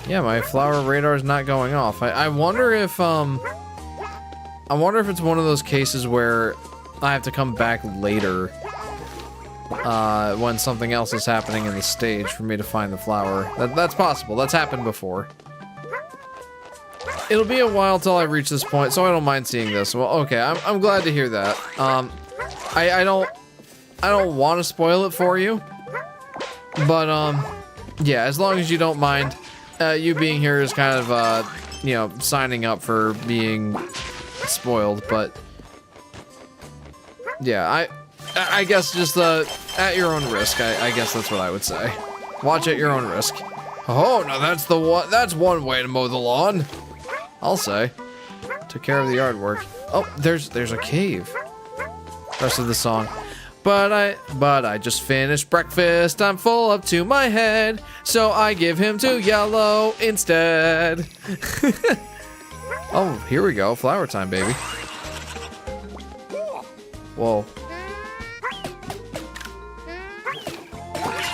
Yeah, my flower radar is not going off. I wonder if it's one of those cases where I have to come back later when something else is happening in the stage for me to find the flower. That's possible. That's happened before. It'll be a while till I reach this point, so I don't mind seeing this. Well, okay, I'm glad to hear that. I don't want to spoil it for you, but yeah, as long as you don't mind, you being here is kind of you know, signing up for being spoiled. But yeah, I guess just at your own risk. I guess that's what I would say. Watch at your own risk. Oh, now that's the one. That's one way to mow the lawn. I'll say. Took care of the yard work. Oh, there's a cave. Rest of the song. But I just finished breakfast, I'm full up to my head, so I give him to yellow instead. Oh, here we go, flower time, baby. Whoa.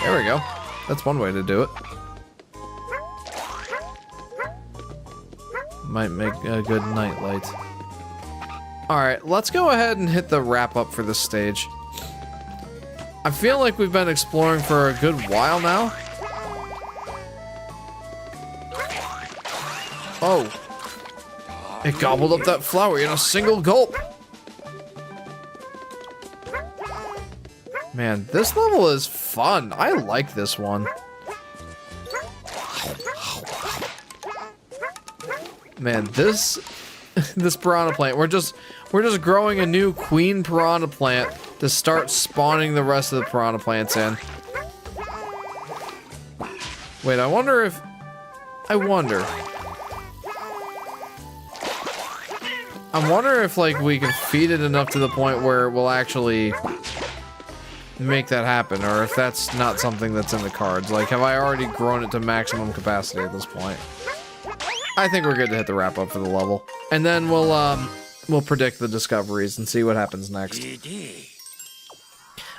There we go. That's one way to do it. Might make a good night light. Alright, let's go ahead and hit the wrap up for this stage. I feel like we've been exploring for a good while now. Oh. It gobbled up that flower in a single gulp. Man, this level is fun. I like this one. Man, this piranha plant, we're just growing a new queen piranha plant to start spawning the rest of the piranha plants in. Wait, I wonder if like we can feed it enough to the point where we'll actually make that happen, or if that's not something that's in the cards. Like, have I already grown it to maximum capacity at this point? I think we're good to hit the wrap up for the level. And then we'll predict the discoveries and see what happens next.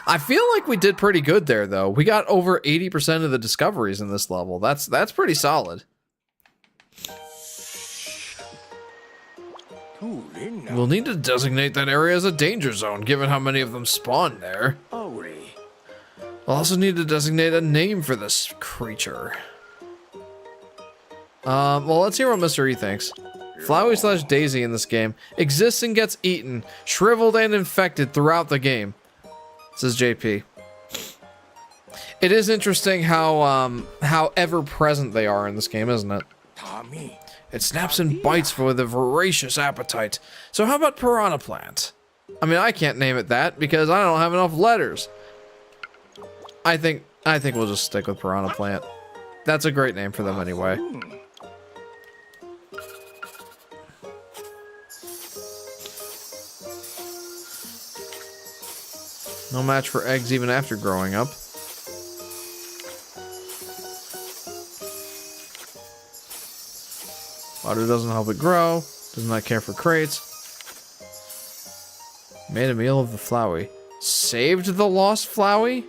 I feel like we did pretty good there, though. We got over 80% of the discoveries in this level. That's pretty solid. We'll need to designate that area as a danger zone, given how many of them spawn there. We'll also need to designate a name for this creature. Well, let's hear what Mr. E thinks. Flowey / Daisy in this game exists and gets eaten, shriveled and infected throughout the game. Says JP. It is interesting how ever-present they are in this game, isn't it? It snaps and bites with a voracious appetite. So how about Piranha Plant? I mean, I can't name it that because I don't have enough letters. I think we'll just stick with Piranha Plant. That's a great name for them anyway. No match for eggs even after growing up. Water doesn't help it grow. Does not care for crates. Made a meal of the Flowey. Saved the lost Flowey?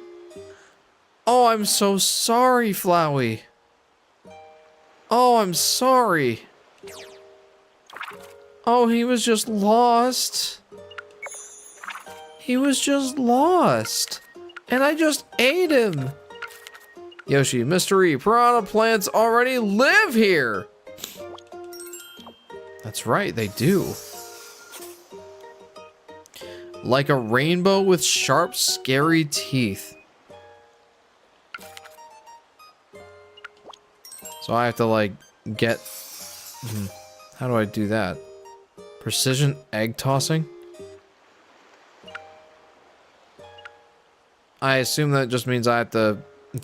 Oh, I'm so sorry, Flowey. Oh, I'm sorry. Oh, he was just lost. He was just lost. And I just ate him. Yoshi, Mr. E, Piranha Plants already live here. That's right, they do. Like a rainbow with sharp, scary teeth. So I have to, like, get... How do I do that? Precision egg tossing? I assume that just means I have to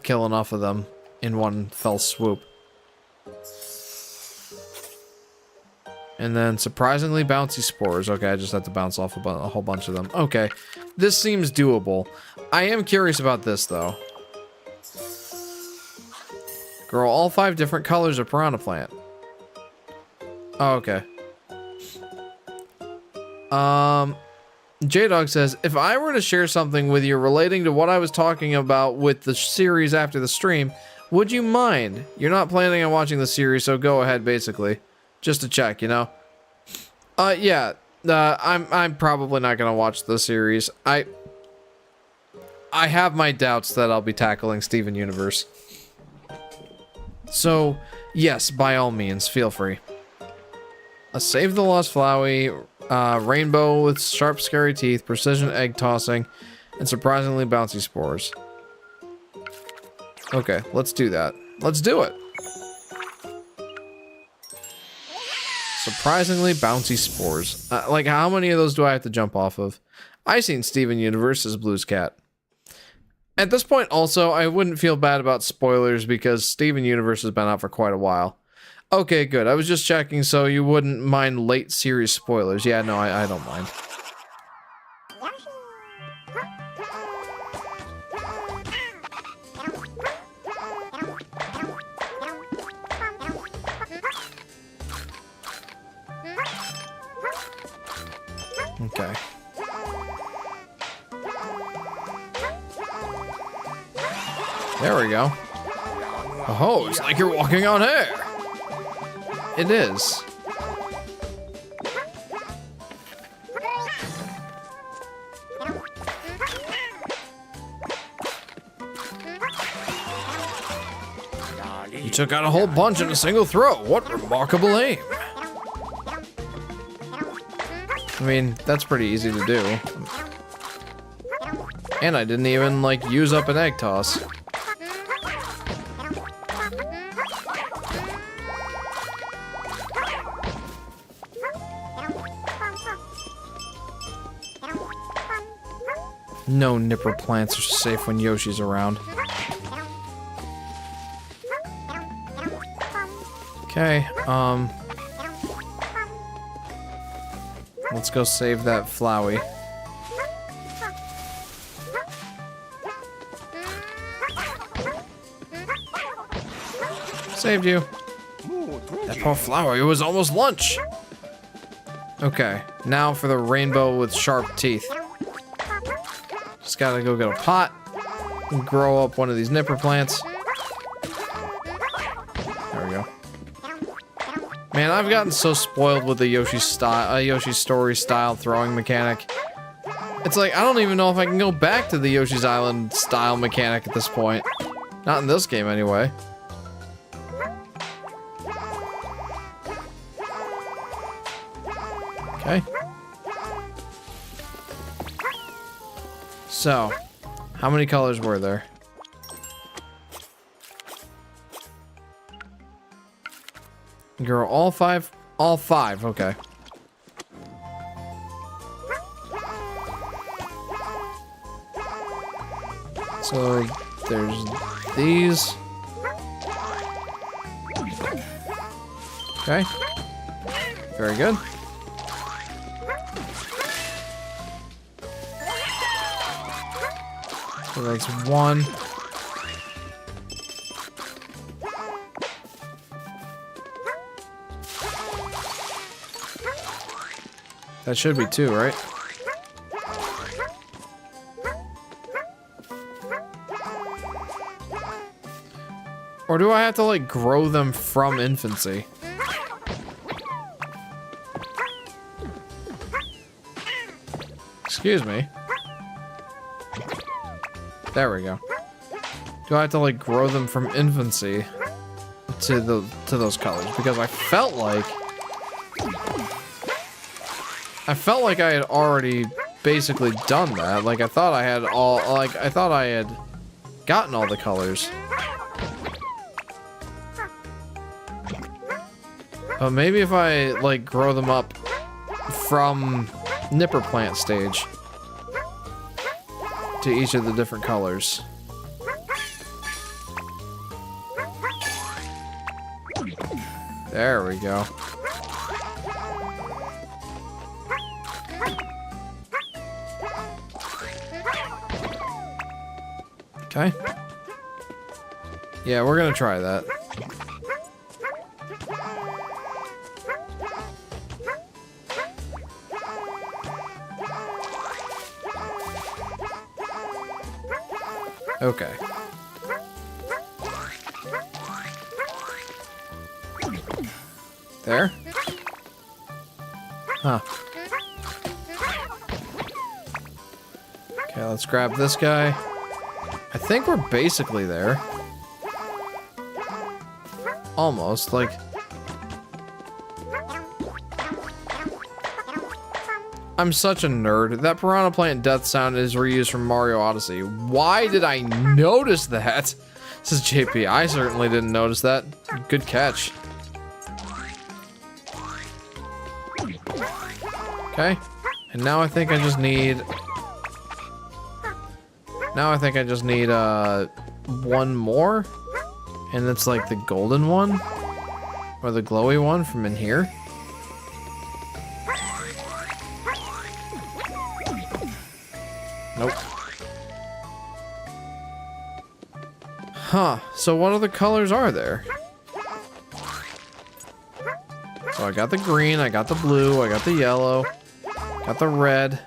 kill enough of them in one fell swoop. And then surprisingly bouncy spores. Okay, I just have to bounce off a whole bunch of them. Okay, this seems doable. I am curious about this, though. Grow all 5 different colors of Piranha Plant. Oh, okay. J-Dog says, if I were to share something with you relating to what I was talking about with the series after the stream, would you mind? You're not planning on watching the series, so go ahead, basically. Just to check, you know? Yeah. I'm probably not gonna watch the series. I have my doubts that I'll be tackling Steven Universe. So, yes, by all means, feel free. Save the Lost Flowey, rainbow with sharp, scary teeth, precision egg tossing, and surprisingly bouncy spores. Okay, let's do that. Let's do it. Surprisingly bouncy spores. Like, how many of those do I have to jump off of? I seen Steven Universe as Blue's cat. At this point, also, I wouldn't feel bad about spoilers because Steven Universe has been out for quite a while. Okay, good. I was just checking so you wouldn't mind late series spoilers. Yeah, no, I don't mind. Okay. There we go. Oh, it's like you're walking on air. It is. You took out a whole bunch in a single throw. What remarkable aim. I mean, that's pretty easy to do. And I didn't even, like, use up an egg toss. No nipper plants are safe when Yoshi's around. Okay, let's go save that Flowey. Saved you. That Poor flower, it was almost lunch. Okay, now for the rainbow with sharp teeth. Just gotta go get a pot and grow up one of these nipper plants. There we go. Man, I've gotten so spoiled with the Yoshi Story style throwing mechanic. It's like, I don't even know if I can go back to the Yoshi's Island style mechanic at this point. Not in this game, anyway. Okay. So, how many colors were there? Girl, all five? All five, okay. So, there's these. Okay. Very good. So that's one. That should be two, right? Or do I have to, like, grow them from infancy? Excuse me. There we go. Do I have to, like, grow them from infancy to those colors? Because I felt like I had already basically done that. Like, I thought I had gotten all the colors. But maybe if I, like, grow them up from nipper plant stage to each of the different colors. There we go. Okay. Yeah, we're gonna try that. Okay. There? Huh. Okay, let's grab this guy. I think we're basically there. Almost, like... I'm such a nerd. That piranha plant death sound is reused from Mario Odyssey. Why did I notice that? Says JP. I certainly didn't notice that. Good catch. Okay. And now I think I just need... one more. And it's like the golden one. Or the glowy one from in here. Nope. Huh. So what other colors are there? So I got the green, I got the blue, I got the yellow, got the red.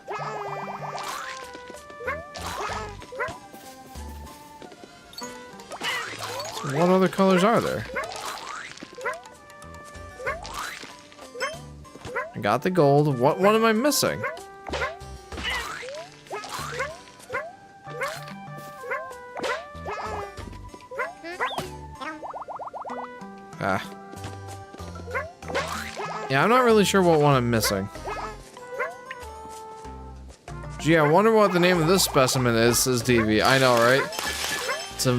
So what other colors are there? I got the gold. What am I missing? Ah. Yeah, I'm not really sure what one I'm missing. Gee, I wonder what the name of this specimen is, says DV. I know, right? It's a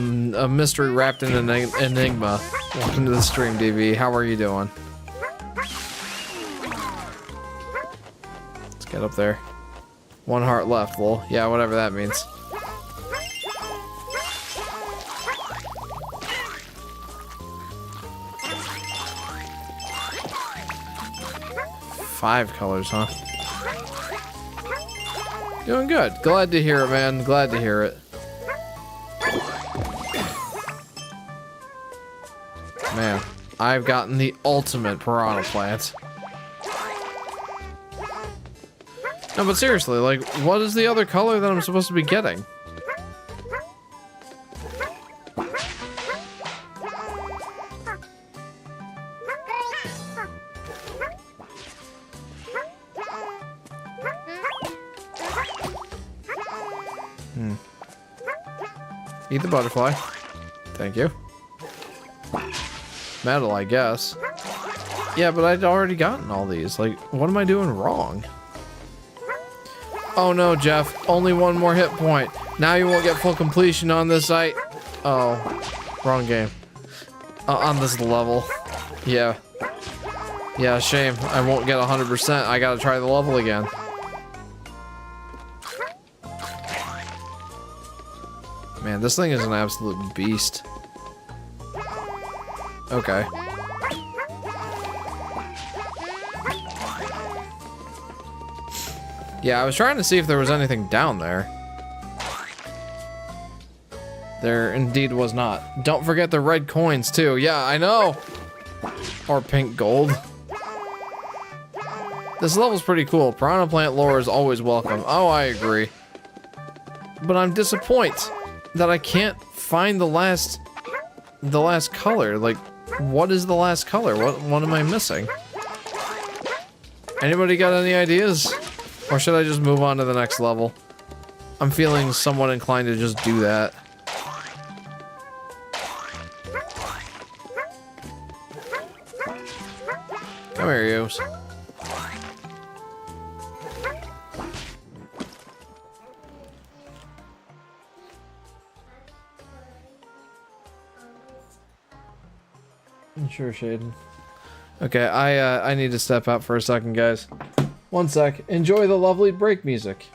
mystery wrapped in an enigma. Welcome to the stream, DV. How are you doing? Let's get up there. One heart left, lol. Yeah, whatever that means. Five colors, huh? Doing good. Glad to hear it, man. Glad to hear it. Man. I've gotten the ultimate piranha plant. No, but seriously, like, what is the other color that I'm supposed to be getting? Eat the butterfly. Thank you. Metal, I guess. Yeah, but I'd already gotten all these. Like, what am I doing wrong? Oh no, Jeff. Only one more hit point. Now you won't get full completion on this site. Oh, wrong game. On this level. Yeah. Yeah, shame. I won't get 100%. I gotta try the level again. Man, this thing is an absolute beast. Okay. Yeah, I was trying to see if there was anything down there. There indeed was not. Don't forget the red coins too. Yeah, I know. Or pink gold. This level's pretty cool. Piranha plant lore is always welcome. Oh, I agree. But I'm disappointed that I can't find the last color. Like, what is the last color? What am I missing? Anybody got any ideas? Or should I just move on to the next level? I'm feeling somewhat inclined to just do that. Come here, Yos. Sure, Shaden. Okay, I need to step out for a second, guys. One sec. Enjoy the lovely break music.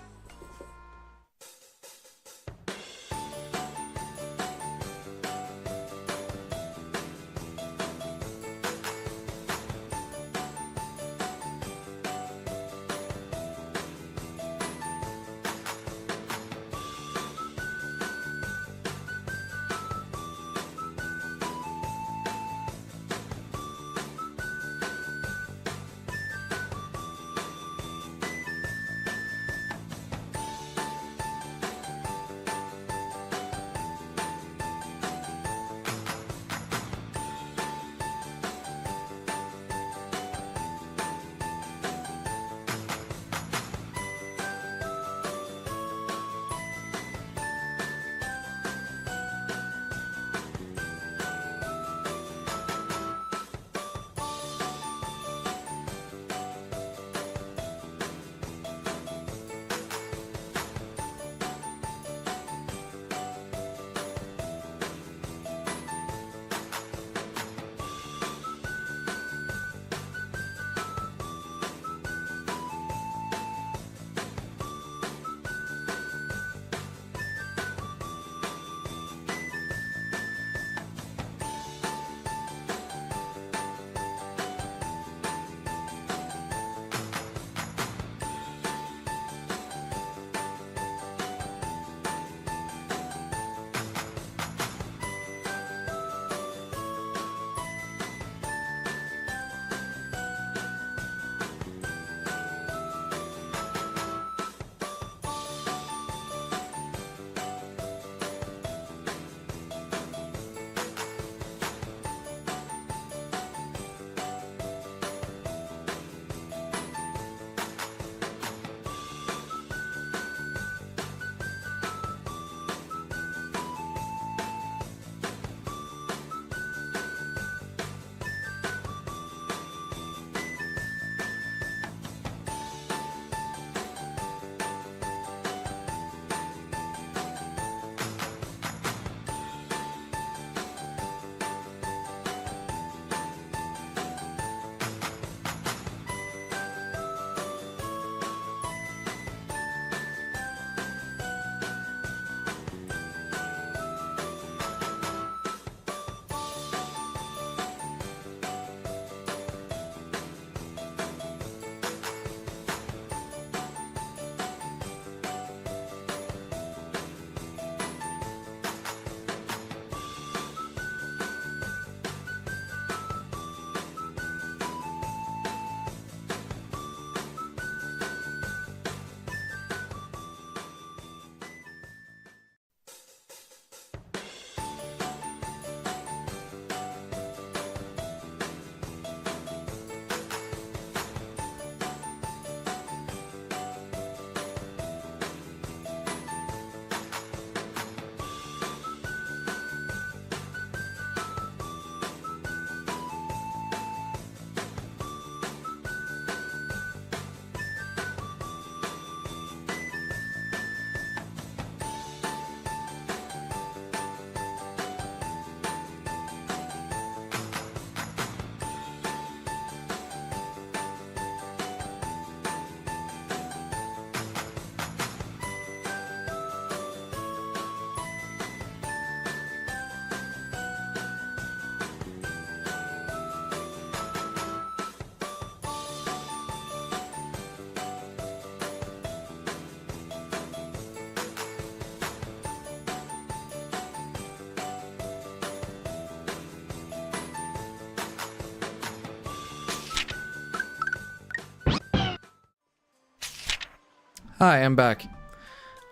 Hi, I'm back.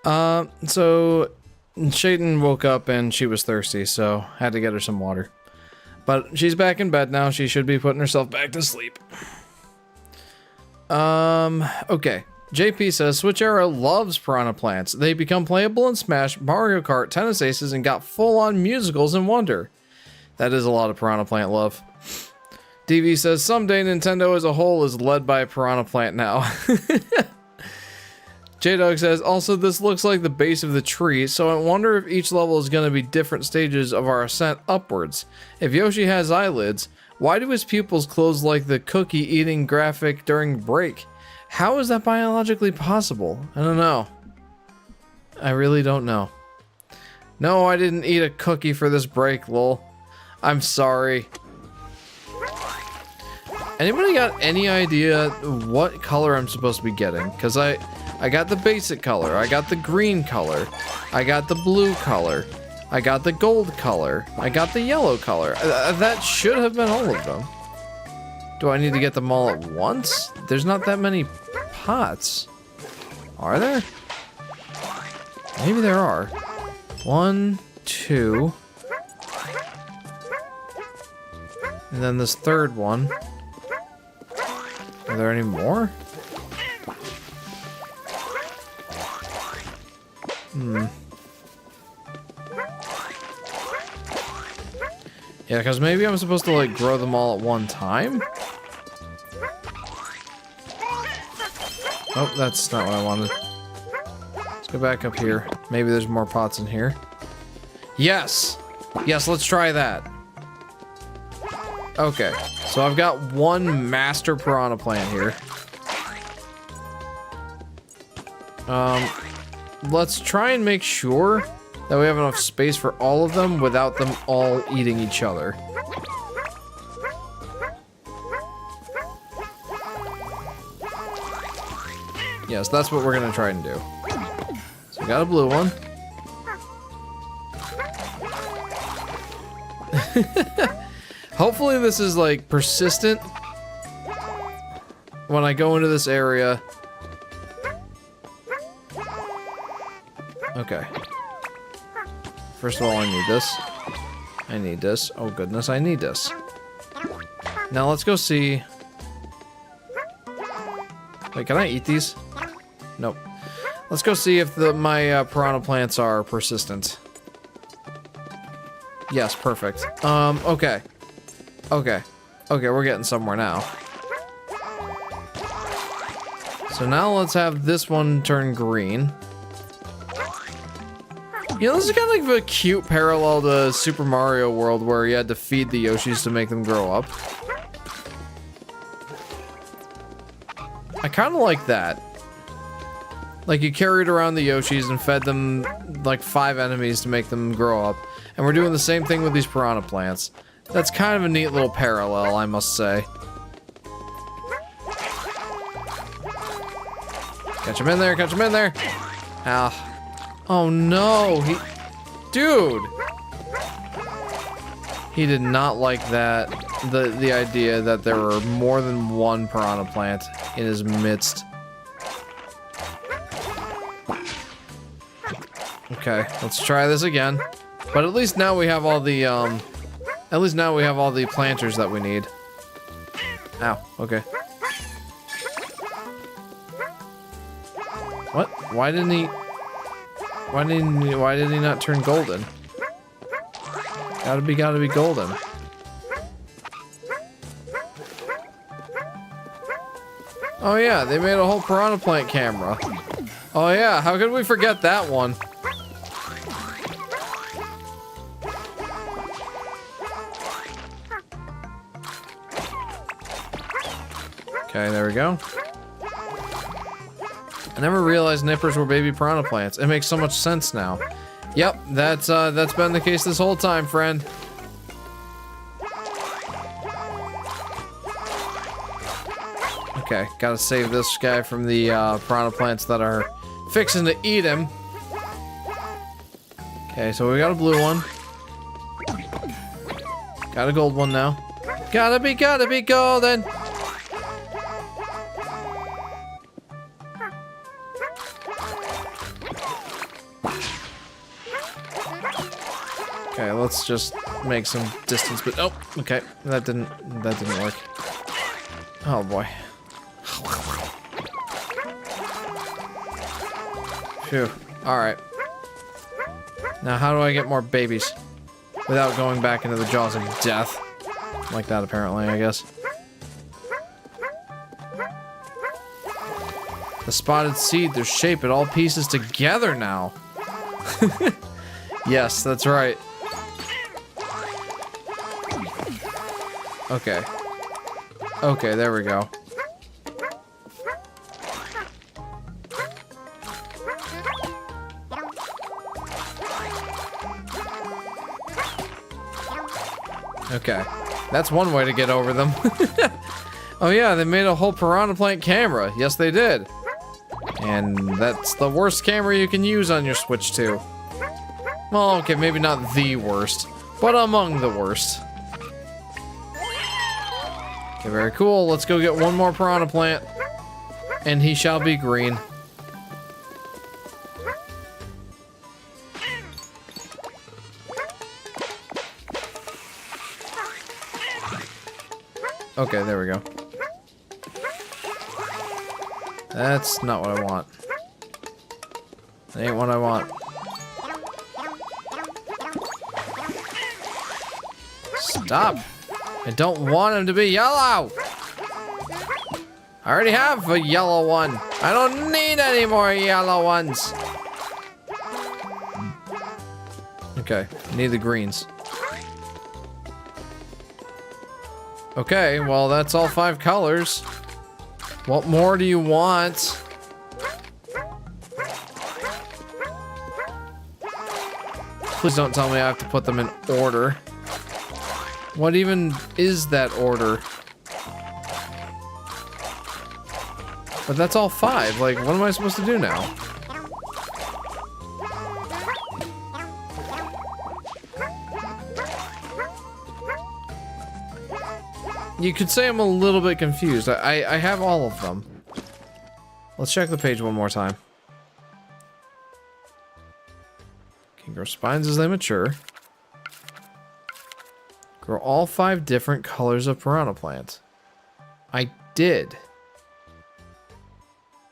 So Shaden woke up and she was thirsty, so had to get her some water. But she's back in bed now. She should be putting herself back to sleep. Okay. JP says, Switch Era loves Piranha Plants. They become playable in Smash, Mario Kart, Tennis Aces, and got full-on musicals in Wonder. That is a lot of Piranha Plant love. DV says, someday Nintendo as a whole is led by a Piranha Plant now. J-Dog says, also this looks like the base of the tree, so I wonder if each level is going to be different stages of our ascent upwards. If Yoshi has eyelids, why do his pupils close like the cookie-eating graphic during break? How is that biologically possible? I don't know. I really don't know. No, I didn't eat a cookie for this break, lol. I'm sorry. Anybody got any idea what color I'm supposed to be getting? Because I got the basic color, I got the green color, I got the blue color, I got the gold color, I got the yellow color. That should have been all of them. Do I need to get them all at once? There's not that many pots. Are there? Maybe there are. 1, 2. And then this third one. Are there any more? Yeah, because maybe I'm supposed to like grow them all at one time? Oh, that's not what I wanted. Let's go back up here. Maybe there's more pots in here. Yes! Yes, let's try that. Okay, so I've got one master piranha plant here. Let's try and make sure that we have enough space for all of them without them all eating each other. Yes, that's what we're gonna try and do. So we got a blue one. Hopefully this is like persistent when I go into this area. Okay. First of all, I need this. I need this. Oh goodness, I need this. Now let's go see. Wait, can I eat these? Nope. Let's go see if my piranha plants are persistent. Yes, perfect. Okay. Okay. Okay, we're getting somewhere now. So now let's have this one turn green. You know, this is kind of like a cute parallel to Super Mario World where you had to feed the Yoshis to make them grow up. I kind of like that. Like, you carried around the Yoshis and fed them, like, 5 enemies to make them grow up. And we're doing the same thing with these piranha plants. That's kind of a neat little parallel, I must say. Catch him in there, catch him in there! Ow. Oh no, Dude! He did not like that, the idea that there were more than one piranha plant in his midst. Okay, let's try this again. But at least now we have all the, planters that we need. Ow, okay. What? Why didn't he not turn golden? Gotta be golden. Oh yeah, they made a whole piranha plant camera. Oh yeah, how could we forget that one? Okay, there we go. I never realized nippers were baby piranha plants. It makes so much sense now. Yep, that's been the case this whole time, friend. Okay, gotta save this guy from the piranha plants that are fixing to eat him. Okay, so we got a blue one. Got a gold one now. Gotta be golden. Okay, let's just make some distance, but oh, okay, that didn't work. Oh boy. Phew. Alright. Now how do I get more babies? Without going back into the jaws of death. Like that apparently, I guess. The spotted seed, their shape, it all pieces together now. Yes, that's right. Okay. Okay, there we go. Okay. That's one way to get over them. Oh yeah, they made a whole piranha plant camera. Yes, they did. And that's the worst camera you can use on your Switch 2. Well, okay, maybe not the worst, but among the worst. Okay, very cool. Let's go get one more piranha plant. And he shall be green. Okay, there we go. That's not what I want. That ain't what I want. Stop! I don't want him to be yellow! I already have a yellow one. I don't need any more yellow ones. Okay, need the greens. Okay, well that's all 5 colors. What more do you want? Please don't tell me I have to put them in order. What even is that order? But that's all 5. Like, what am I supposed to do now? You could say I'm a little bit confused. I have all of them. Let's check the page one more time. Can grow spines as they mature. Grow all 5 different colors of piranha plant. I did.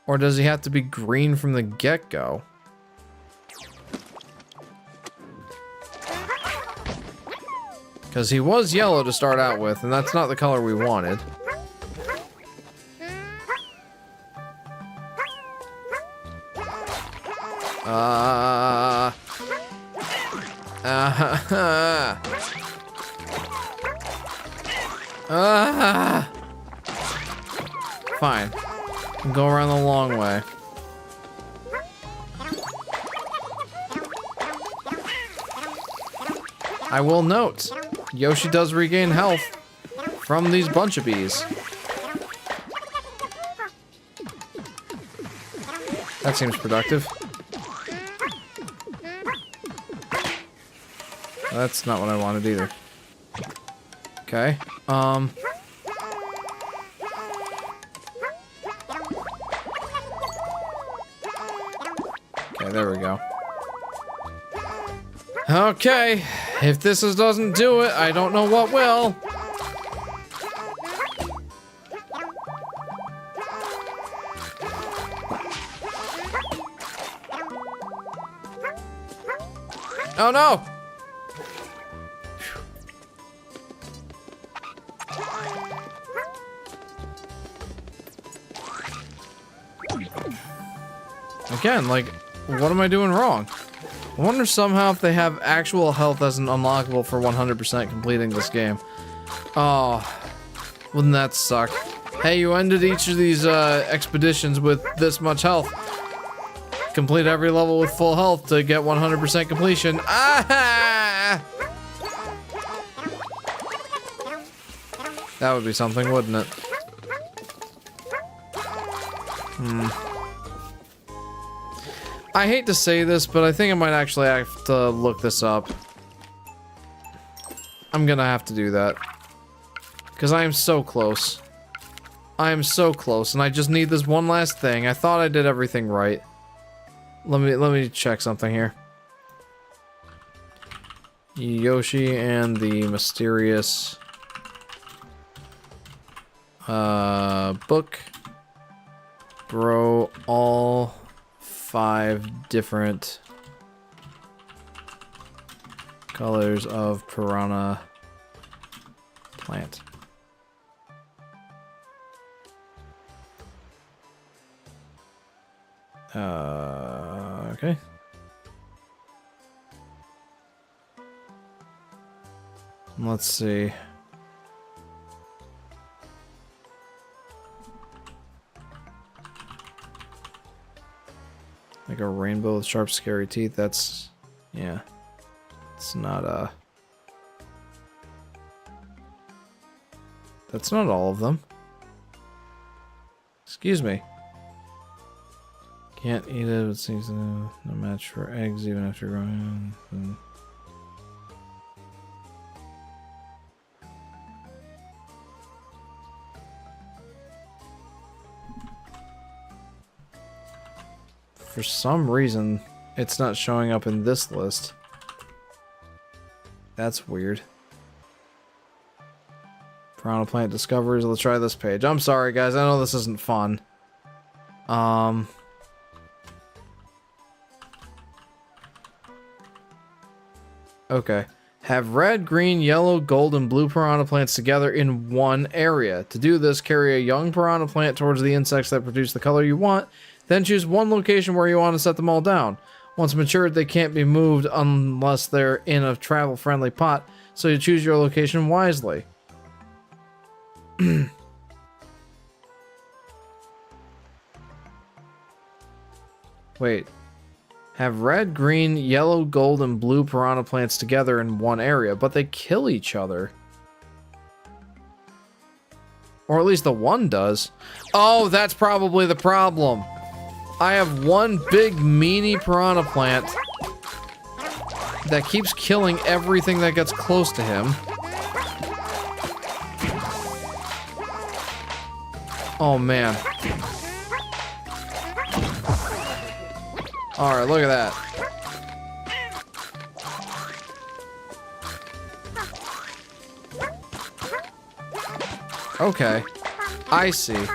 Or does he have to be green from the get-go? Because he was yellow to start out with, and that's not the color we wanted. Fine. Go around the long way. I will note, Yoshi does regain health from these bunch of bees. That seems productive. That's not what I wanted either. Okay, okay, there we go. Okay, if this doesn't do it, I don't know what will. Oh no! Again, like, what am I doing wrong? I wonder somehow if they have actual health as an unlockable for 100% completing this game. Oh, wouldn't that suck? Hey, you ended each of these expeditions with this much health. Complete every level with full health to get 100% completion. Ah! That would be something, wouldn't it? I hate to say this, but I think I might actually have to look this up. I'm gonna have to do that. Because I am so close. I am so close, and I just need this one last thing. I thought I did everything right. Let me check something here. Yoshi and the mysterious book grow all 5 different colors of piranha plant. Okay. Let's see. Like a rainbow with sharp, scary teeth. That's, yeah. It's not, that's not all of them. Excuse me. Can't eat it. It seems no match for eggs even after growing. For some reason, it's not showing up in this list. That's weird. Piranha plant discoveries. Let's try this page. I'm sorry, guys. I know this isn't fun. Okay. Have red, green, yellow, gold, and blue piranha plants together in one area. To do this, carry a young piranha plant towards the insects that produce the color you want. Then choose one location where you want to set them all down. Once matured, they can't be moved unless they're in a travel-friendly pot, so you choose your location wisely. Wait. Have red, green, yellow, gold, and blue piranha plants together in one area, but they kill each other. Or at least the one does. Oh, that's probably the problem. I have one big meanie piranha plant that keeps killing everything that gets close to him. Oh man. Alright, look at that. Okay. I see.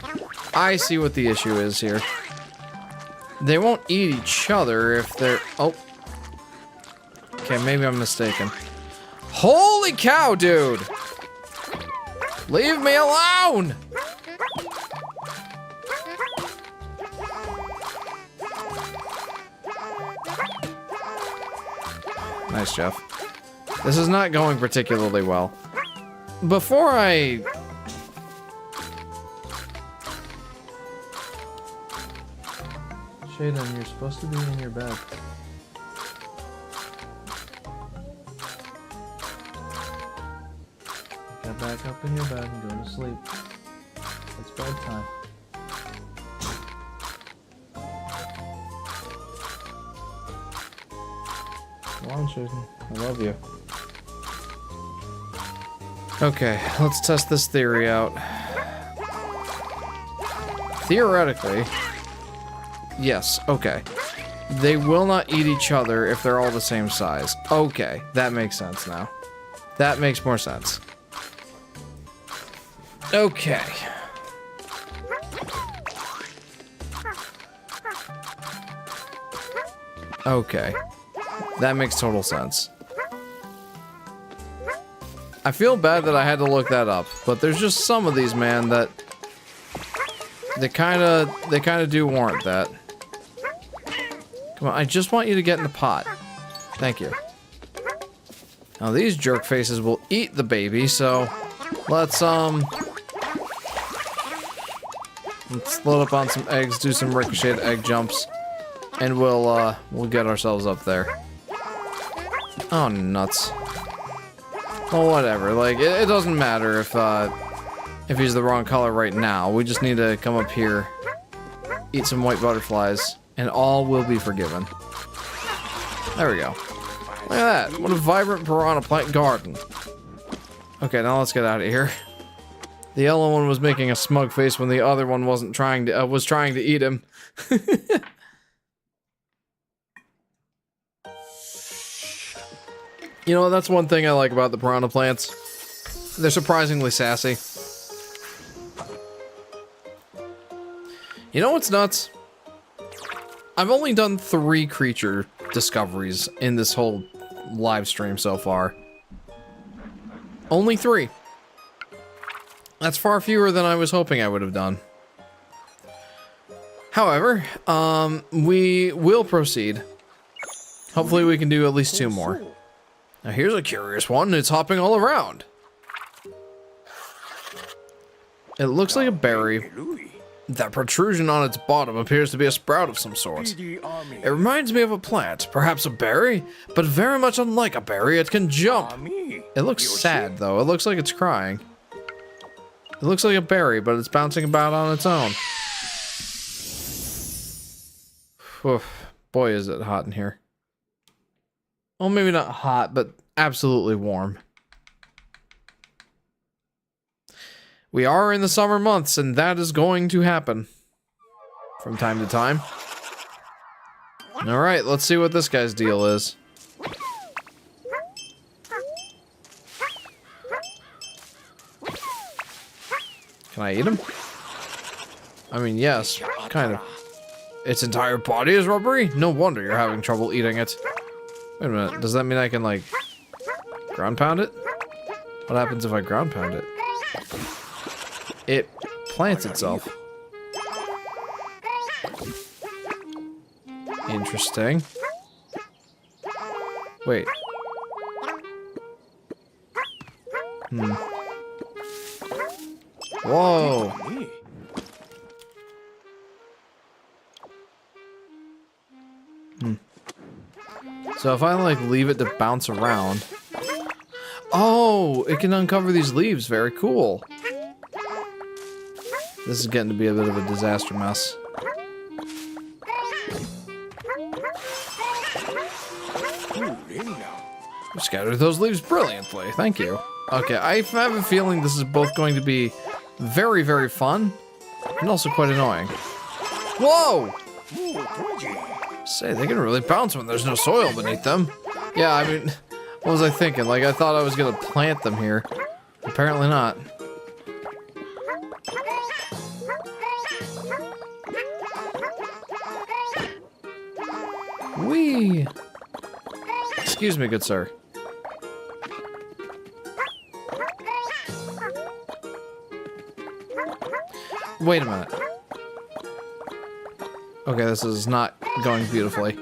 I see what the issue is here. They won't eat each other if they're... Oh. Okay, maybe I'm mistaken. Holy cow, dude! Leave me alone! Nice, Jeff. This is not going particularly well. Before I... Shaden, you're supposed to be in your bed. Get back up in your bed and go to sleep. It's bedtime. Come on, Shaden. I love you. Okay, let's test this theory out. Theoretically... Yes, okay. They will not eat each other if they're all the same size. Okay, that makes sense now. That makes more sense. Okay. Okay. That makes total sense. I feel bad that I had to look that up, but there's just some of these, man, that... They kinda do warrant that. Come on, I just want you to get in the pot. Thank you. Now these jerk faces will eat the baby, so let's load up on some eggs, do some ricocheted egg jumps, and we'll get ourselves up there. Oh nuts. Well, whatever. Like it doesn't matter if he's the wrong color right now. We just need to come up here, eat some white butterflies, and all will be forgiven. There we go. Look at that. What a vibrant piranha plant garden. Okay, now let's get out of here. The yellow one was making a smug face when the other one wasn't trying to was trying to eat him. You know, that's one thing I like about the piranha plants. They're surprisingly sassy. You know what's nuts? I've only done 3 creature discoveries in this whole live stream so far. Only 3. That's far fewer than I was hoping I would have done. However, we will proceed. Hopefully we can do at least 2 more. Now here's a curious one. It's hopping all around. It looks like a berry. That protrusion on its bottom appears to be a sprout of some sort. It reminds me of a plant, perhaps a berry, but very much unlike a berry, it can jump. It looks sad, though. It looks like it's crying. It looks like a berry, but it's bouncing about on its own. Oof. Boy, is it hot in here. Well, maybe not hot, but absolutely warm. We are in the summer months, and that is going to happen from time to time. Alright, let's see what this guy's deal is. Can I eat him? I mean, yes, kind of. Its entire body is rubbery? No wonder you're having trouble eating it. Wait a minute, does that mean I can, like, ground pound it? What happens if I ground pound it? It plants itself. Interesting. Wait. Whoa. So if I, like, leave it to bounce around... Oh, it can uncover these leaves. Very cool. This is getting to be a bit of a disaster mess. You scattered those leaves brilliantly. Thank you. Okay, I have a feeling this is both going to be very, very fun and also quite annoying. Whoa! Say, they can really bounce when there's no soil beneath them. Yeah, I mean, what was I thinking? Like, I thought I was gonna plant them here. Apparently not. Whee! Excuse me, good sir. Wait a minute. Okay, this is not going beautifully.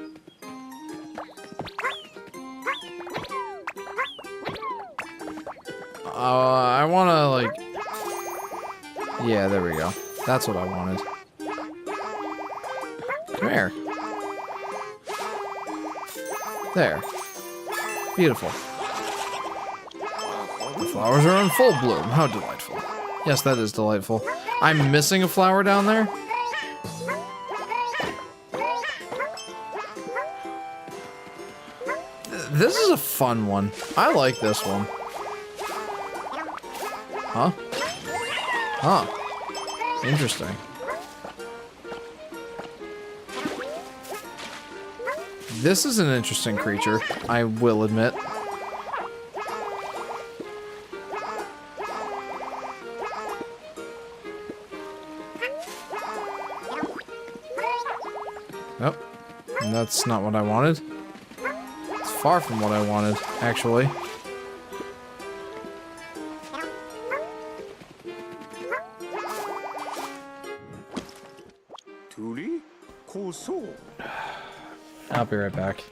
I wanna, like... Yeah, there we go. That's what I wanted. Come here. There. Beautiful. The flowers are in full bloom. How delightful. Yes, that is delightful. I'm missing a flower down there? This is a fun one. I like this one. Huh? Huh. Interesting. This is an interesting creature, I will admit. Oh, that's not what I wanted. It's far from what I wanted, actually. I'll be right back.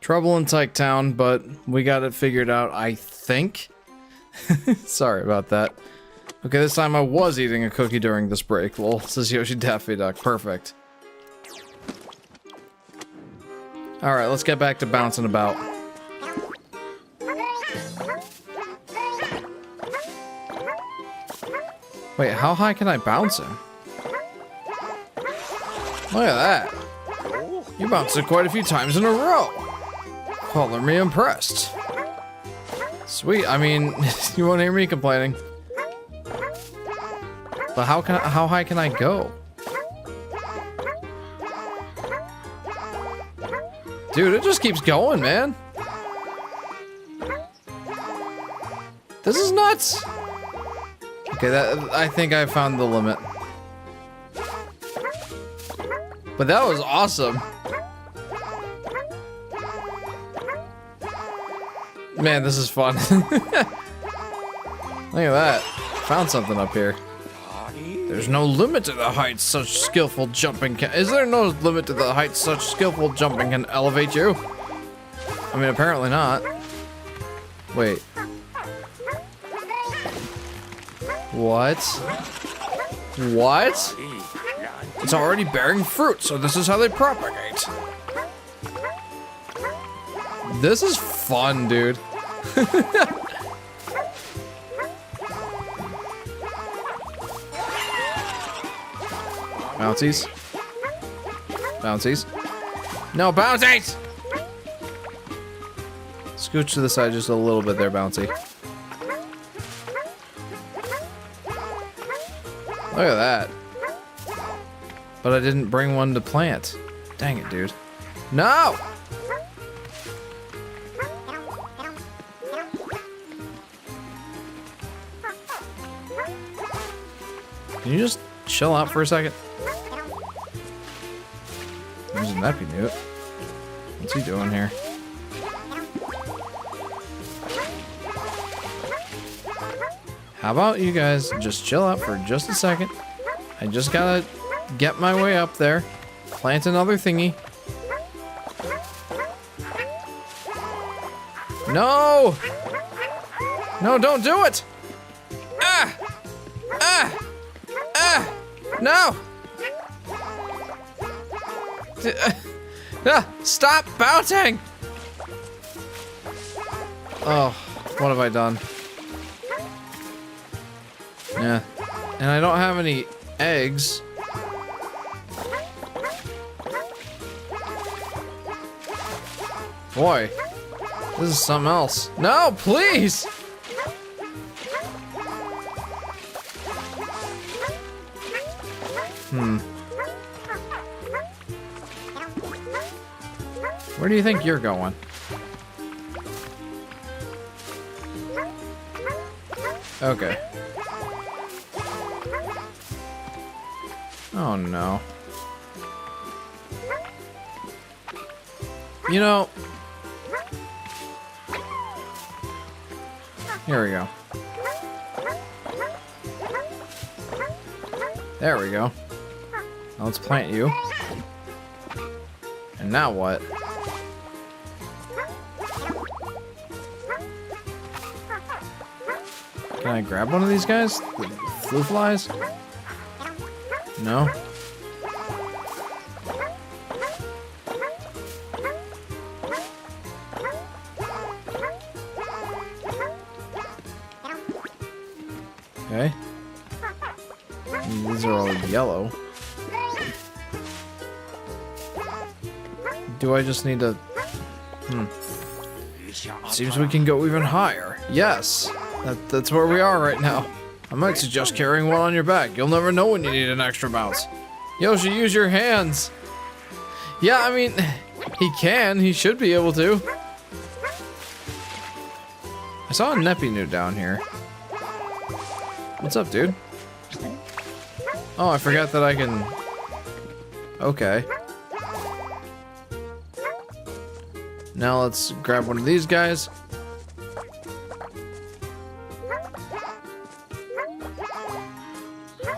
Trouble in Tyke Town, but we got it figured out, I think. Sorry about that. Okay, this time I was eating a cookie during this break. Lol, says Yoshi Daffy Duck. Perfect. Alright, let's get back to bouncing about. Wait, how high can I bounce him? Look at that. You bounced it quite a few times in a row. Color me impressed. Sweet, I mean, you won't hear me complaining. But how high can I go? Dude, it just keeps going, man. This is nuts. Okay, I think I found the limit. But that was awesome. Man, this is fun. Look at that. Found something up here. There's no limit to the heights such skillful jumping can— Is there no limit to the heights such skillful jumping can elevate you? I mean, apparently not. Wait. What? What? It's already bearing fruit, so this is how they propagate. This is fun, dude. Bouncies. Bouncies. No, bouncies! Scooch to the side just a little bit there, Bouncy. Look at that. But I didn't bring one to plant. Dang it, dude. No! Can you just chill out for a second? There's a nappy newt. What's he doing here? How about you guys just chill out for just a second? I just gotta get my way up there. Plant another thingy. No! No, don't do it! Ah! Ah! Ah! No! Stop bouncing! Oh, what have I done? Yeah. And I don't have any eggs. Boy, this is something else. No, please! Where do you think you're going? Okay. Oh no. You know, here we go. There we go. Now let's plant you. And now what? Can I grab one of these guys? The flue flies? No? Okay. These are all yellow. Do I just need to... Seems we can go even higher. Yes! That's where we are right now. I might suggest carrying one on your back. You'll never know when you need an extra bounce. Yoshi, use your hands. Yeah, I mean, he can. He should be able to. I saw a Neppy Newt down here. What's up, dude? Oh, I forgot that I can... Okay. Now let's grab one of these guys.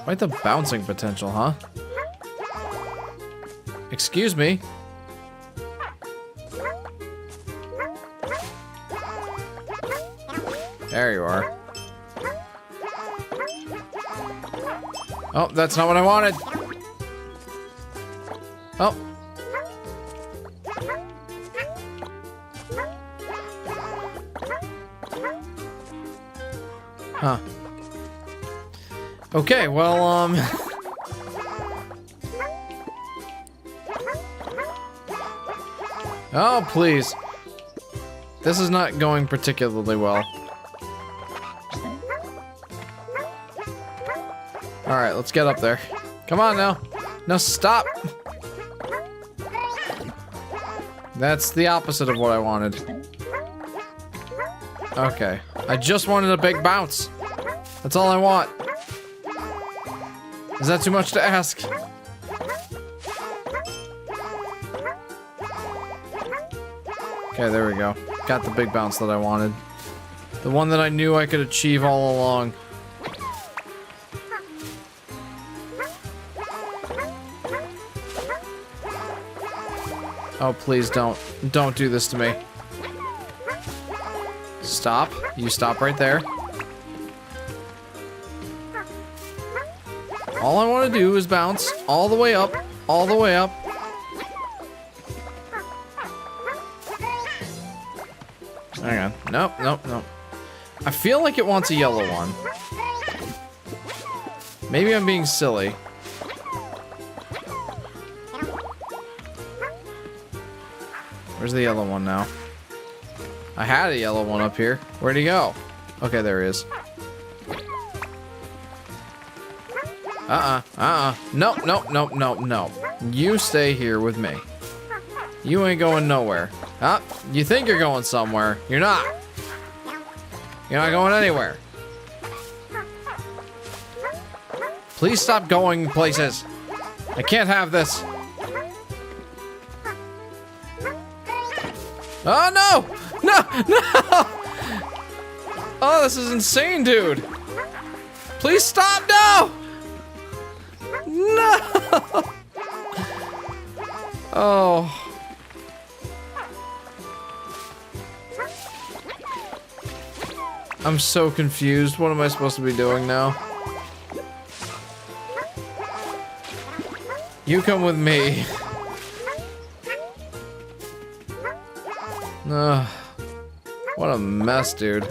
Quite the bouncing potential, huh? Excuse me. There you are. Oh, that's not what I wanted. Oh. Huh. Okay, well, oh, please. This is not going particularly well. Alright, let's get up there. Come on now. No, stop. That's the opposite of what I wanted. Okay. I just wanted a big bounce. That's all I want. Is that too much to ask? Okay, there we go. Got the big bounce that I wanted. The one that I knew I could achieve all along. Oh, please don't. Don't do this to me. Stop. You stop right there. All I want to do is bounce all the way up, all the way up. Hang on. Nope, nope, nope. I feel like it wants a yellow one. Maybe I'm being silly. Where's the yellow one now? I had a yellow one up here. Where'd he go? Okay, there he is. Nope, nope, nope, nope, nope. You stay here with me. You ain't going nowhere. Huh? You think you're going somewhere. You're not. You're not going anywhere. Please stop going places. I can't have this. Oh, no! No! No! Oh, this is insane, dude. Please stop. No! No! Oh. I'm so confused. What am I supposed to be doing now? You come with me. Ugh. What a mess, dude.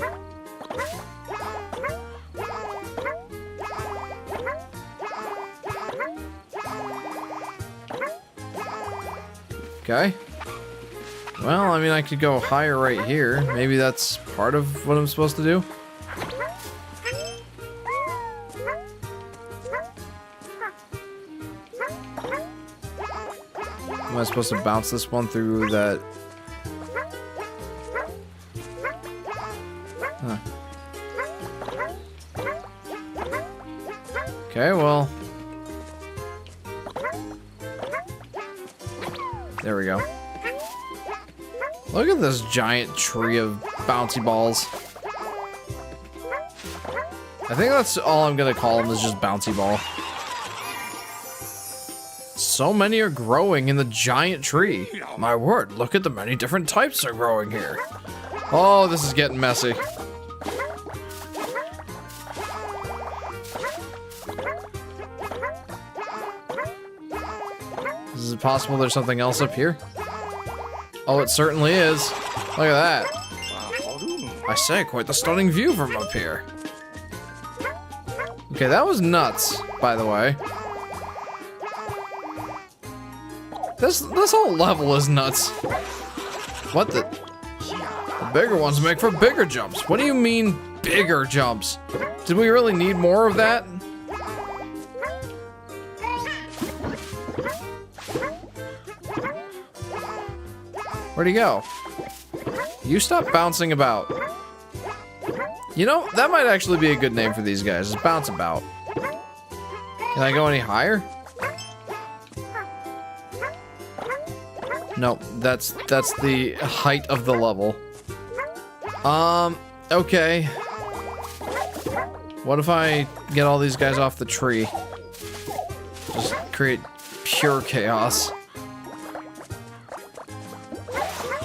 Okay. Well, I mean, I could go higher right here. Maybe that's part of what I'm supposed to do. Am I supposed to bounce this one through that? Huh. Okay, well. There we go. Look at this giant tree of bouncy balls. I think that's all I'm gonna call them, is just bouncy ball. So many are growing in the giant tree. My word, look at the many different types are growing here. Oh, this is getting messy. Is it possible there's something else up here? Oh, it certainly is. Look at that. I say, quite the stunning view from up here. Okay, that was nuts, by the way. This whole level is nuts. What the? The bigger ones make for bigger jumps. What do you mean, bigger jumps? Did we really need more of that? Where'd he go? You stop bouncing about. You know, that might actually be a good name for these guys, is bounce about. Can I go any higher? Nope, that's the height of the level. Okay. What if I get all these guys off the tree? Just create pure chaos.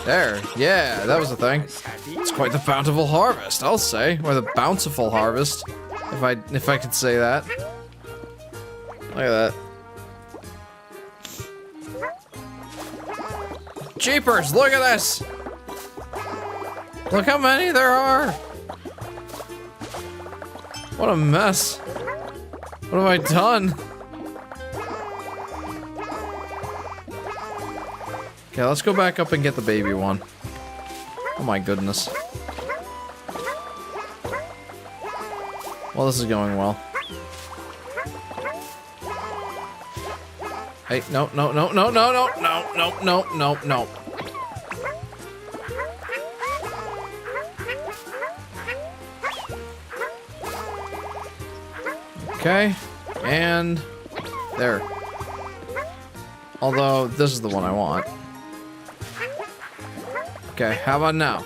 There, yeah, that was the thing. It's quite the bountiful harvest, I'll say. Or the bounciful harvest, if I could say that. Look at that. Jeepers, look at this! Look how many there are! What a mess. What have I done? Okay, let's go back up and get the baby one. Oh my goodness. Well, this is going well. Hey, no, no, no, no, no, no, no, no, no, no, no. Okay, and there. Although, this is the one I want. Okay, how about now?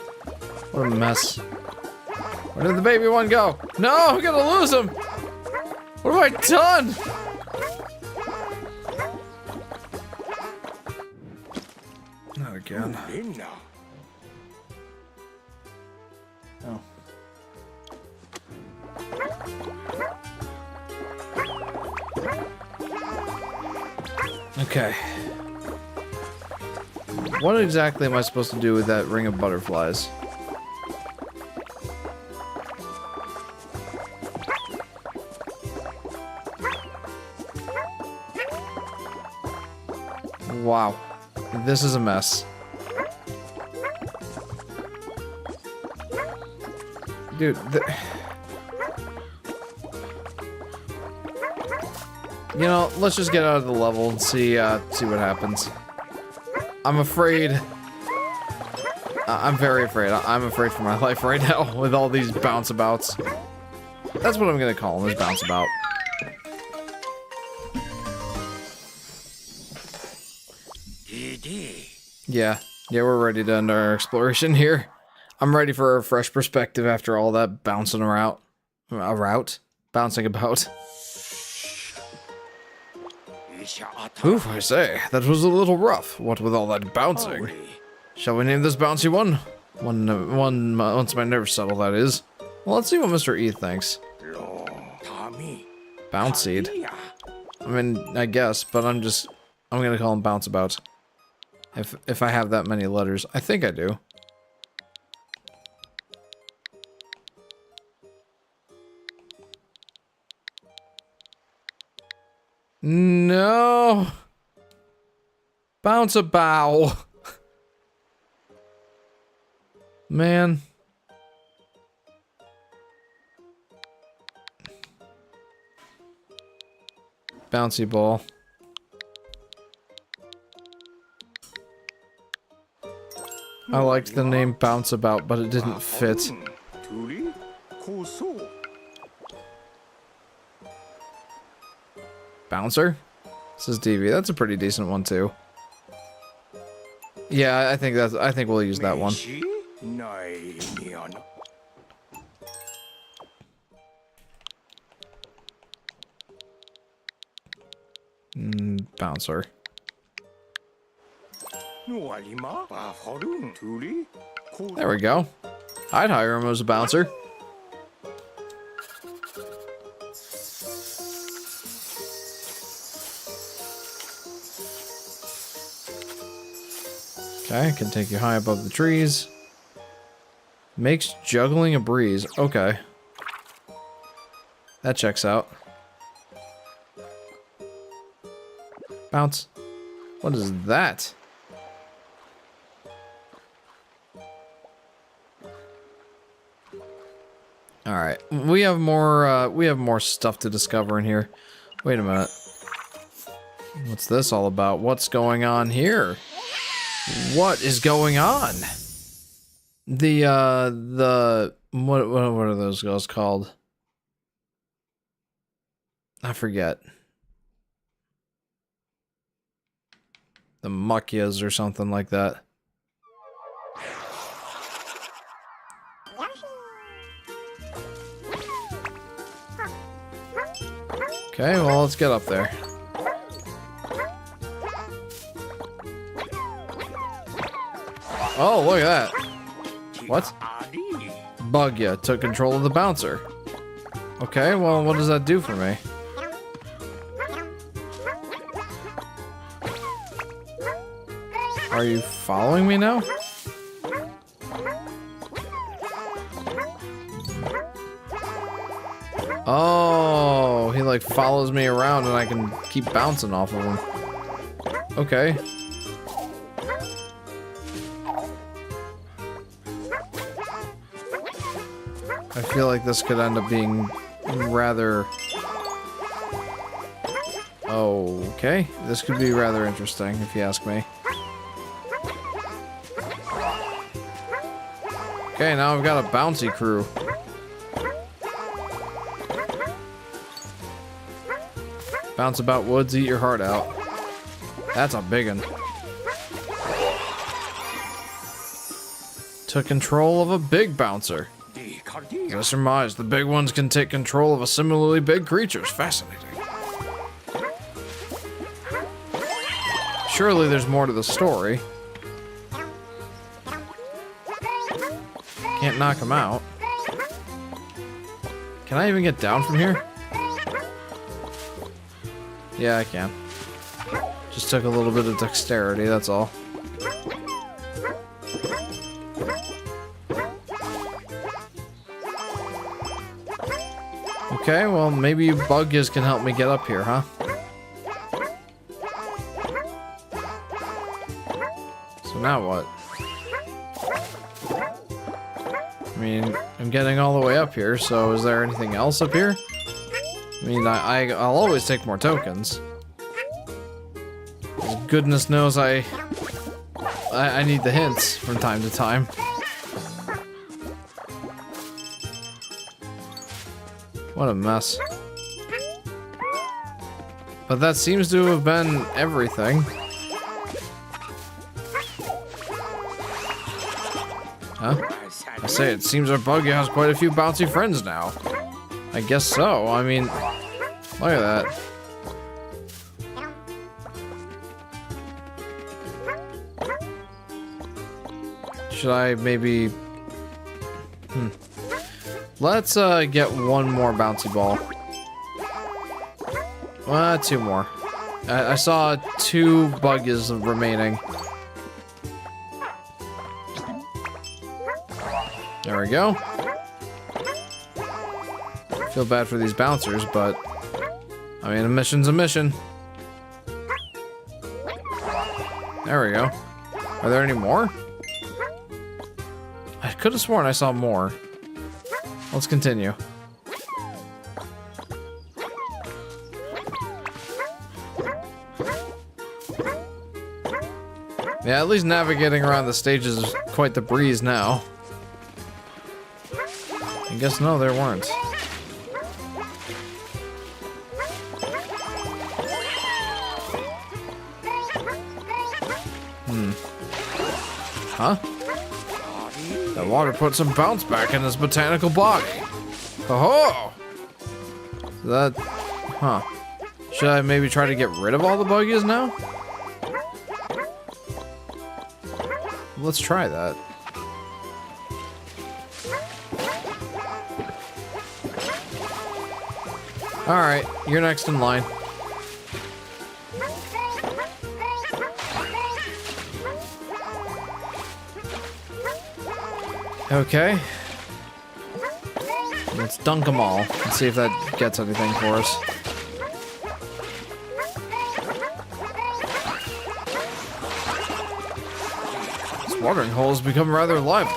What a mess. Where did the baby one go? No, I'm gonna lose him! What have I done? Not again. Oh. Okay. What exactly am I supposed to do with that ring of butterflies? Wow. This is a mess. Dude, you know, let's just get out of the level and see what happens. I'm afraid. I'm very afraid. I'm afraid for my life right now with all these bounce-abouts. That's what I'm gonna call them, is bounce-about. Yeah, we're ready to end our exploration here. I'm ready for a fresh perspective after all that bouncing around. Bouncing about. Oof, I say, that was a little rough, what with all that bouncing. Shall we name this bouncy one? Once my nerves settle, that is. Well, let's see what Mr. E thinks. Bouncied. I mean, I guess, but I'm gonna call him Bounce About. If I have that many letters. I think I do. No! Bounce a bow. Man. Bouncy ball. I liked the name Bounce About, but it didn't fit. Bouncer? This is DV. That's a pretty decent one too. Yeah, I think we'll use that one. Bouncer. There we go. I'd hire him as a bouncer. Okay, can take you high above the trees. Makes juggling a breeze. Okay. That checks out. Bounce. What is that? Alright, we have more stuff to discover in here. Wait a minute. What's this all about? What's going on here? What is going on? What are those girls called? I forget. The Muckyas or something like that. Okay, well, let's get up there. Oh, look at that. What? Bug ya, took control of the bouncer. Okay, well, what does that do for me? Are you following me now? Oh, he like follows me around and I can keep bouncing off of him. Okay. I feel like this could end up being rather... Okay, this could be rather interesting if you ask me. Okay, now I've got a bouncy crew. Bounce about woods, eat your heart out. That's a big one. Took control of a big bouncer. I surmise the big ones can take control of a similarly big creature. Fascinating. Surely there's more to the story. Can't knock him out. Can I even get down from here? Yeah, I can. Just took a little bit of dexterity, that's all. Okay, well, maybe you buggies can help me get up here, huh? So now what? I mean, I'm getting all the way up here, so is there anything else up here? I mean, I'll always take more tokens. Goodness knows I need the hints from time to time. What a mess. But that seems to have been everything. Huh? I say, it seems our buggy has quite a few bouncy friends now. I guess so. I mean, look at that. Should I maybe... Let's get one more bouncy ball. Two more. I saw 2 buggies remaining. There we go. Feel bad for these bouncers, but I mean, a mission's a mission. There we go. Are there any more? I could have sworn I saw more. Let's continue. Yeah, at least navigating around the stages is quite the breeze now. I guess no, there weren't. Huh? That water put some bounce back in his botanical body. Oh! That... Huh. Should I maybe try to get rid of all the buggies now? Let's try that. Alright, you're next in line. Okay. Let's dunk them all and see if that gets anything for us. This watering hole has become rather lively.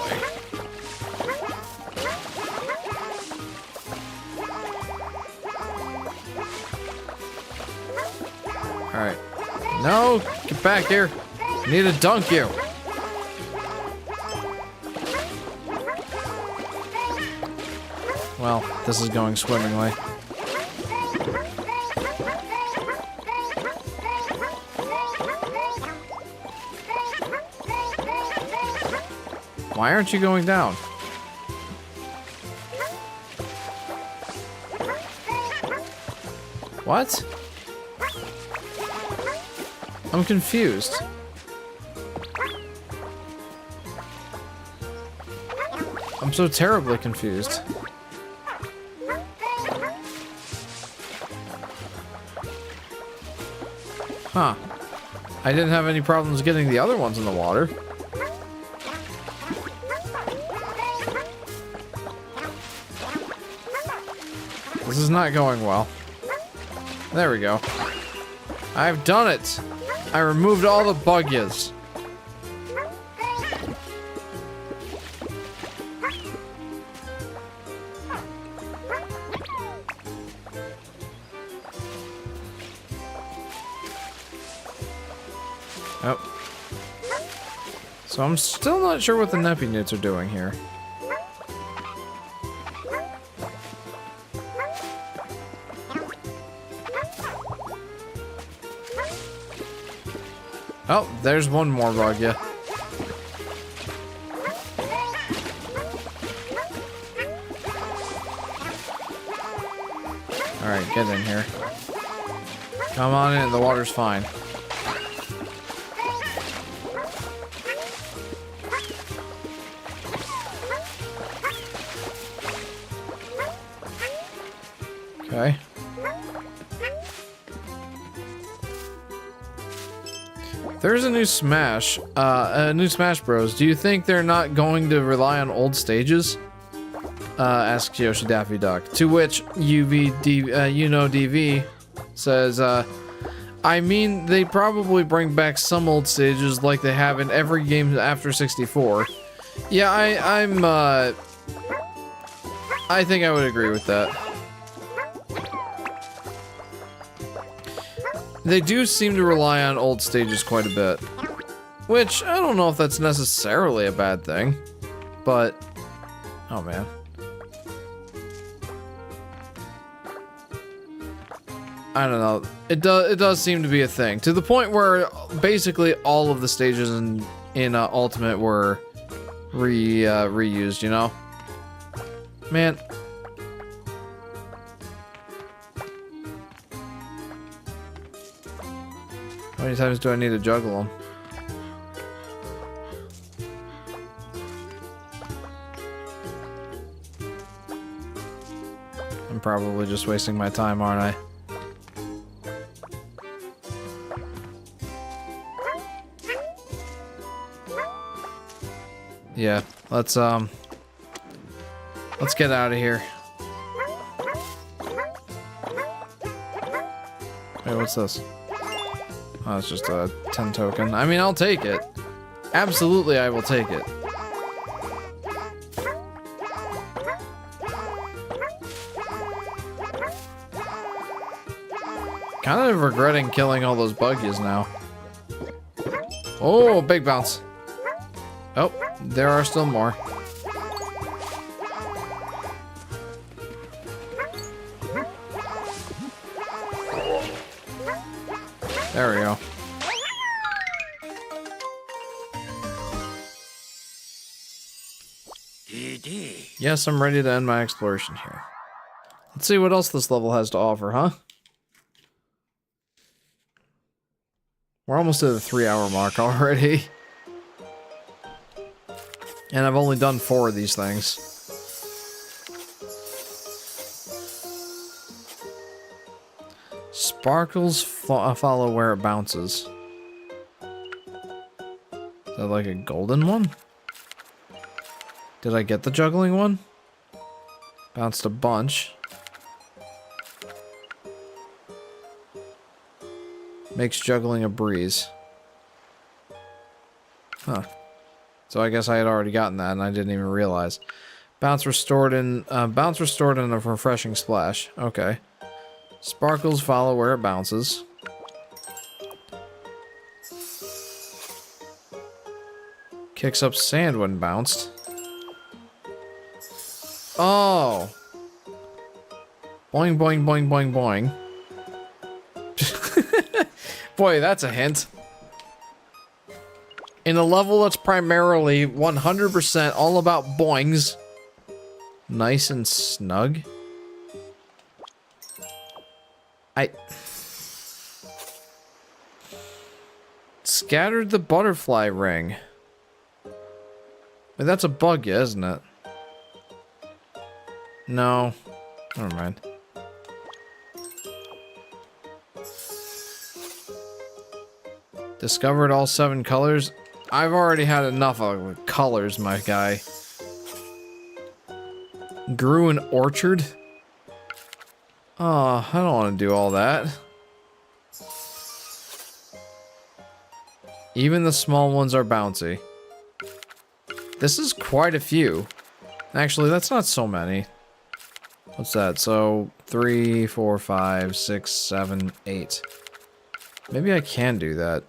Alright. No! Get back here! I need to dunk you! Well, this is going swimmingly. Why aren't you going down? What? I'm confused. I'm so terribly confused. Huh. I didn't have any problems getting the other ones in the water. This is not going well. There we go. I've done it! I removed all the buggies. Oh. So I'm still not sure what the Neppy Newts are doing here. Oh, there's one more bug, yeah. Alright, get in here. Come on in, the water's fine. Okay. There's a new Smash Bros. Do you think they're not going to rely on old stages? Asks Yoshi Daffy Duck. To which DV says, I mean, they probably bring back some old stages like they have in every game after 64. Yeah, I think I would agree with that. They do seem to rely on old stages quite a bit. Which, I don't know if that's necessarily a bad thing. But, oh man. I don't know. It does seem to be a thing. To the point where basically all of the stages in Ultimate were reused, you know? Man. How many times do I need to juggle them? I'm probably just wasting my time, aren't I? Yeah, let's get out of here. Wait, what's this? Oh, it's just a 10 token. I mean, I'll take it. Absolutely, I will take it. Kind of regretting killing all those buggies now. Oh, big bounce. Oh, there are still more. There we go. Yes, I'm ready to end my exploration here. Let's see what else this level has to offer, huh? We're almost at the 3-hour mark already. And I've only done 4 of these things. Sparkles follow where it bounces. Is that like a golden one? Did I get the juggling one? Bounced a bunch. Makes juggling a breeze. Huh. So I guess I had already gotten that and I didn't even realize. Bounce restored in a refreshing splash. Okay. Sparkles follow where it bounces. Kicks up sand when bounced. Oh. Boing, boing, boing, boing, boing. Boy, that's a hint. In a level that's primarily 100% all about boings. Nice and snug. Scattered the butterfly ring. But that's a bug, yeah, isn't it? No. Never mind. Discovered all 7 colors? I've already had enough of colors, my guy. Grew an orchard? Oh, I don't want to do all that. Even the small ones are bouncy. This is quite a few. Actually, that's not so many. What's that? So, 3, 4, 5, 6, 7, 8. Maybe I can do that.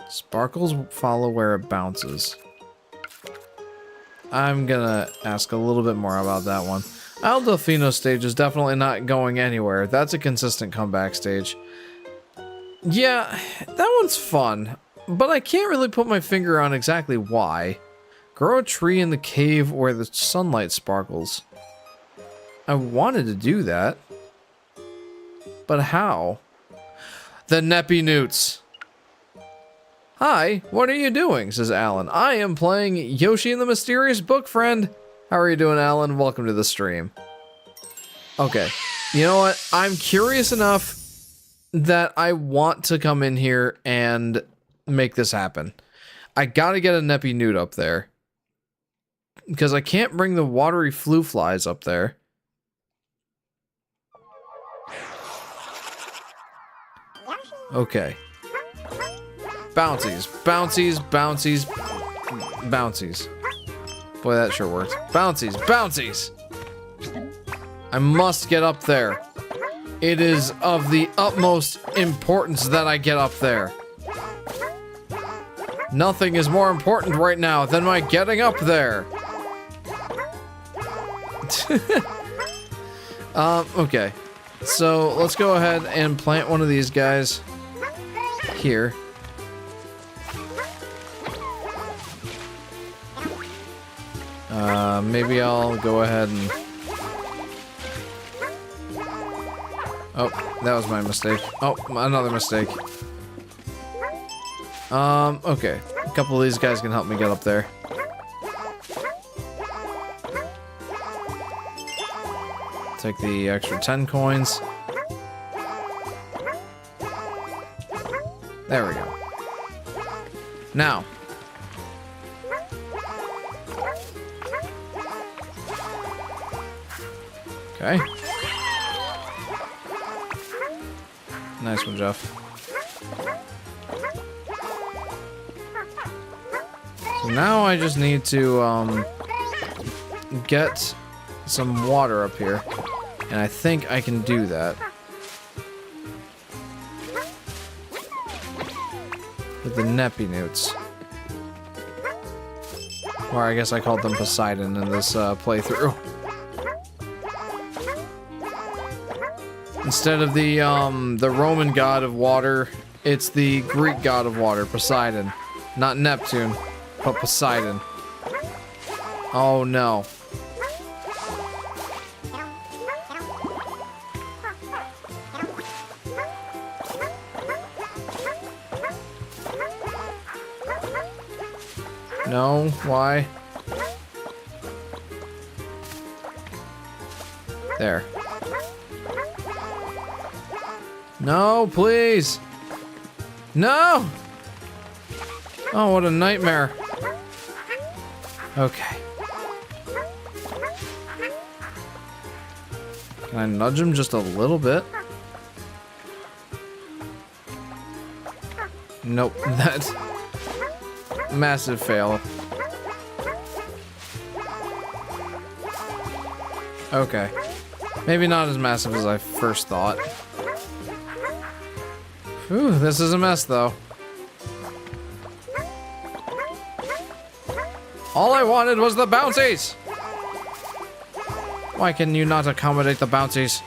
Sparkles follow where it bounces. I'm gonna ask a little bit more about that one. Al Delfino stage is definitely not going anywhere. That's a consistent comeback stage. Yeah, that one's fun, but I can't really put my finger on exactly why. Grow a tree in the cave where the sunlight sparkles. I wanted to do that, but how? The Neppy Newts. Hi, what are you doing? Says Alan. I am playing Yoshi and the Mysterious Book, friend. How are you doing, Alan? Welcome to the stream. Okay, you know what? I'm curious enough that I want to come in here and make this happen. I gotta get a Neppy Newt up there. Because I can't bring the watery flu flies up there. Okay. Bouncies, bouncies, bouncies, bouncies. Boy, that sure works. Bouncies, bouncies! I must get up there. It is of the utmost importance that I get up there. Nothing is more important right now than my getting up there. Okay. So, let's go ahead and plant one of these guys here. Maybe I'll go ahead and... Oh, that was my mistake. Oh, another mistake. Okay. A couple of these guys can help me get up there. Take the extra 10 coins. There we go. Now. Okay. Nice one, Jeff. So now I just need to, get some water up here. And I think I can do that. With the Neppy Newts. Or I guess I called them Poseidon in this, playthrough. Instead of the Roman god of water, it's the Greek god of water, Poseidon. Not Neptune, but Poseidon. Oh no. No, why? There. No, please! No! Oh, what a nightmare. Okay. Can I nudge him just a little bit? Nope, that's... massive fail. Okay. Maybe not as massive as I first thought. Ooh, this is a mess, though. All I wanted was the bouncies! Why can you not accommodate the bouncies?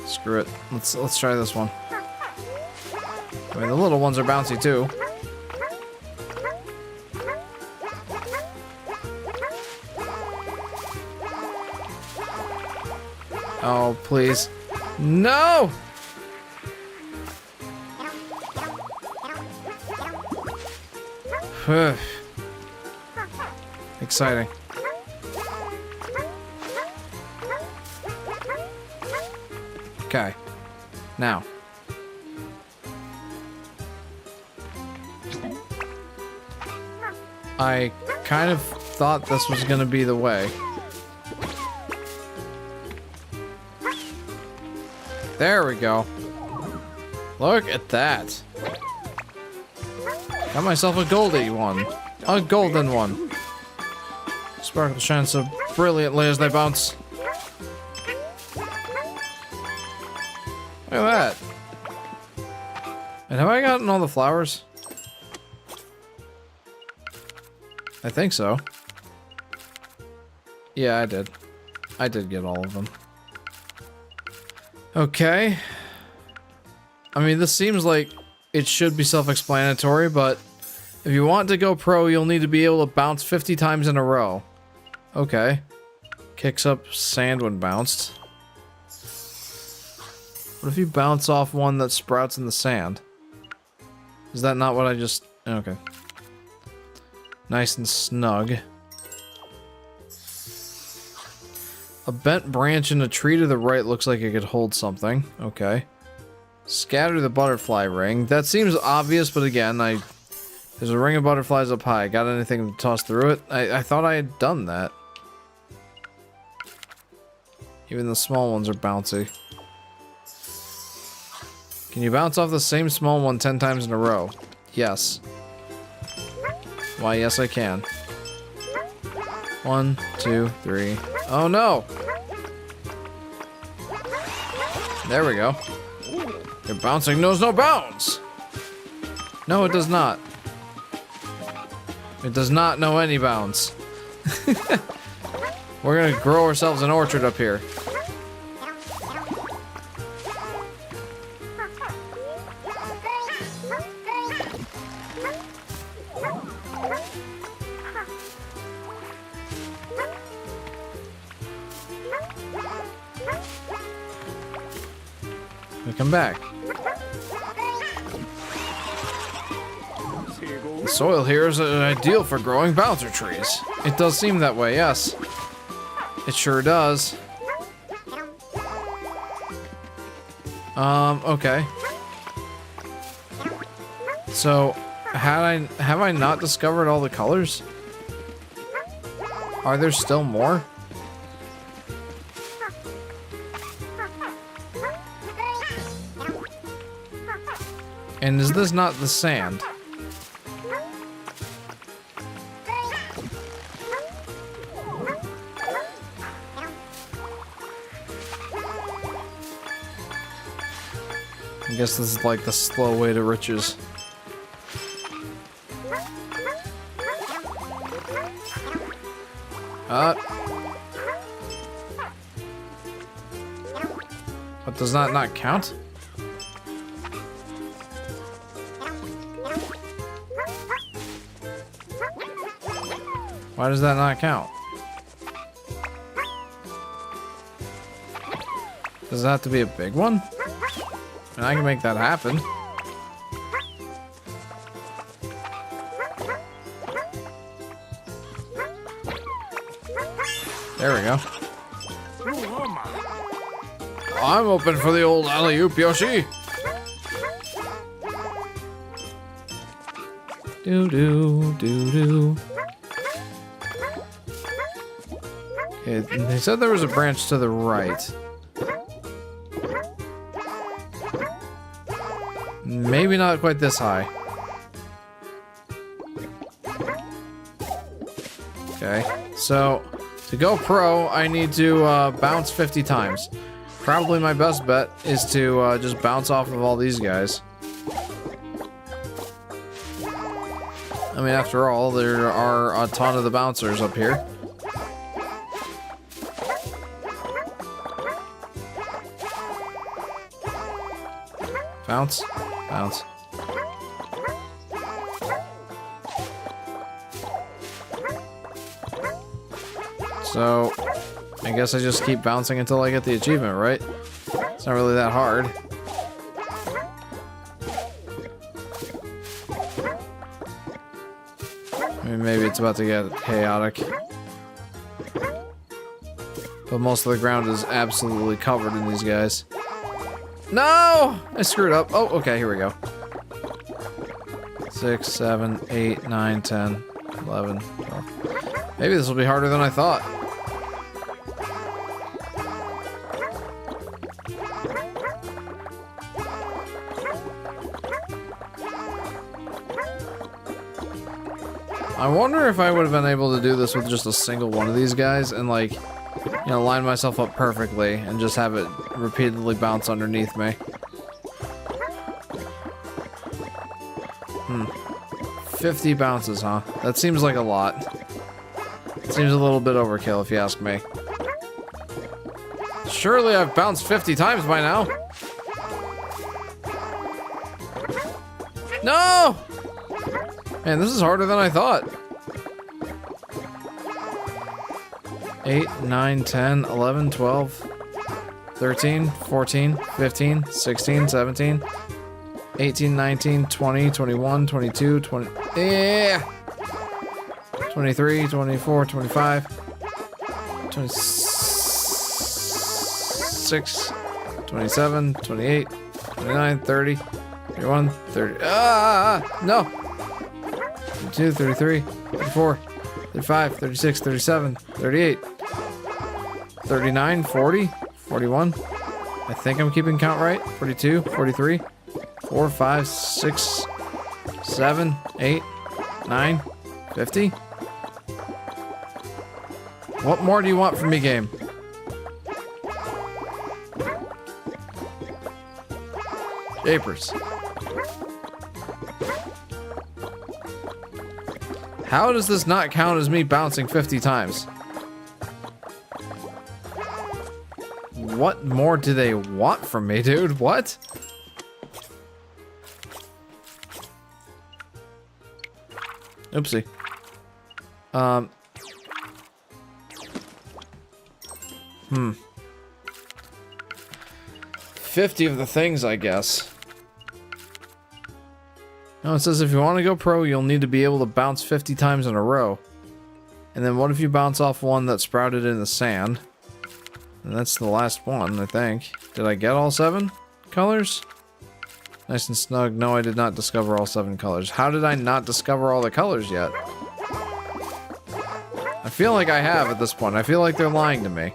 Screw it. Let's try this one. I mean, the little ones are bouncy, too. Oh, please. No! exciting. Okay. Now. I kind of thought this was gonna be the way. There we go. Look at that. Got myself a goldy one. A golden one. Sparkles shine so brilliantly as they bounce. Look at that. And have I gotten all the flowers? I think so. Yeah, I did. I did get all of them. Okay. I mean, this seems like it should be self-explanatory, but if you want to go pro, you'll need to be able to bounce 50 times in a row. Okay. Kicks up sand when bounced. What if you bounce off one that sprouts in the sand? Is that not what I just... Okay. Nice and snug. A bent branch in a tree to the right looks like it could hold something. Okay. Scatter the butterfly ring. That seems obvious, but again, there's a ring of butterflies up high. Got anything to toss through it? I thought I had done that. Even the small ones are bouncy. Can you bounce off the same small one 10 times in a row? Yes. Why, yes I can. 1, 2, 3. Oh no! There we go. Your bouncing knows no bounds! No, it does not. It does not know any bounds. We're gonna grow ourselves an orchard up here. We come back. The soil here is ideal for growing bouncer trees. It does seem that way, yes. It sure does. Okay. So, have I not discovered all the colors? Are there still more? And is this not the sand? I guess this is like the slow way to riches. But does that not count? Why does that not count? Does it have to be a big one? And I can make that happen. There we go. I'm open for the old alley-oop, Yoshi. Do-do. Okay, they said there was a branch to the right. Maybe not quite this high. Okay, so to go pro, I need to bounce 50 times. Probably my best bet is to just bounce off of all these guys. I mean, after all, there are a ton of the bouncers up here. Bounce, bounce. So, I guess I just keep bouncing until I get the achievement, right? It's not really that hard. mean, maybe it's about to get chaotic. But most of the ground is absolutely covered in these guys. No! I screwed up. Oh, okay, here we go. 6, 7, 8, 9, 10, 11, 12. Maybe this will be harder than I thought. I wonder if I would have been able to do this with just a single one of these guys and, like, you know, line myself up perfectly and just have it repeatedly bounce underneath me. 50 bounces, huh? That seems like a lot. It seems a little bit overkill, if you ask me. Surely I've bounced 50 times by now. No! Man, this is harder than I thought. 8, 9, 10, 11, 12, 13, 14, 15, 16, 17, 18, 19, 20, 21, 22, 20, yeah! 23, 24, 25, 26, 27, 28, 29, 30, 31, 30, no! 32, 33, 34, 35, 36, 37, 38, 39, 40, 41. I think I'm keeping count right. 42, 43, 4, 5, 6, 7, 8, 9, 50. What more do you want from me, game? Japers. How does this not count as me bouncing 50 times? What more do they want from me, dude? What? Oopsie. 50 of the things, I guess. No, it says if you want to go pro, you'll need to be able to bounce 50 times in a row. And then what if you bounce off one that sprouted in the sand? And that's the last one, I think. Did I get all 7 colors? Nice and snug. No, I did not discover all 7 colors. How did I not discover all the colors yet? I feel like I have at this point. I feel like they're lying to me.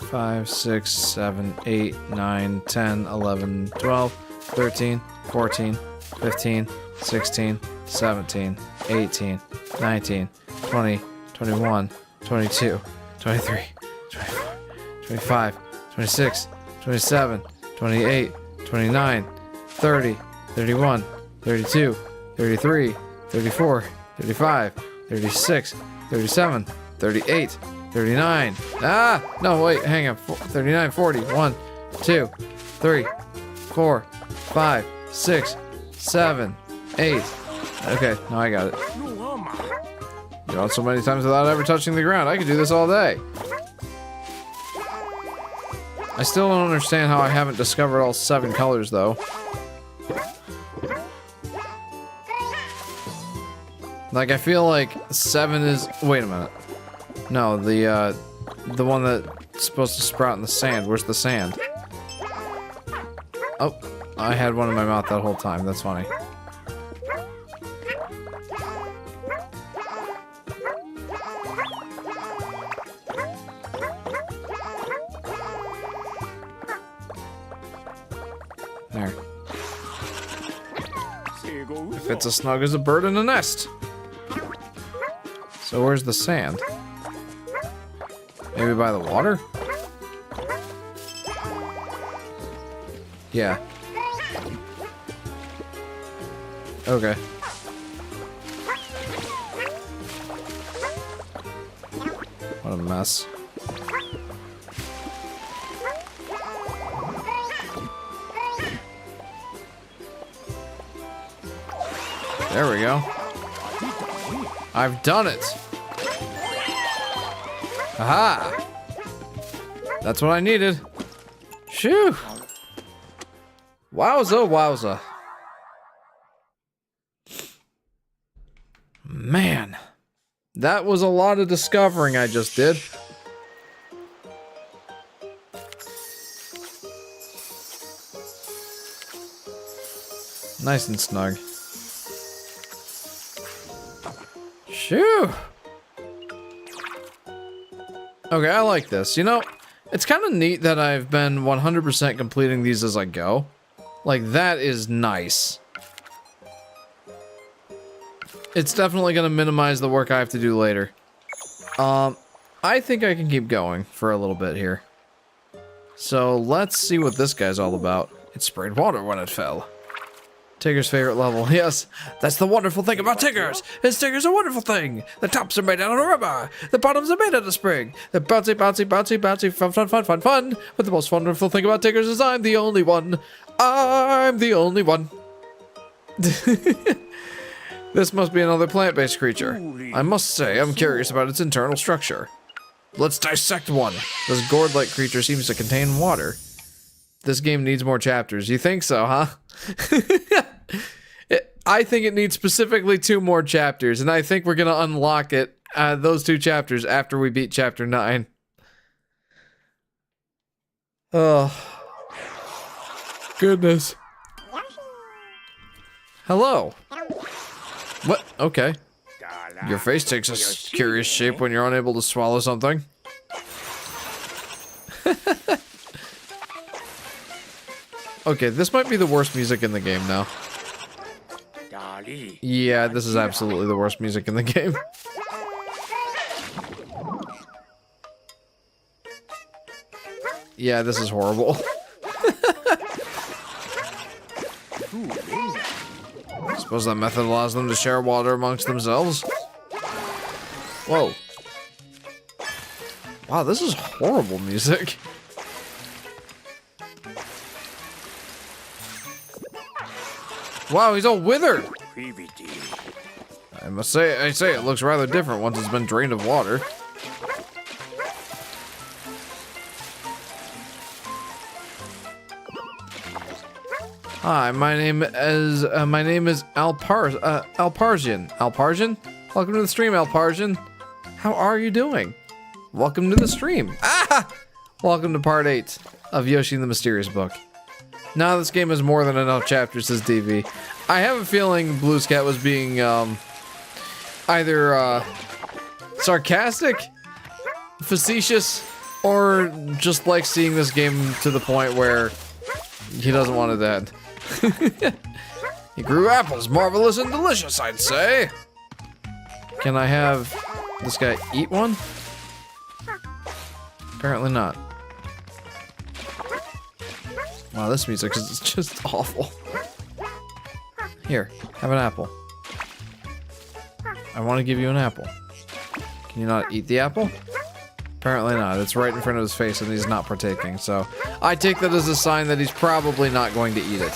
5, 6, 7, 8, 9, 10, 11, 12, 13, 14, 15, 16, 17, 18, 19, 20, 21, 22, 23, 24, 25, 26, 27, 28, 29, 30, 31, 32, 33, 34, 35, 36, 37, 38, 39. Ah! No, wait, hang on. 39, 40. 1, 2, 3, 4, 5, 6, 7, 8. Okay, now I got it. You know, so many times without ever touching the ground. I could do this all day. I still don't understand how I haven't discovered all 7 colors, though. Like, I feel like 7 is... Wait a minute. No, the one that's supposed to sprout in the sand. Where's the sand? Oh, I had one in my mouth that whole time. That's funny. There. If it's as snug as a bird in a nest. So where's the sand? Maybe by the water? Yeah. Okay. What a mess. There we go. I've done it. Aha! That's what I needed. Shoo! Wowza, wowza. That was a lot of discovering I just did. Nice and snug. Shoo! Okay, I like this. You know, it's kind of neat that I've been 100% completing these as I go. Like, that is nice. It's definitely going to minimize the work I have to do later. I think I can keep going for a little bit here. So, let's see what this guy's all about. It sprayed water when it fell. Tigger's favorite level. Yes, that's the wonderful thing about Tiggers. Is Tigger's a wonderful thing. The tops are made out of rubber. The bottoms are made out of spring. The bouncy, bouncy, bouncy, bouncy, fun, fun, fun, fun, fun. But the most wonderful thing about Tiggers is I'm the only one. I'm the only one. This must be another plant-based creature. I must say, I'm curious about its internal structure. Let's dissect one. This gourd-like creature seems to contain water. This game needs more chapters. You think so, huh? I think it needs specifically 2 more chapters, and I think we're gonna unlock it, those 2 chapters, after we beat chapter 9. Oh. Goodness. Hello. What? Okay. Your face takes a curious shape when you're unable to swallow something. Okay, this might be the worst music in the game now. Yeah, this is absolutely the worst music in the game. Yeah, this is horrible. Suppose that method allows them to share water amongst themselves? Whoa. Wow, this is horrible music. Wow, he's all withered. I say it looks rather different once it's been drained of water. Hi, my name is Alparzian. Alparzian? Welcome to the stream, Alparzian. How are you doing? Welcome to the stream. Ah! Welcome to part 8 of Yoshi and the Mysterious Book. Now this game has more than enough chapters, says DV. I have a feeling Blue's Cat was being, either, sarcastic, facetious, or just like seeing this game to the point where he doesn't want it to end. He grew apples, marvelous and delicious, I'd say. Can I have this guy eat one? Apparently not. Wow, this music is just awful. Here, have an apple. I want to give you an apple. Can you not eat the apple? Apparently not. It's right in front of his face and he's not partaking, so I take that as a sign that he's probably not going to eat it.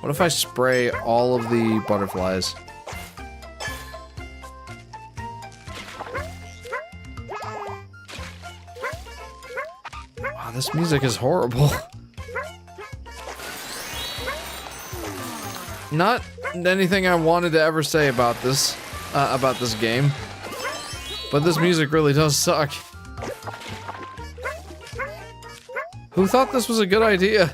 What if I spray all of the butterflies? Wow, this music is horrible. Not anything I wanted to ever say about this game, but this music really does suck. Who thought this was a good idea?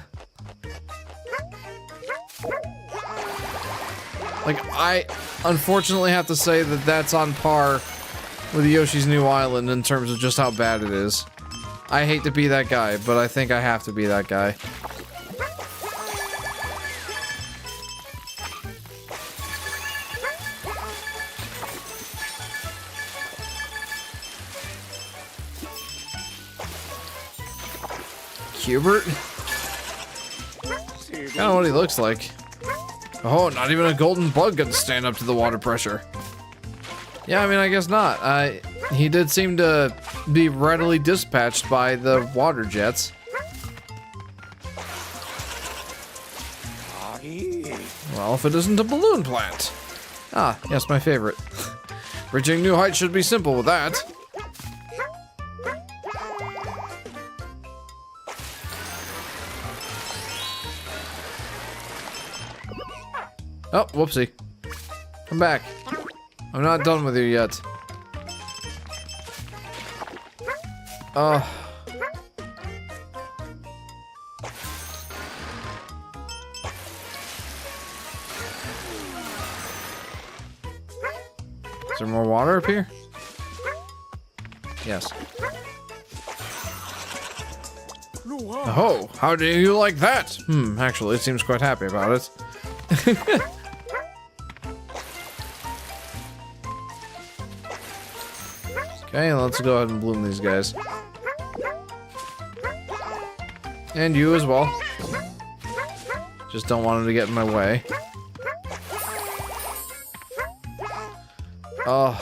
Like, I unfortunately have to say that that's on par with Yoshi's New Island in terms of just how bad it is. I hate to be that guy, but I think I have to be that guy. Hubert? Kind of what he looks like. Oh, not even a golden bug can stand up to the water pressure. Yeah, I mean, I guess not. He did seem to be readily dispatched by the water jets. Well, if it isn't a balloon plant. Ah, yes, my favorite. Reaching new heights should be simple with that. Oh, whoopsie. Come back. I'm not done with you yet. Oh. Is there more water up here? Yes. Oh, how do you like that? Actually, it seems quite happy about it. Okay, let's go ahead and bloom these guys. And you as well. Just don't want them to get in my way. Oh.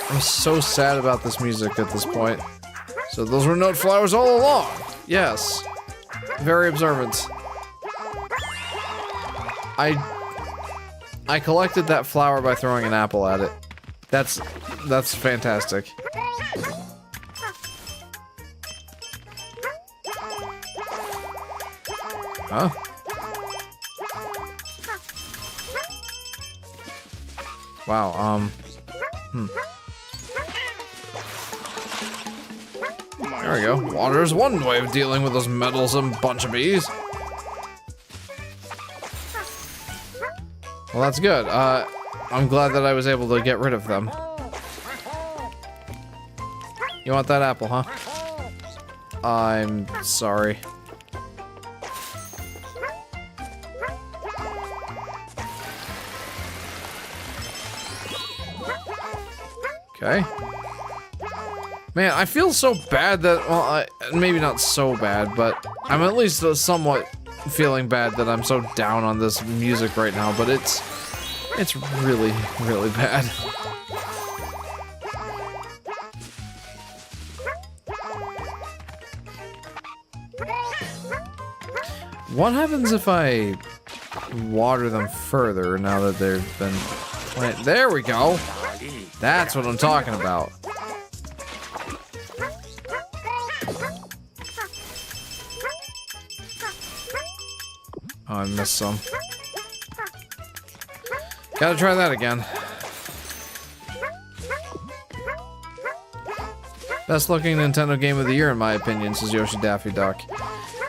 I'm so sad about this music at this point. So those were note flowers all along. Yes. Very observant. I collected that flower by throwing an apple at it. That's fantastic. Huh? Wow, There we go. Water is one way of dealing with those meddlesome bunch of bees. Well, that's good. I'm glad that I was able to get rid of them. You want that apple, huh? I'm sorry. Okay. Man, I feel so bad that, well, maybe not so bad, but I'm at least somewhat feeling bad that I'm so down on this music right now, but it's really, really bad. What happens if I water them further now that they've been planted? There we go. That's what I'm talking about. Oh, I missed some. Gotta try that again. Best looking Nintendo game of the year in my opinion, says Yoshi Daffy Duck.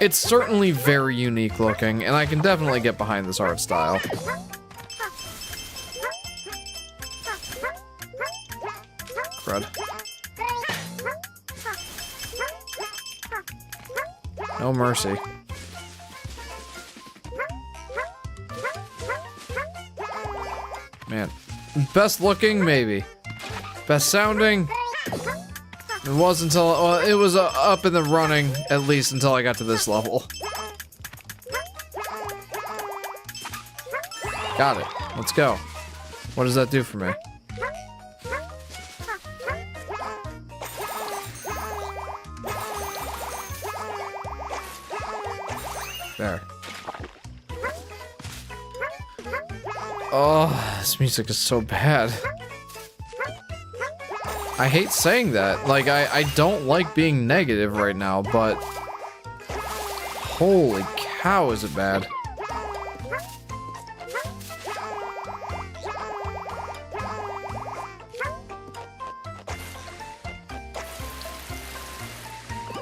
It's certainly very unique looking, and I can definitely get behind this art style. Crud. No mercy. Man. Best looking, maybe. Best sounding? It was until, well, it was up in the running, at least until I got to this level. Got it. Let's go. What does that do for me? There. Oh, this music is so bad. I hate saying that. Like, I don't like being negative right now, but... Holy cow, is it bad.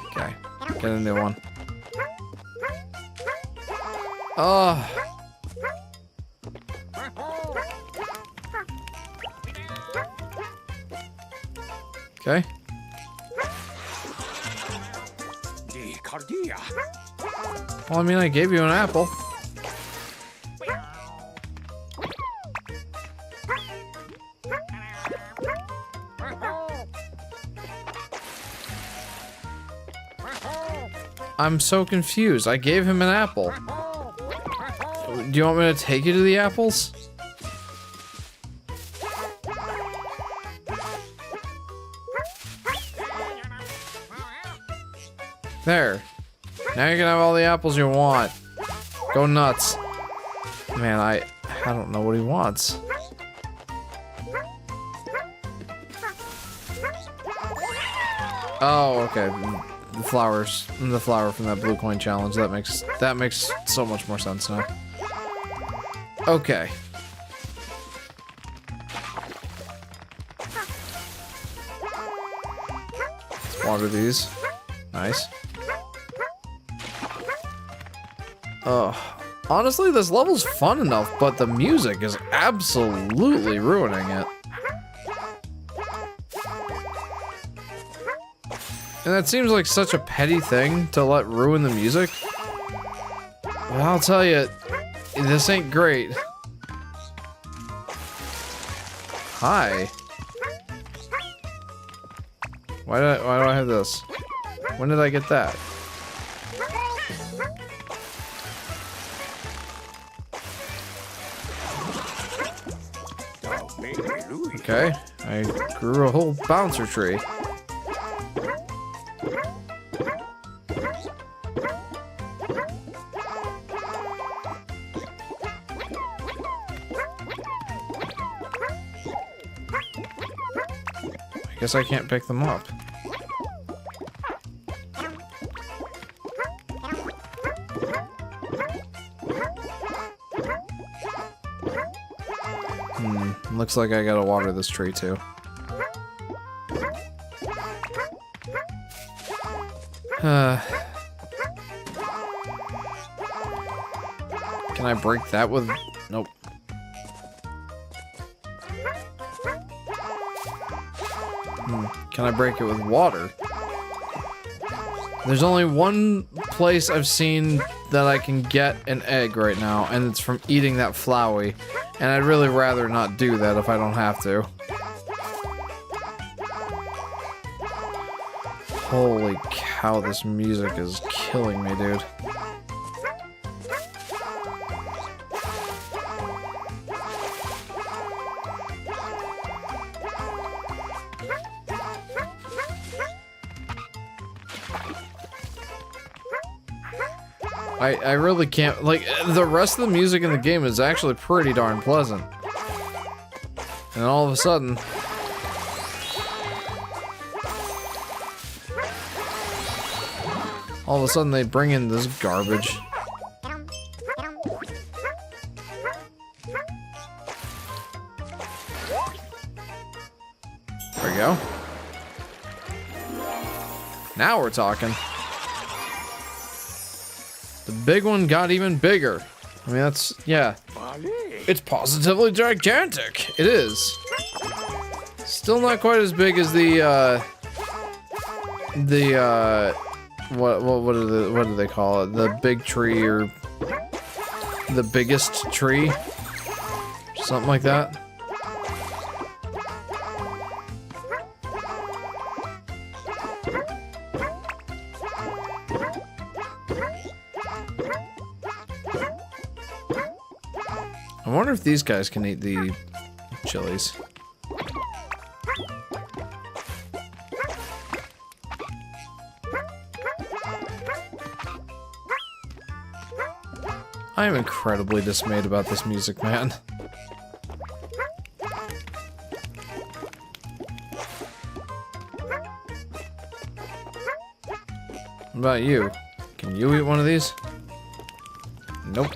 Okay, get a new one. Oh. Okay. Well, I mean, I gave you an apple. I'm so confused. I gave him an apple. Do you want me to take you to the apples? There. Now you can have all the apples you want. Go nuts. Man, I don't know what he wants. Oh, okay. The flowers, the flower from that blue coin challenge. That makes so much more sense now. Okay. Let's water these. Nice. Honestly, this level's fun enough, but the music is absolutely ruining it. And that seems like such a petty thing to let ruin the music. But I'll tell you, this ain't great. Hi. Why do I have this? When did I get that? Okay, I grew a whole bouncer tree. I guess I can't pick them up. Looks like I gotta water this tree too. Can I break that with... Nope. Can I break it with water? There's only one place I've seen that I can get an egg right now, and it's from eating that Flowey. And I'd really rather not do that if I don't have to. Holy cow, this music is killing me, dude. I really can't, like, the rest of the music in the game is actually pretty darn pleasant. And all of a sudden... they bring in this garbage. There we go. Now we're talking. The big one got even bigger. I mean, that's, yeah. It's positively gigantic. It is. Still not quite as big as what do they call it? The big tree, or the biggest tree? Something like that. I wonder if these guys can eat the chilies. I am incredibly dismayed about this music, man. What about you? Can you eat one of these? Nope.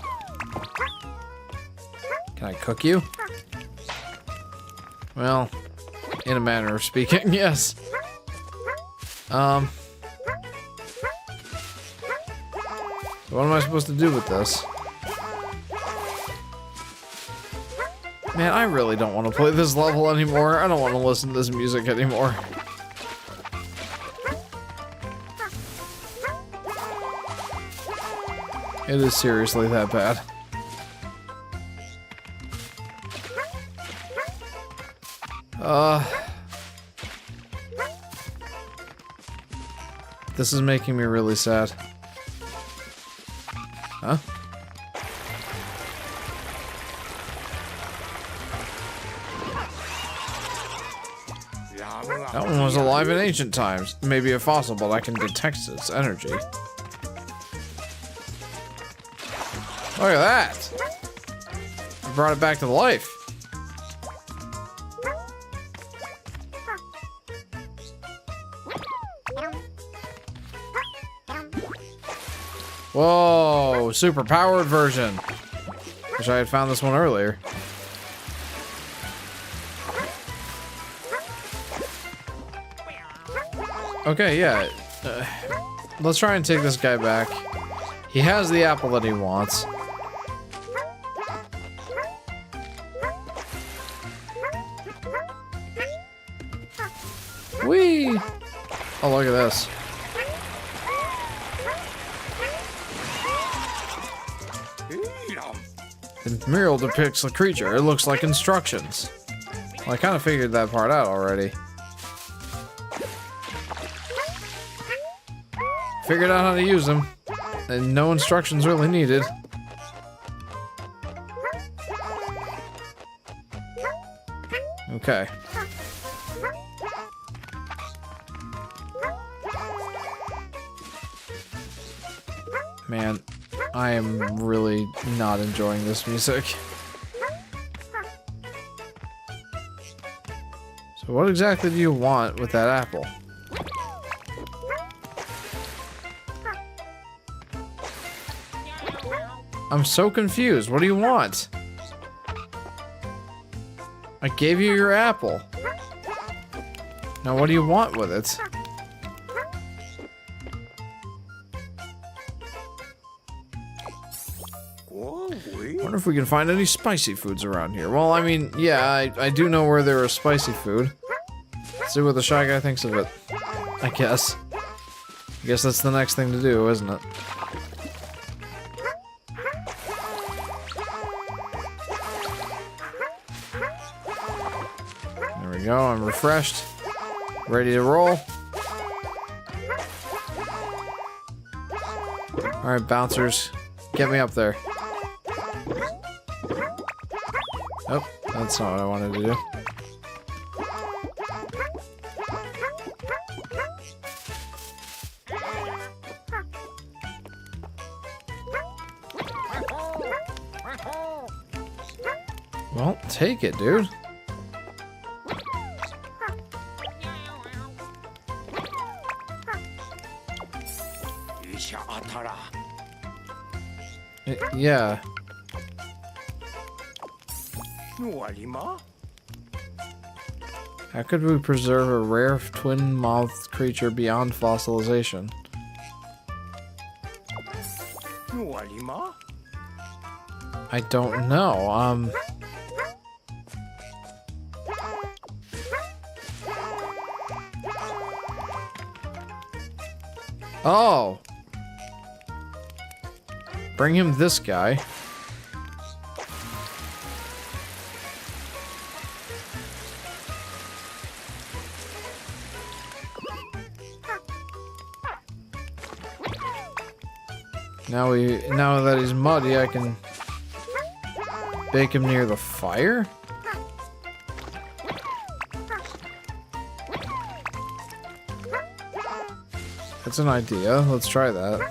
Can I cook you? Well, in a manner of speaking, yes. What am I supposed to do with this? Man, I really don't want to play this level anymore. I don't want to listen to this music anymore. It is seriously that bad. This is making me really sad. Huh? That one was alive in ancient times. Maybe a fossil, but I can detect its energy. Look at that! I brought it back to life. Whoa, super powered version. Wish I had found this one earlier. Okay, yeah. Let's try and take this guy back. He has the apple that he wants. Whee! Oh, look at this. The mural depicts the creature. It looks like instructions. Well, I kind of figured that part out already. Figured out how to use them. And no instructions really needed. Okay. Man, I am really not enjoying this music. So what exactly do you want with that apple? I'm so confused. What do you want? I gave you your apple. Now what do you want with it? Wonder if we can find any spicy foods around here. Well, I mean, yeah, I do know where there is spicy food. Let's see what the Shy Guy thinks of it. I guess. I guess that's the next thing to do, isn't it? There we go, I'm refreshed. Ready to roll. Alright, bouncers. Get me up there. Oh, that's not what I wanted to do. Well, take it, dude. Yeah. How could we preserve a rare twin-mouthed creature beyond fossilization? I don't know. Oh! Bring him this guy. Now that he's muddy, I can bake him near the fire? That's an idea. Let's try that.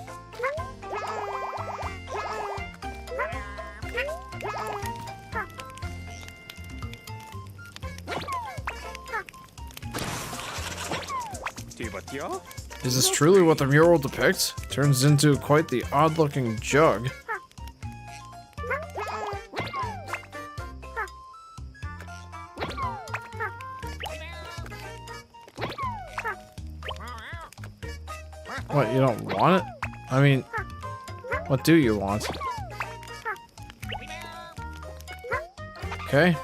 Is this truly what the mural depicts? Turns into quite the odd-looking jug. What, you don't want it? I mean, what do you want? Okay.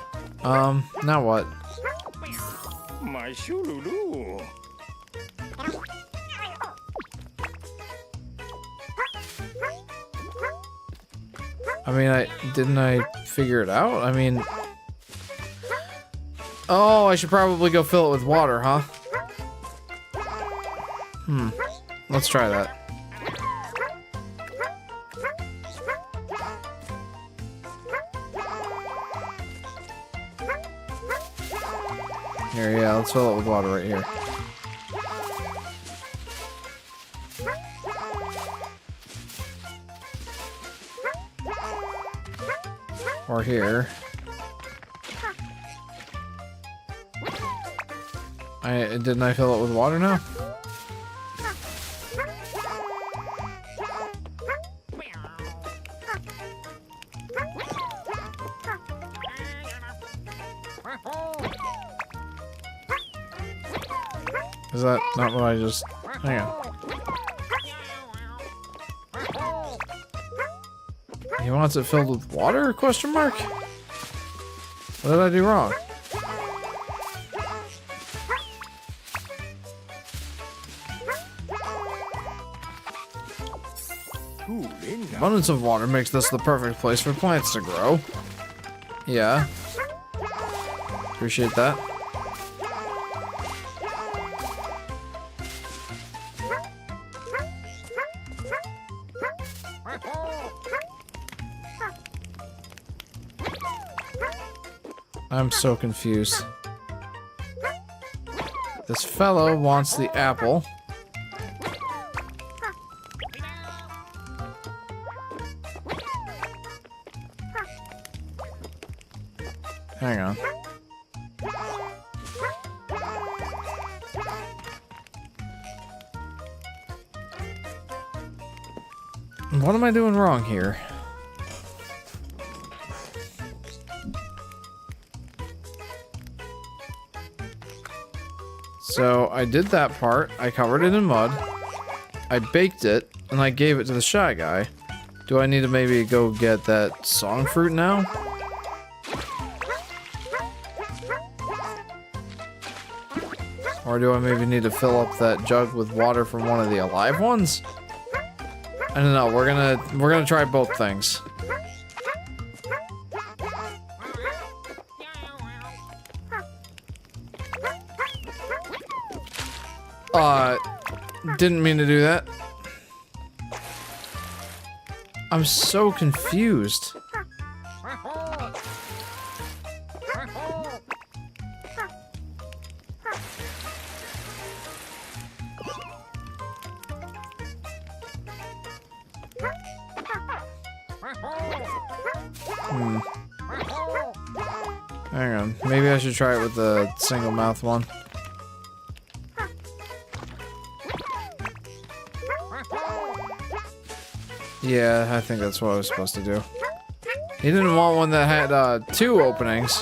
Now what? My shululu. I mean, didn't I figure it out? I mean... Oh, I should probably go fill it with water, huh? Let's try that. Here, yeah, let's fill it with water right here. Or here. Didn't I fill it with water now? Is that not what I just... Hang on. He wants it filled with water? Question mark? What did I do wrong? Abundance of water makes this the perfect place for plants to grow. Yeah. Appreciate that. I'm so confused. This fellow wants the apple. Hang on. What am I doing wrong here? So I did that part, I covered it in mud, I baked it, and I gave it to the Shy Guy. Do I need to maybe go get that song fruit now? Or do I maybe need to fill up that jug with water from one of the alive ones? I don't know, we're gonna try both things. Didn't mean to do that. I'm so confused. Hang on, maybe I should try it with the single mouth one. Yeah, I think that's what I was supposed to do. He didn't want one that had 2 openings.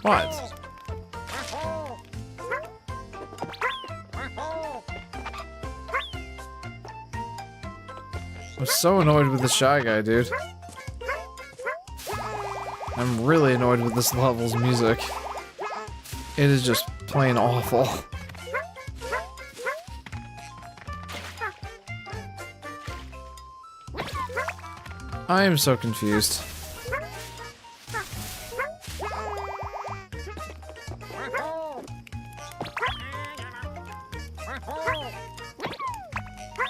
What? I'm so annoyed with the Shy Guy, dude. I'm really annoyed with this level's music. It is just plain awful. I am so confused.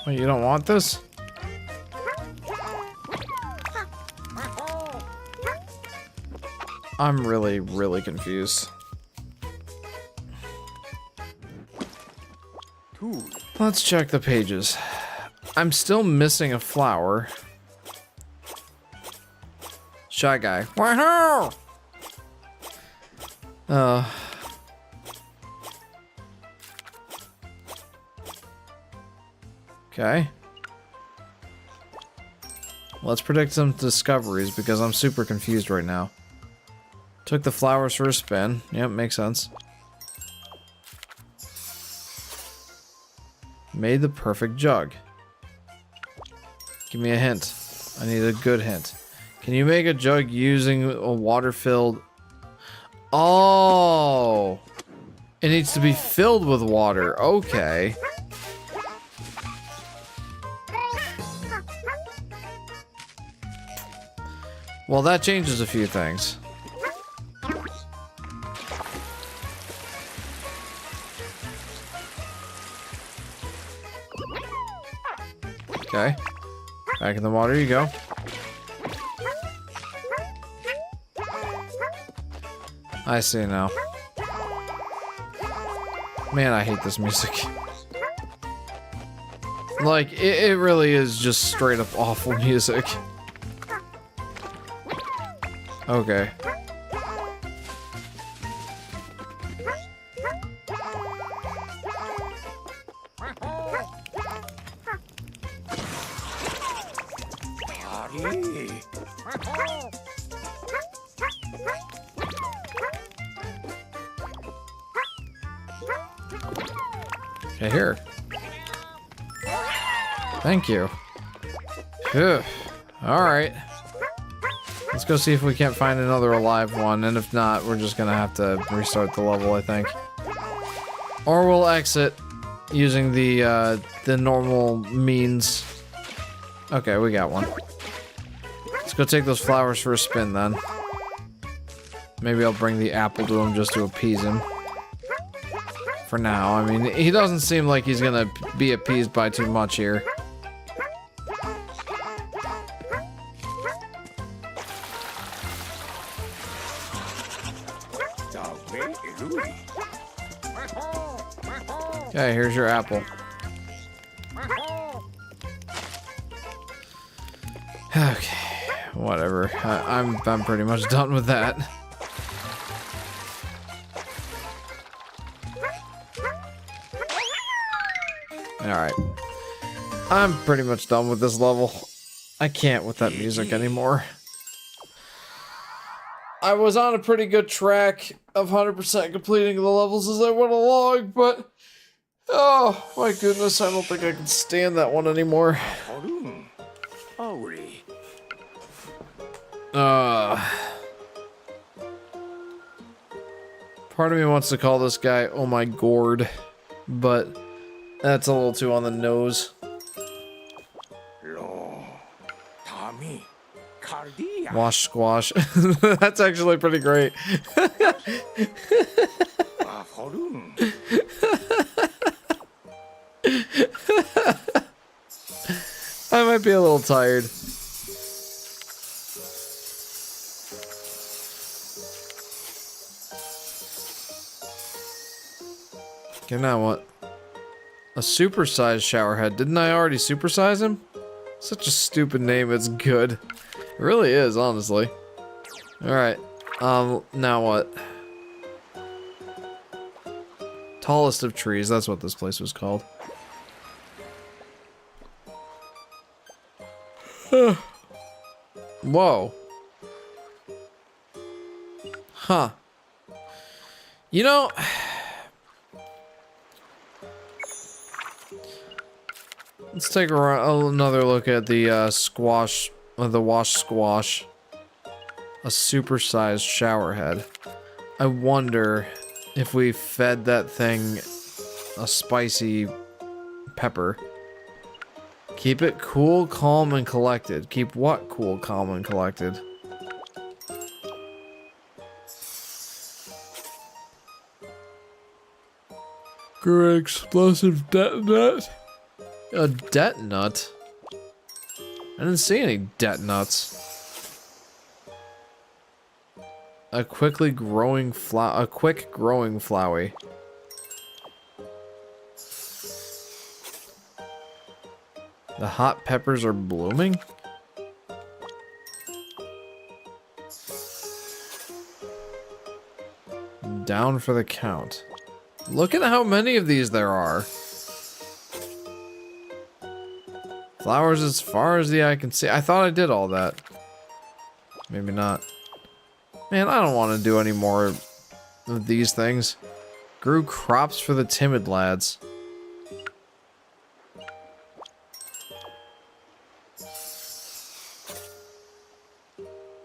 Wait, you don't want this? I'm really, really confused. Let's check the pages. I'm still missing a flower. Shy Guy. Wahoo! Okay. Let's predict some discoveries because I'm super confused right now. Took the flowers for a spin. Yep, makes sense. Made the perfect jug. Give me a hint. I need a good hint. Can you make a jug using a water-filled... Oh! It needs to be filled with water. Okay. Well, that changes a few things. Okay. Back in the water you go. I see now. Man, I hate this music. Like, it really is just straight up awful music. Okay. Okay, here. Thank you. Phew. Alright. Let's go see if we can't find another alive one, and if not, we're just gonna have to restart the level, I think. Or we'll exit using the normal means. Okay, we got one. Let's go take those flowers for a spin, then. Maybe I'll bring the apple to him just to appease him. For now, I mean, he doesn't seem like he's gonna be appeased by too much here. Okay, here's your apple. Okay, whatever. I'm pretty much done with that. Alright. I'm pretty much done with this level. I can't with that music anymore. I was on a pretty good track of 100% completing the levels as I went along, but... oh, my goodness, I don't think I can stand that one anymore. Part of me wants to call this guy Oh My Gourd, but that's a little too on the nose. Wash squash. That's actually pretty great. I might be a little tired. Okay, now what? A supersized showerhead. Didn't I already supersize him? Such a stupid name, it's good. It really is, honestly. Alright. Now what? Tallest of trees, that's what this place was called. Whoa. Huh. You know... let's take another look at the squash, the wash squash. A supersized shower head. I wonder if we fed that thing a spicy pepper. Keep it cool, calm, and collected. Keep what cool, calm, and collected? Great explosive detonut. A detonut? I didn't see any detonuts. A quickly growing a quick growing flowey. The hot peppers are blooming? Down for the count. Look at how many of these there are. Flowers as far as the eye can see. I thought I did all that. Maybe not. Man, I don't want to do any more of these things. Grew crops for the timid lads.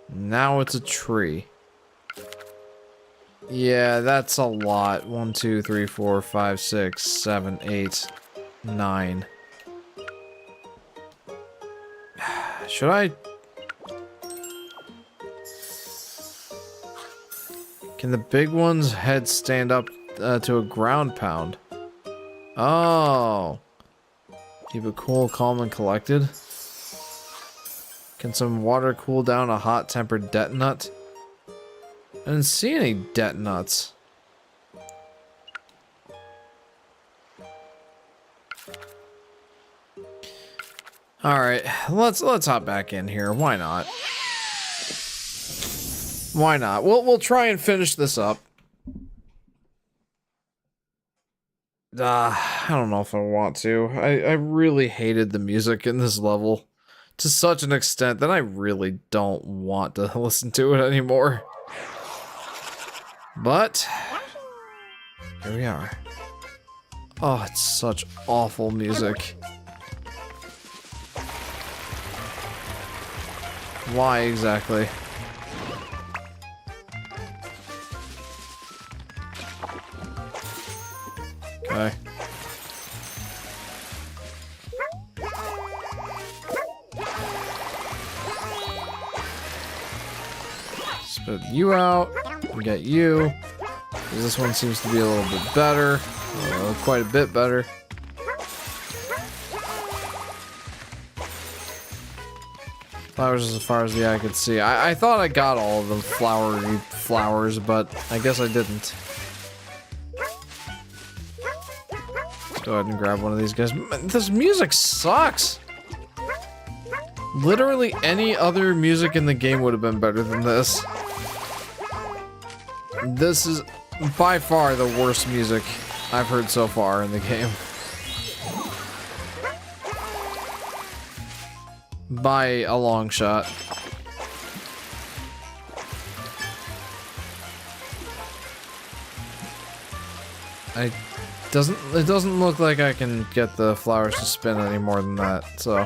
Now it's a tree. Yeah, that's a lot. 1, 2, 3, 4, 5, 6, 7, 8, 9. Should I? Can the big one's head stand up to a ground pound? Oh. Keep it cool, calm, and collected. Can some water cool down a hot-tempered detonut? I didn't see any detonuts. Alright, let's hop back in here. Why not? Why not? We'll try and finish this up. I don't know if I want to. I really hated the music in this level to such an extent that I really don't want to listen to it anymore. But here we are. Oh, it's such awful music. Why exactly? Okay. Spit you out. We got you. This one seems to be a little bit better. Quite a bit better. Flowers as far as the eye could see. I thought I got all of the flowery flowers, but I guess I didn't. Let's go ahead and grab one of these guys. This music sucks! Literally any other music in the game would have been better than this. This is by far the worst music I've heard so far in the game. By a long shot. It doesn't look like I can get the flowers to spin any more than that, so.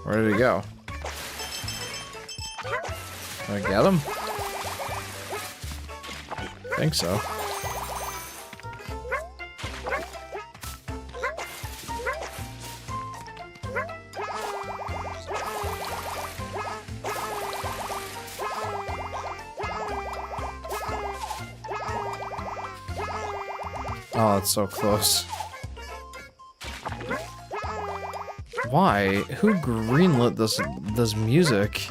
Where did he go? Did I get him? I think so. Oh, that's so close. Why? Who greenlit this music?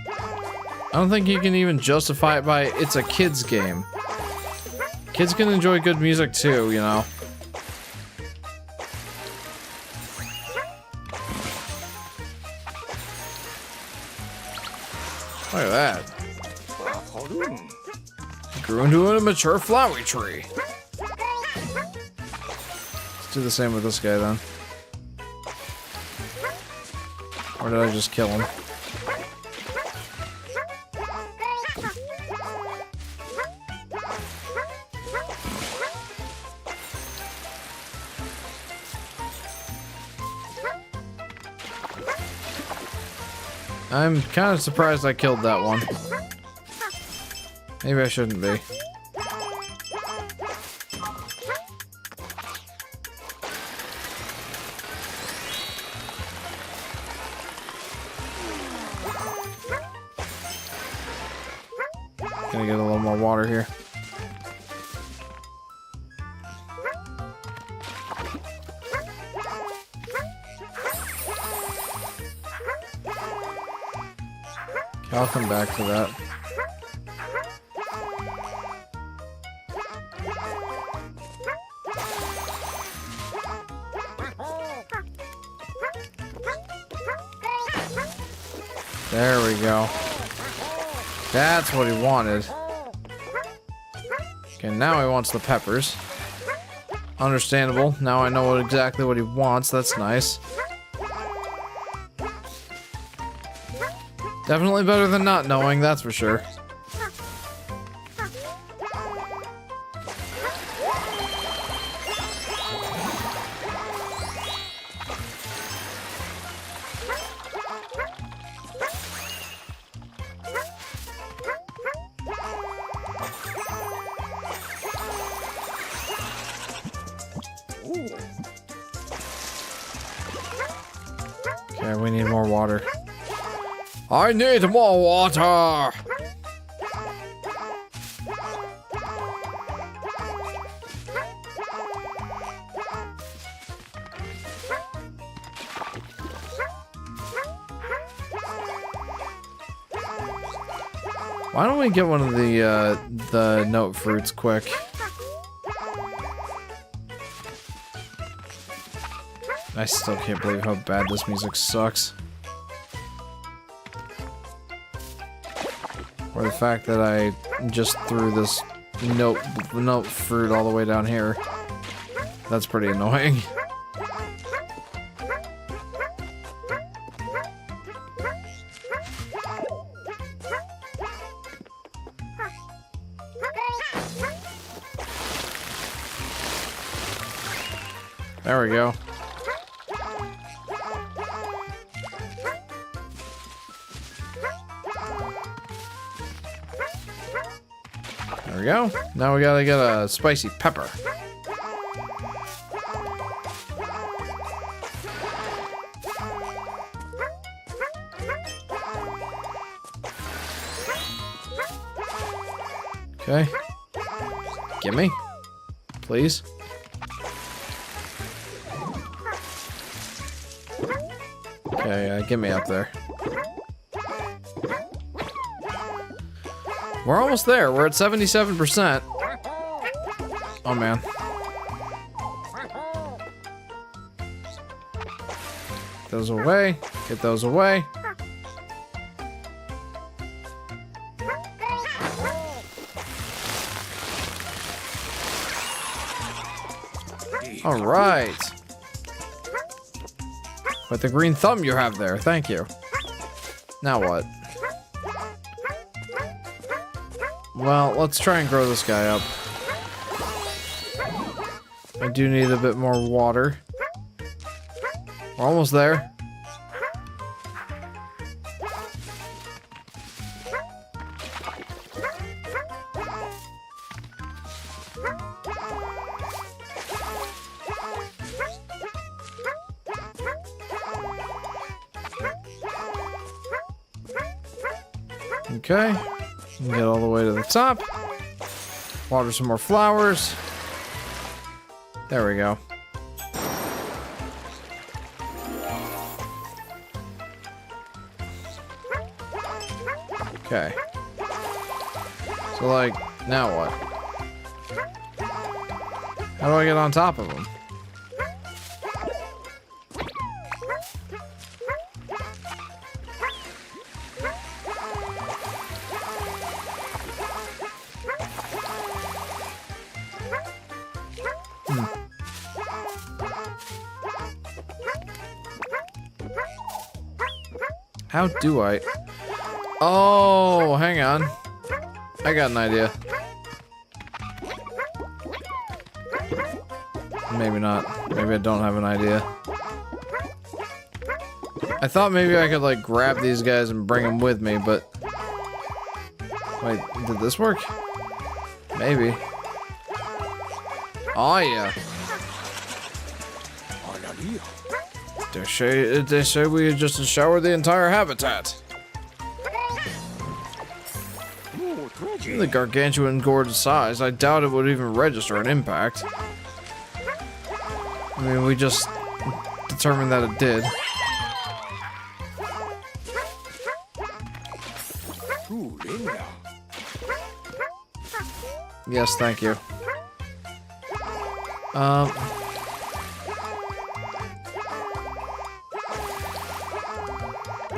I don't think you can even justify it by it's a kids game. Kids can enjoy good music too, you know. Look at that. Grew into a mature flowery tree. Let's do the same with this guy then. Or did I just kill him? I'm kind of surprised I killed that one. Maybe I shouldn't be. Gonna get a little more water here. I'll come back to that. There we go. That's what he wanted. Okay, now he wants the peppers. Understandable. Now I know exactly what he wants. That's nice. Definitely better than not knowing, that's for sure. Okay, we need more water. I need more water! Why don't we get one of the note fruits quick? I still can't believe how bad this music sucks. Or the fact that I just threw this note fruit all the way down here. That's pretty annoying. There we go. There we go. Now we gotta get a spicy pepper. Okay. Gimme. Please. Okay, get me up there. We're almost there. We're at 77%. Oh, man. Get those away. Get those away. All right. With the green thumb you have there. Thank you. Now what? Well, let's try and grow this guy up. I do need a bit more water. We're almost there. Okay, get all the way to the top. Water some more flowers. There we go. Okay. So, like, now what? How do I get on top of them? How do I? Oh, hang on. I got an idea. Maybe not. Maybe I don't have an idea. I thought maybe I could, like, grab these guys and bring them with me, but... Wait, did this work? Maybe. Oh, yeah. They say we just showered the entire habitat. The gargantuan gourd size, I doubt it would even register an impact. I mean, we just determined that it did. Yes, thank you.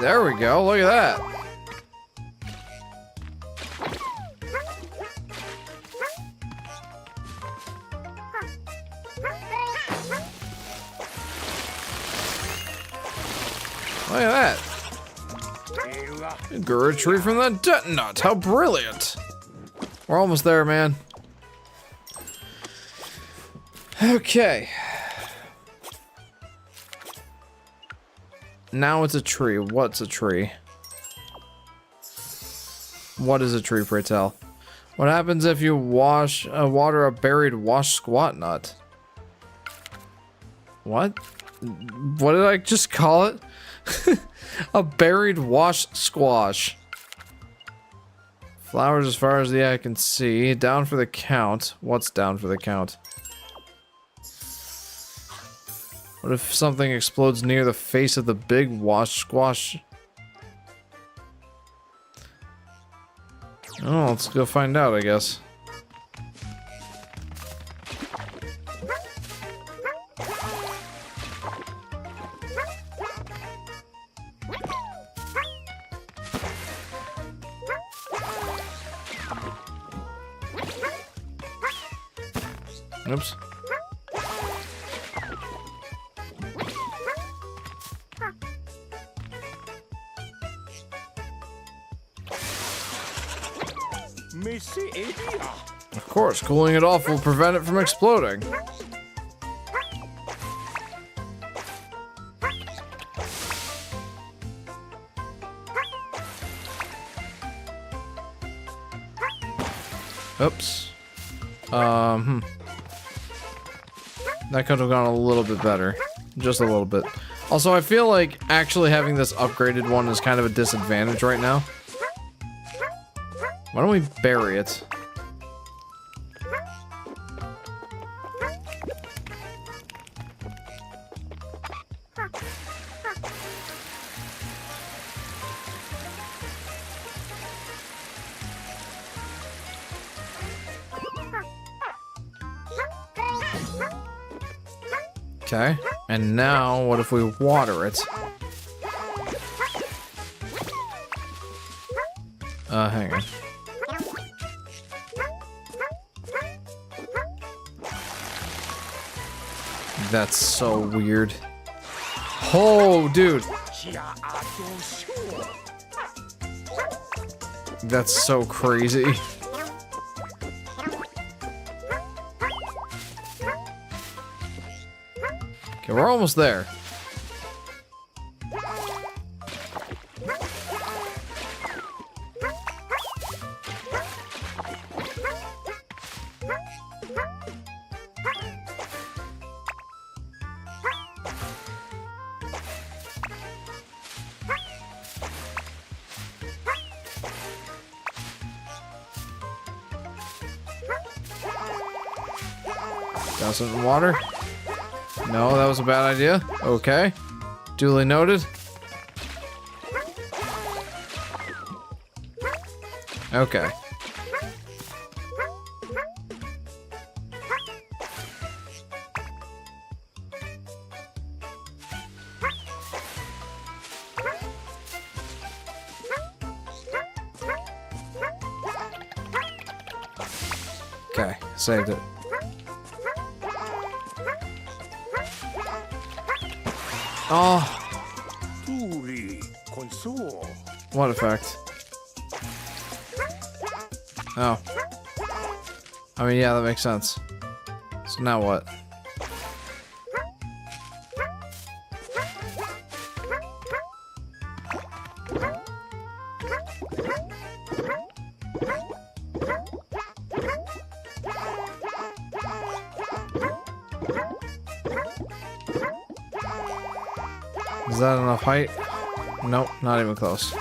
There we go, look at that. Look at that. You grew a tree from the detonut. Nut. How brilliant. We're almost there, man. Okay. Now it's a tree. What's a tree? What is a tree, pray tell? What happens if you water a buried wash squat nut? What? What did I just call it? A buried wash squash. Flowers as far as the eye can see. Down for the count. What's down for the count? What if something explodes near the face of the big wash squash? Oh, let's go find out, I guess. Oops. Of course, cooling it off will prevent it from exploding. Oops. That could have gone a little bit better. Just a little bit. Also, I feel like actually having this upgraded one is kind of a disadvantage right now. Why don't we bury it? Okay, and now what if we water it? Hang on. That's so weird. Oh, dude. That's so crazy. Okay, we're almost there. Douse it in water. No, that was a bad idea. Okay. Duly noted. Okay. Okay, saved it. Oh. What effect? Oh. I mean, yeah, that makes sense. So now what? Is that enough height? Nope, not even close.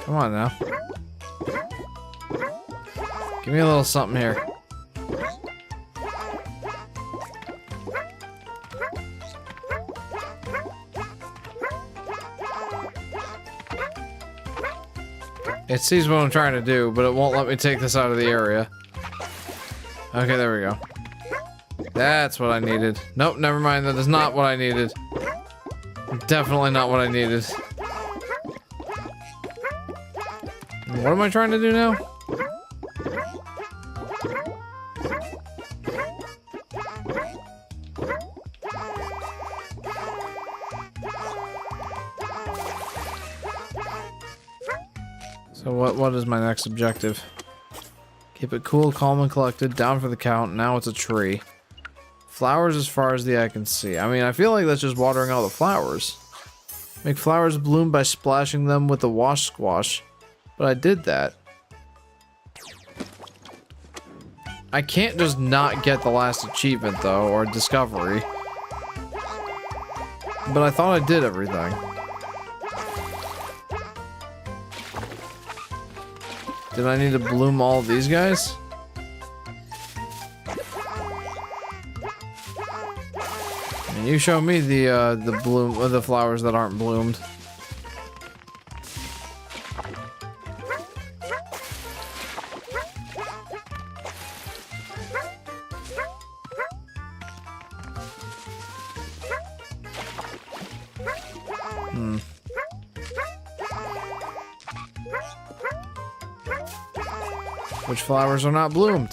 Come on now. Give me a little something here. It sees what I'm trying to do, but it won't let me take this out of the area. Okay, there we go. That's what I needed. Nope, never mind. That is not what I needed. Definitely not what I needed. What am I trying to do now? So what is my next objective? Keep it cool, calm, and collected. Down for the count. Now it's a tree. Flowers as far as the eye can see. I mean, I feel like that's just watering all the flowers. Make flowers bloom by splashing them with the wash squash. But I did that. I can't just not get the last achievement, though, or discovery. But I thought I did everything. Did I need to bloom all of these guys? And you show me the bloom of the flowers that aren't bloomed. Which flowers are not bloomed?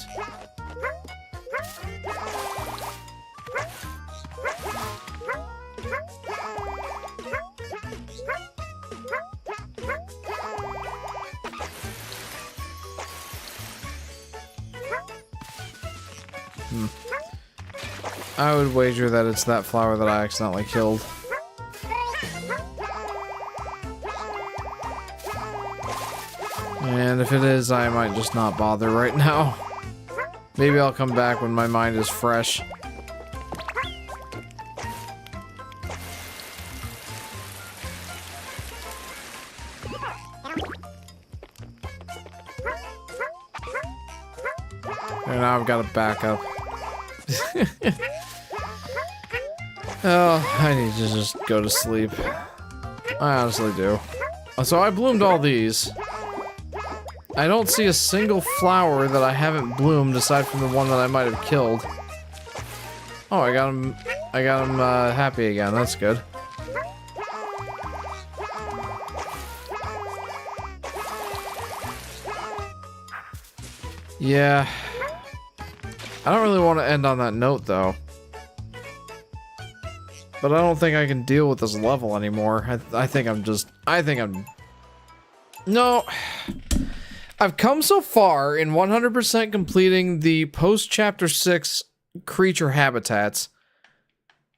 I would wager that it's that flower that I accidentally killed. And if it is, I might just not bother right now. Maybe I'll come back when my mind is fresh. And now I've got to back up. Oh, I need to just go to sleep. I honestly do. So I bloomed all these. I don't see a single flower that I haven't bloomed aside from the one that I might have killed. Oh, I got him happy again. That's good. Yeah. I don't really want to end on that note, though. But I don't think I can deal with this level anymore. I think I'm... No. I've come so far in 100% completing the post-Chapter 6 creature habitats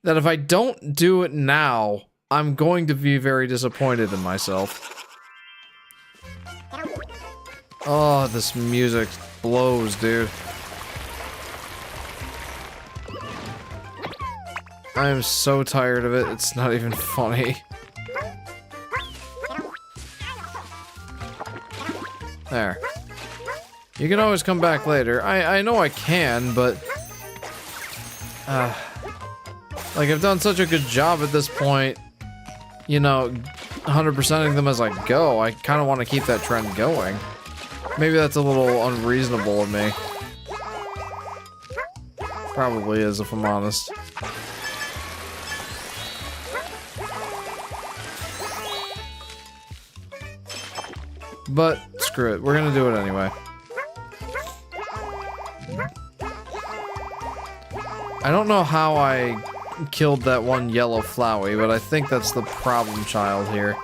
that if I don't do it now, I'm going to be very disappointed in myself. Oh, this music blows, dude. I am so tired of it, it's not even funny. There. You can always come back later. I know I can, but... like, I've done such a good job at this point, you know, 100%ing them as I go. I kind of want to keep that trend going. Maybe that's a little unreasonable of me. Probably is, if I'm honest. But, screw it. We're gonna do it anyway. I don't know how I killed that one yellow Flowey, but I think that's the problem child here.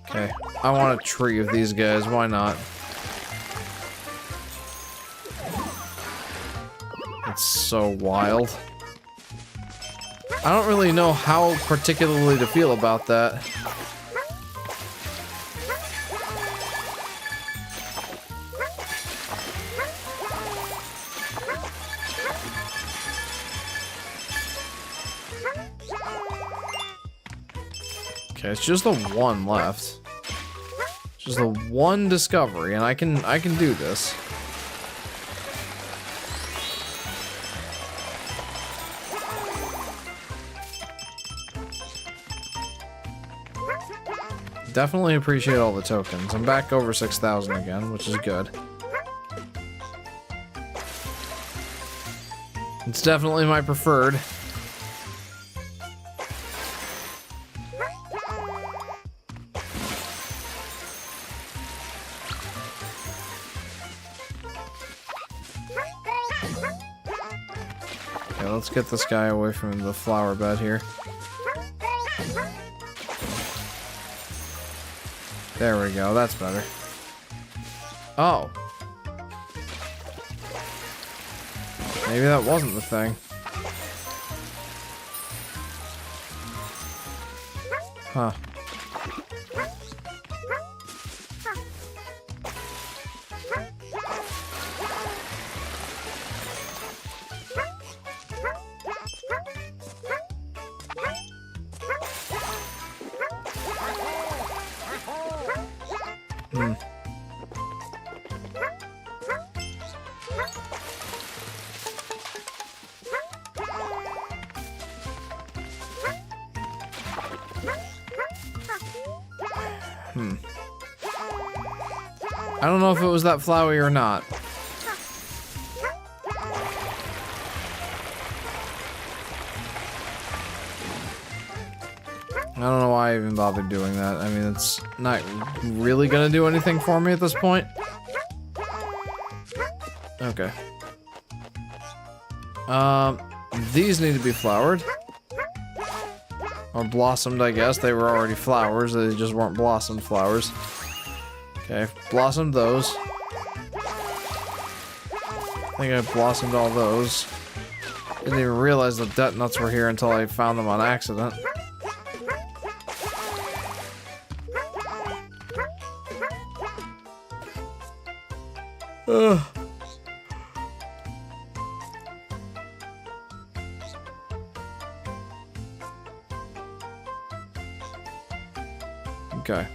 Okay, I want a tree of these guys, why not? It's so wild. I don't really know how particularly to feel about that. Okay, it's just the one left. Just the one discovery, and I can do this. Definitely appreciate all the tokens. I'm back over 6,000 again, which is good. It's definitely my preferred. Okay, let's get this guy away from the flower bed here. There we go, that's better. Oh. Maybe that wasn't the thing. Huh. I don't know if it was that flowey or not. I don't know why I even bothered doing that. I mean, it's not really gonna do anything for me at this point. Okay. These need to be flowered. Or blossomed, I guess. They were already flowers, they just weren't blossomed flowers. Okay, I've blossomed those. I think I blossomed all those. Didn't even realize the debt nuts were here until I found them on accident. Ugh. Okay.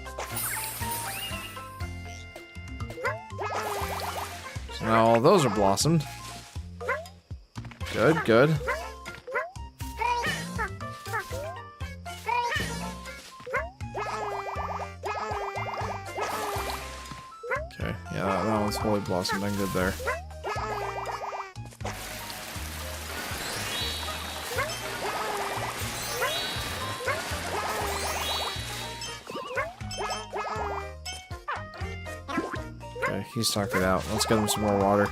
So now all those are blossomed. Good, good. Okay, yeah, that one's fully blossomed. I'm good there. Okay, he's tuckered out. Let's get him some more water.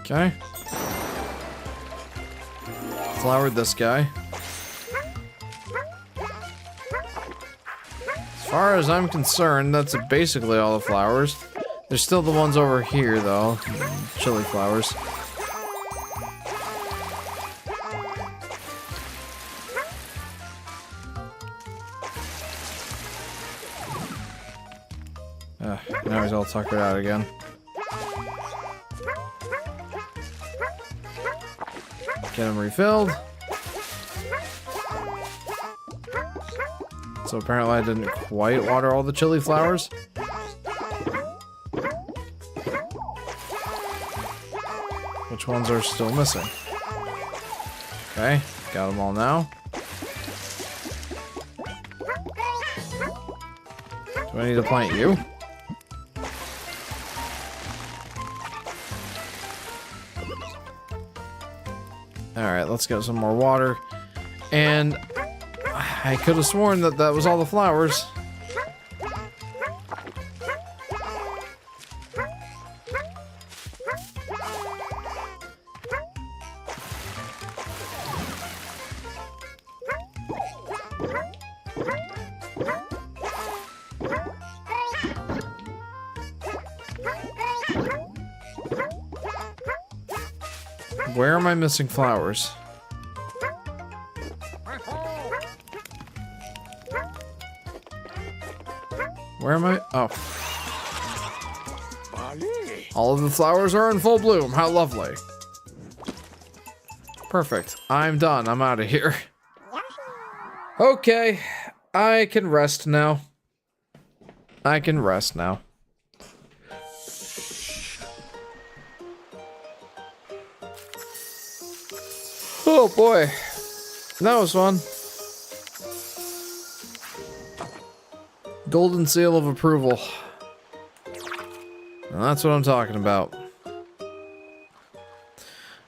Okay. Flowered this guy. As far as I'm concerned, that's basically all the flowers. There's still the ones over here, though. Chili flowers. Now he's all tuckered out again. Get them refilled. So apparently I didn't quite water all the chili flowers. Which ones are still missing? Okay, got them all now. Do I need to plant you? Alright, let's get some more water. And I could have sworn that that was all the flowers. Where am I missing flowers? Where am I? Oh. All of the flowers are in full bloom. How lovely. Perfect. I'm done. I'm out of here. Okay. I can rest now. I can rest now. Oh boy, that was fun. Golden seal of approval. And that's what I'm talking about.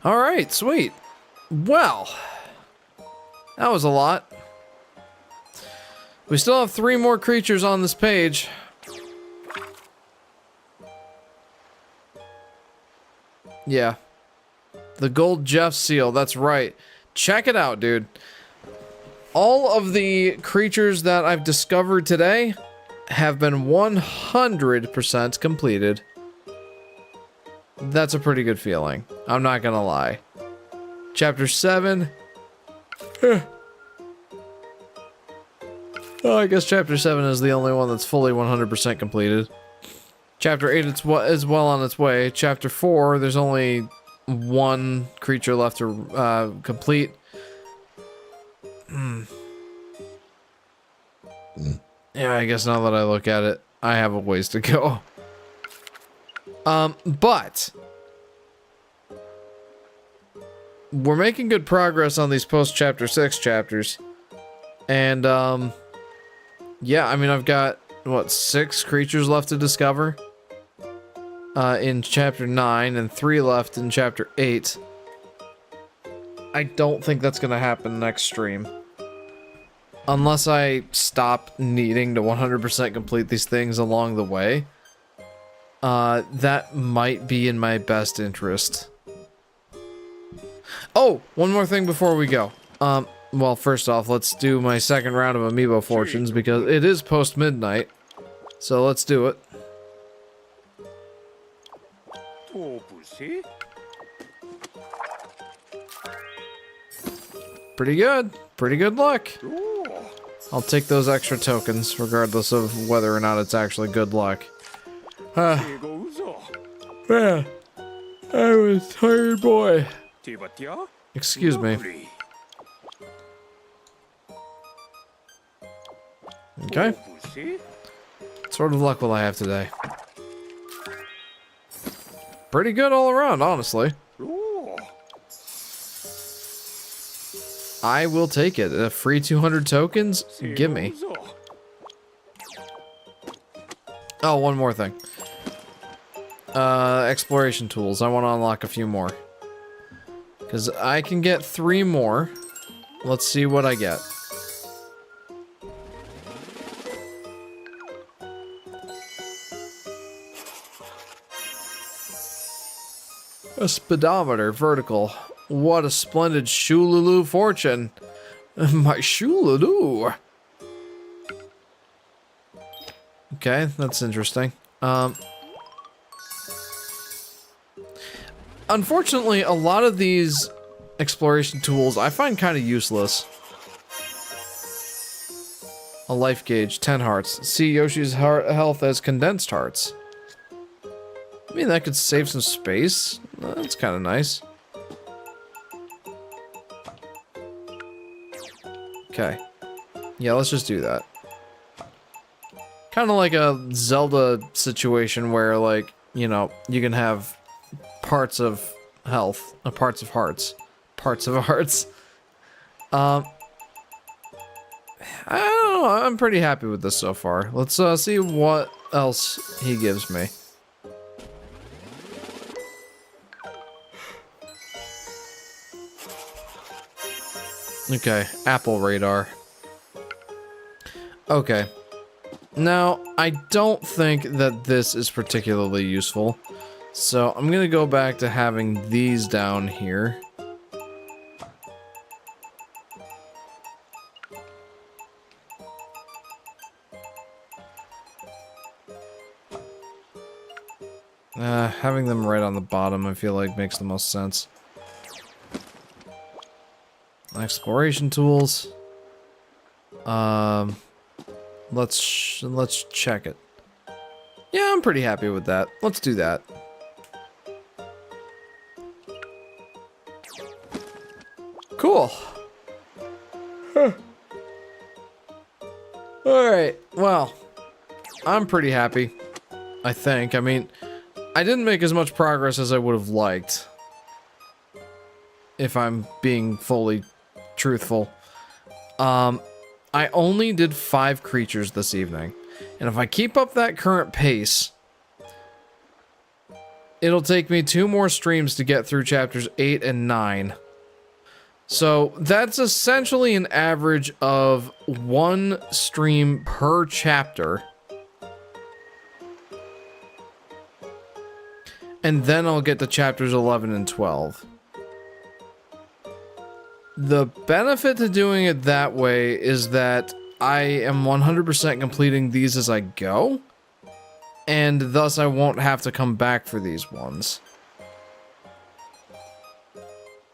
Alright, sweet. Well, that was a lot. We still have 3 more creatures on this page. Yeah. The gold Jeff seal, that's right. Check it out, dude. All of the creatures that I've discovered today have been 100% completed. That's a pretty good feeling. I'm not gonna lie. Chapter 7. Oh, I guess Chapter 7 is the only one that's fully 100% completed. Chapter 8 is well on its way. Chapter 4, there's only one creature left to complete. Yeah, I guess now that I look at it, I have a ways to go. But we're making good progress on these post-chapter 6 chapters. And, yeah, I mean, I've got, what, 6 creatures left to discover? In chapter 9, and 3 left in chapter 8. I don't think that's gonna happen next stream. Unless I stop needing to 100% complete these things along the way. That might be in my best interest. Oh, one more thing before we go. Well, first off, let's do my second round of Amiibo Fortunes, because it is post-midnight. So let's do it. Pretty good. Pretty good luck. I'll take those extra tokens, regardless of whether or not it's actually good luck. Yeah. I'm a tired boy. Excuse me. Okay. What sort of luck will I have today? Pretty good all around, honestly. I will take it. A free 200 tokens? Gimme. Oh, one more thing. Exploration tools. I want to unlock a few more. Because I can get 3 more. Let's see what I get. A speedometer, vertical. What a splendid Shululu fortune. My Shululu. Okay, that's interesting. Unfortunately, a lot of these exploration tools I find kind of useless. A life gauge, 10 hearts. See Yoshi's health as condensed hearts. I mean, that could save some space. That's kind of nice. Okay. Yeah, let's just do that. Kind of like a Zelda situation where, like, you know, you can have parts of health, parts of hearts. Parts of hearts. I don't know, I'm pretty happy with this so far. Let's see what else he gives me. Okay, Apple radar. Okay. Now, I don't think that this is particularly useful. So, I'm gonna go back to having these down here. Having them right on the bottom, I feel like makes the most sense. Exploration tools. Let's check it. Yeah, I'm pretty happy with that. Let's do that. Cool. Huh. Alright, well, I'm pretty happy, I think. I mean, I didn't make as much progress as I would have liked, if I'm being fully truthful. I only did 5 creatures this evening, and if I keep up that current pace, it'll take me 2 more streams to get through chapters 8 and 9. So that's essentially an average of 1 stream per chapter. And then I'll get to chapters 11 and 12. The benefit to doing it that way is that I am 100% completing these as I go, and thus I won't have to come back for these ones.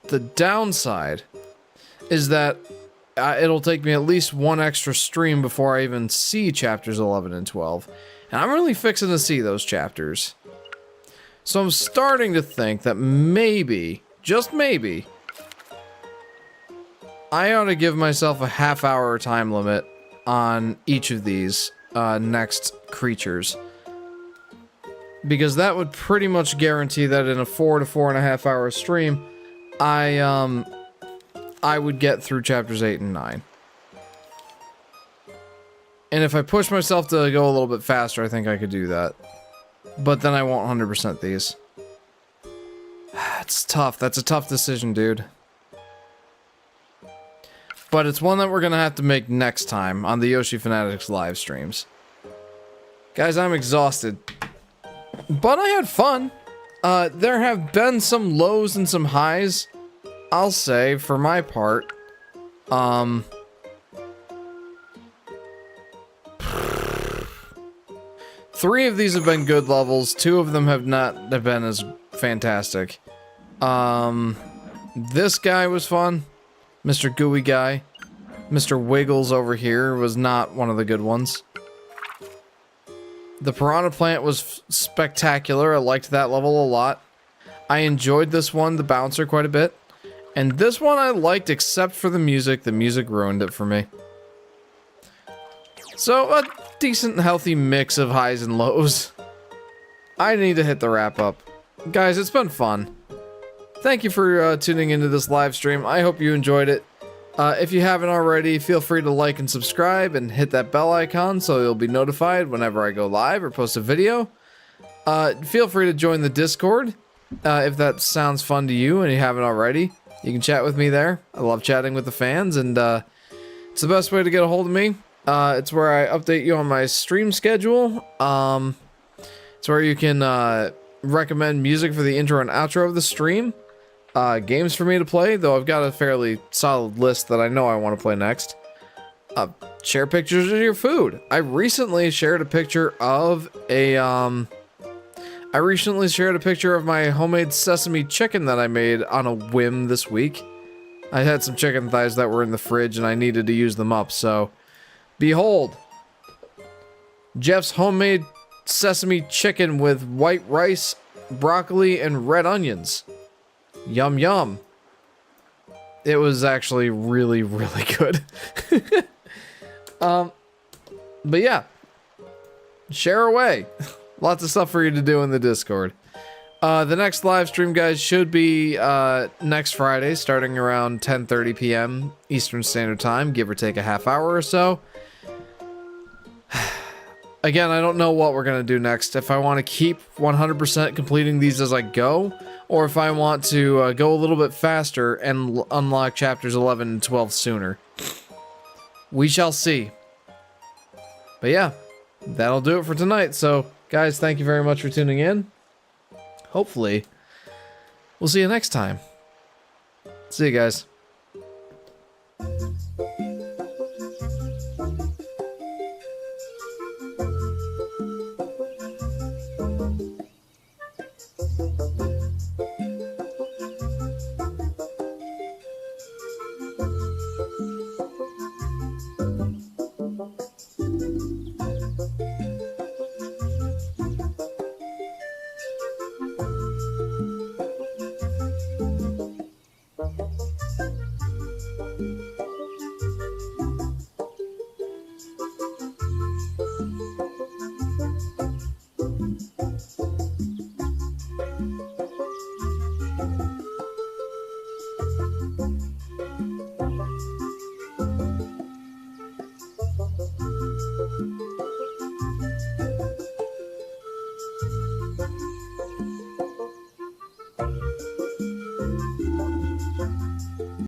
The downside is that it'll take me at least 1 extra stream before I even see chapters 11 and 12, And I'm really fixing to see those chapters. So I'm starting to think that maybe, just maybe, I ought to give myself a half-hour time limit on each of these next creatures. Because that would pretty much guarantee that in a 4 to 4.5 hour stream, I would get through chapters 8 and 9. And if I push myself to go a little bit faster, I think I could do that. But then I won't 100% these. It's tough. That's a tough decision, dude. But it's one that we're gonna have to make next time on the Yoshi Fanatics live streams. Guys, I'm exhausted. But I had fun. There have been some lows and some highs. I'll say, for my part. Three of these have been good levels. 2 of them have not been as fantastic. This guy was fun. Mr. Gooey Guy. Mr. Wiggles over here was not one of the good ones. The Piranha Plant was spectacular. I liked that level a lot. I enjoyed this one, the Bouncer, quite a bit. And this one I liked except for the music. The music ruined it for me. So, a decent, healthy mix of highs and lows. I need to hit the wrap up. Guys, it's been fun. Thank you for tuning into this live stream. I hope you enjoyed it. If you haven't already, feel free to like and subscribe and hit that bell icon so you'll be notified whenever I go live or post a video. Feel free to join the Discord if that sounds fun to you and you haven't already. You can chat with me there. I love chatting with the fans, and it's the best way to get a hold of me. It's where I update you on my stream schedule. It's where you can recommend music for the intro and outro of the stream. Games for me to play, though I've got a fairly solid list that I know I want to play next. Share pictures of your food. I recently shared a picture of my homemade sesame chicken that I made on a whim this week. I had some chicken thighs that were in the fridge and I needed to use them up, so behold, Jeff's homemade sesame chicken with white rice, broccoli, and red onions. Yum yum. It was actually really, really good. But yeah, share away. Lots of stuff for you to do in the Discord. The next live stream, guys, should be next Friday, starting around 10:30 p.m. Eastern Standard Time, give or take a half hour or so. Again, I don't know what we're going to do next. If I want to keep 100% completing these as I go, or if I want to go a little bit faster and unlock chapters 11 and 12 sooner. We shall see. But yeah, that'll do it for tonight. So, guys, thank you very much for tuning in. Hopefully, we'll see you next time. See you guys.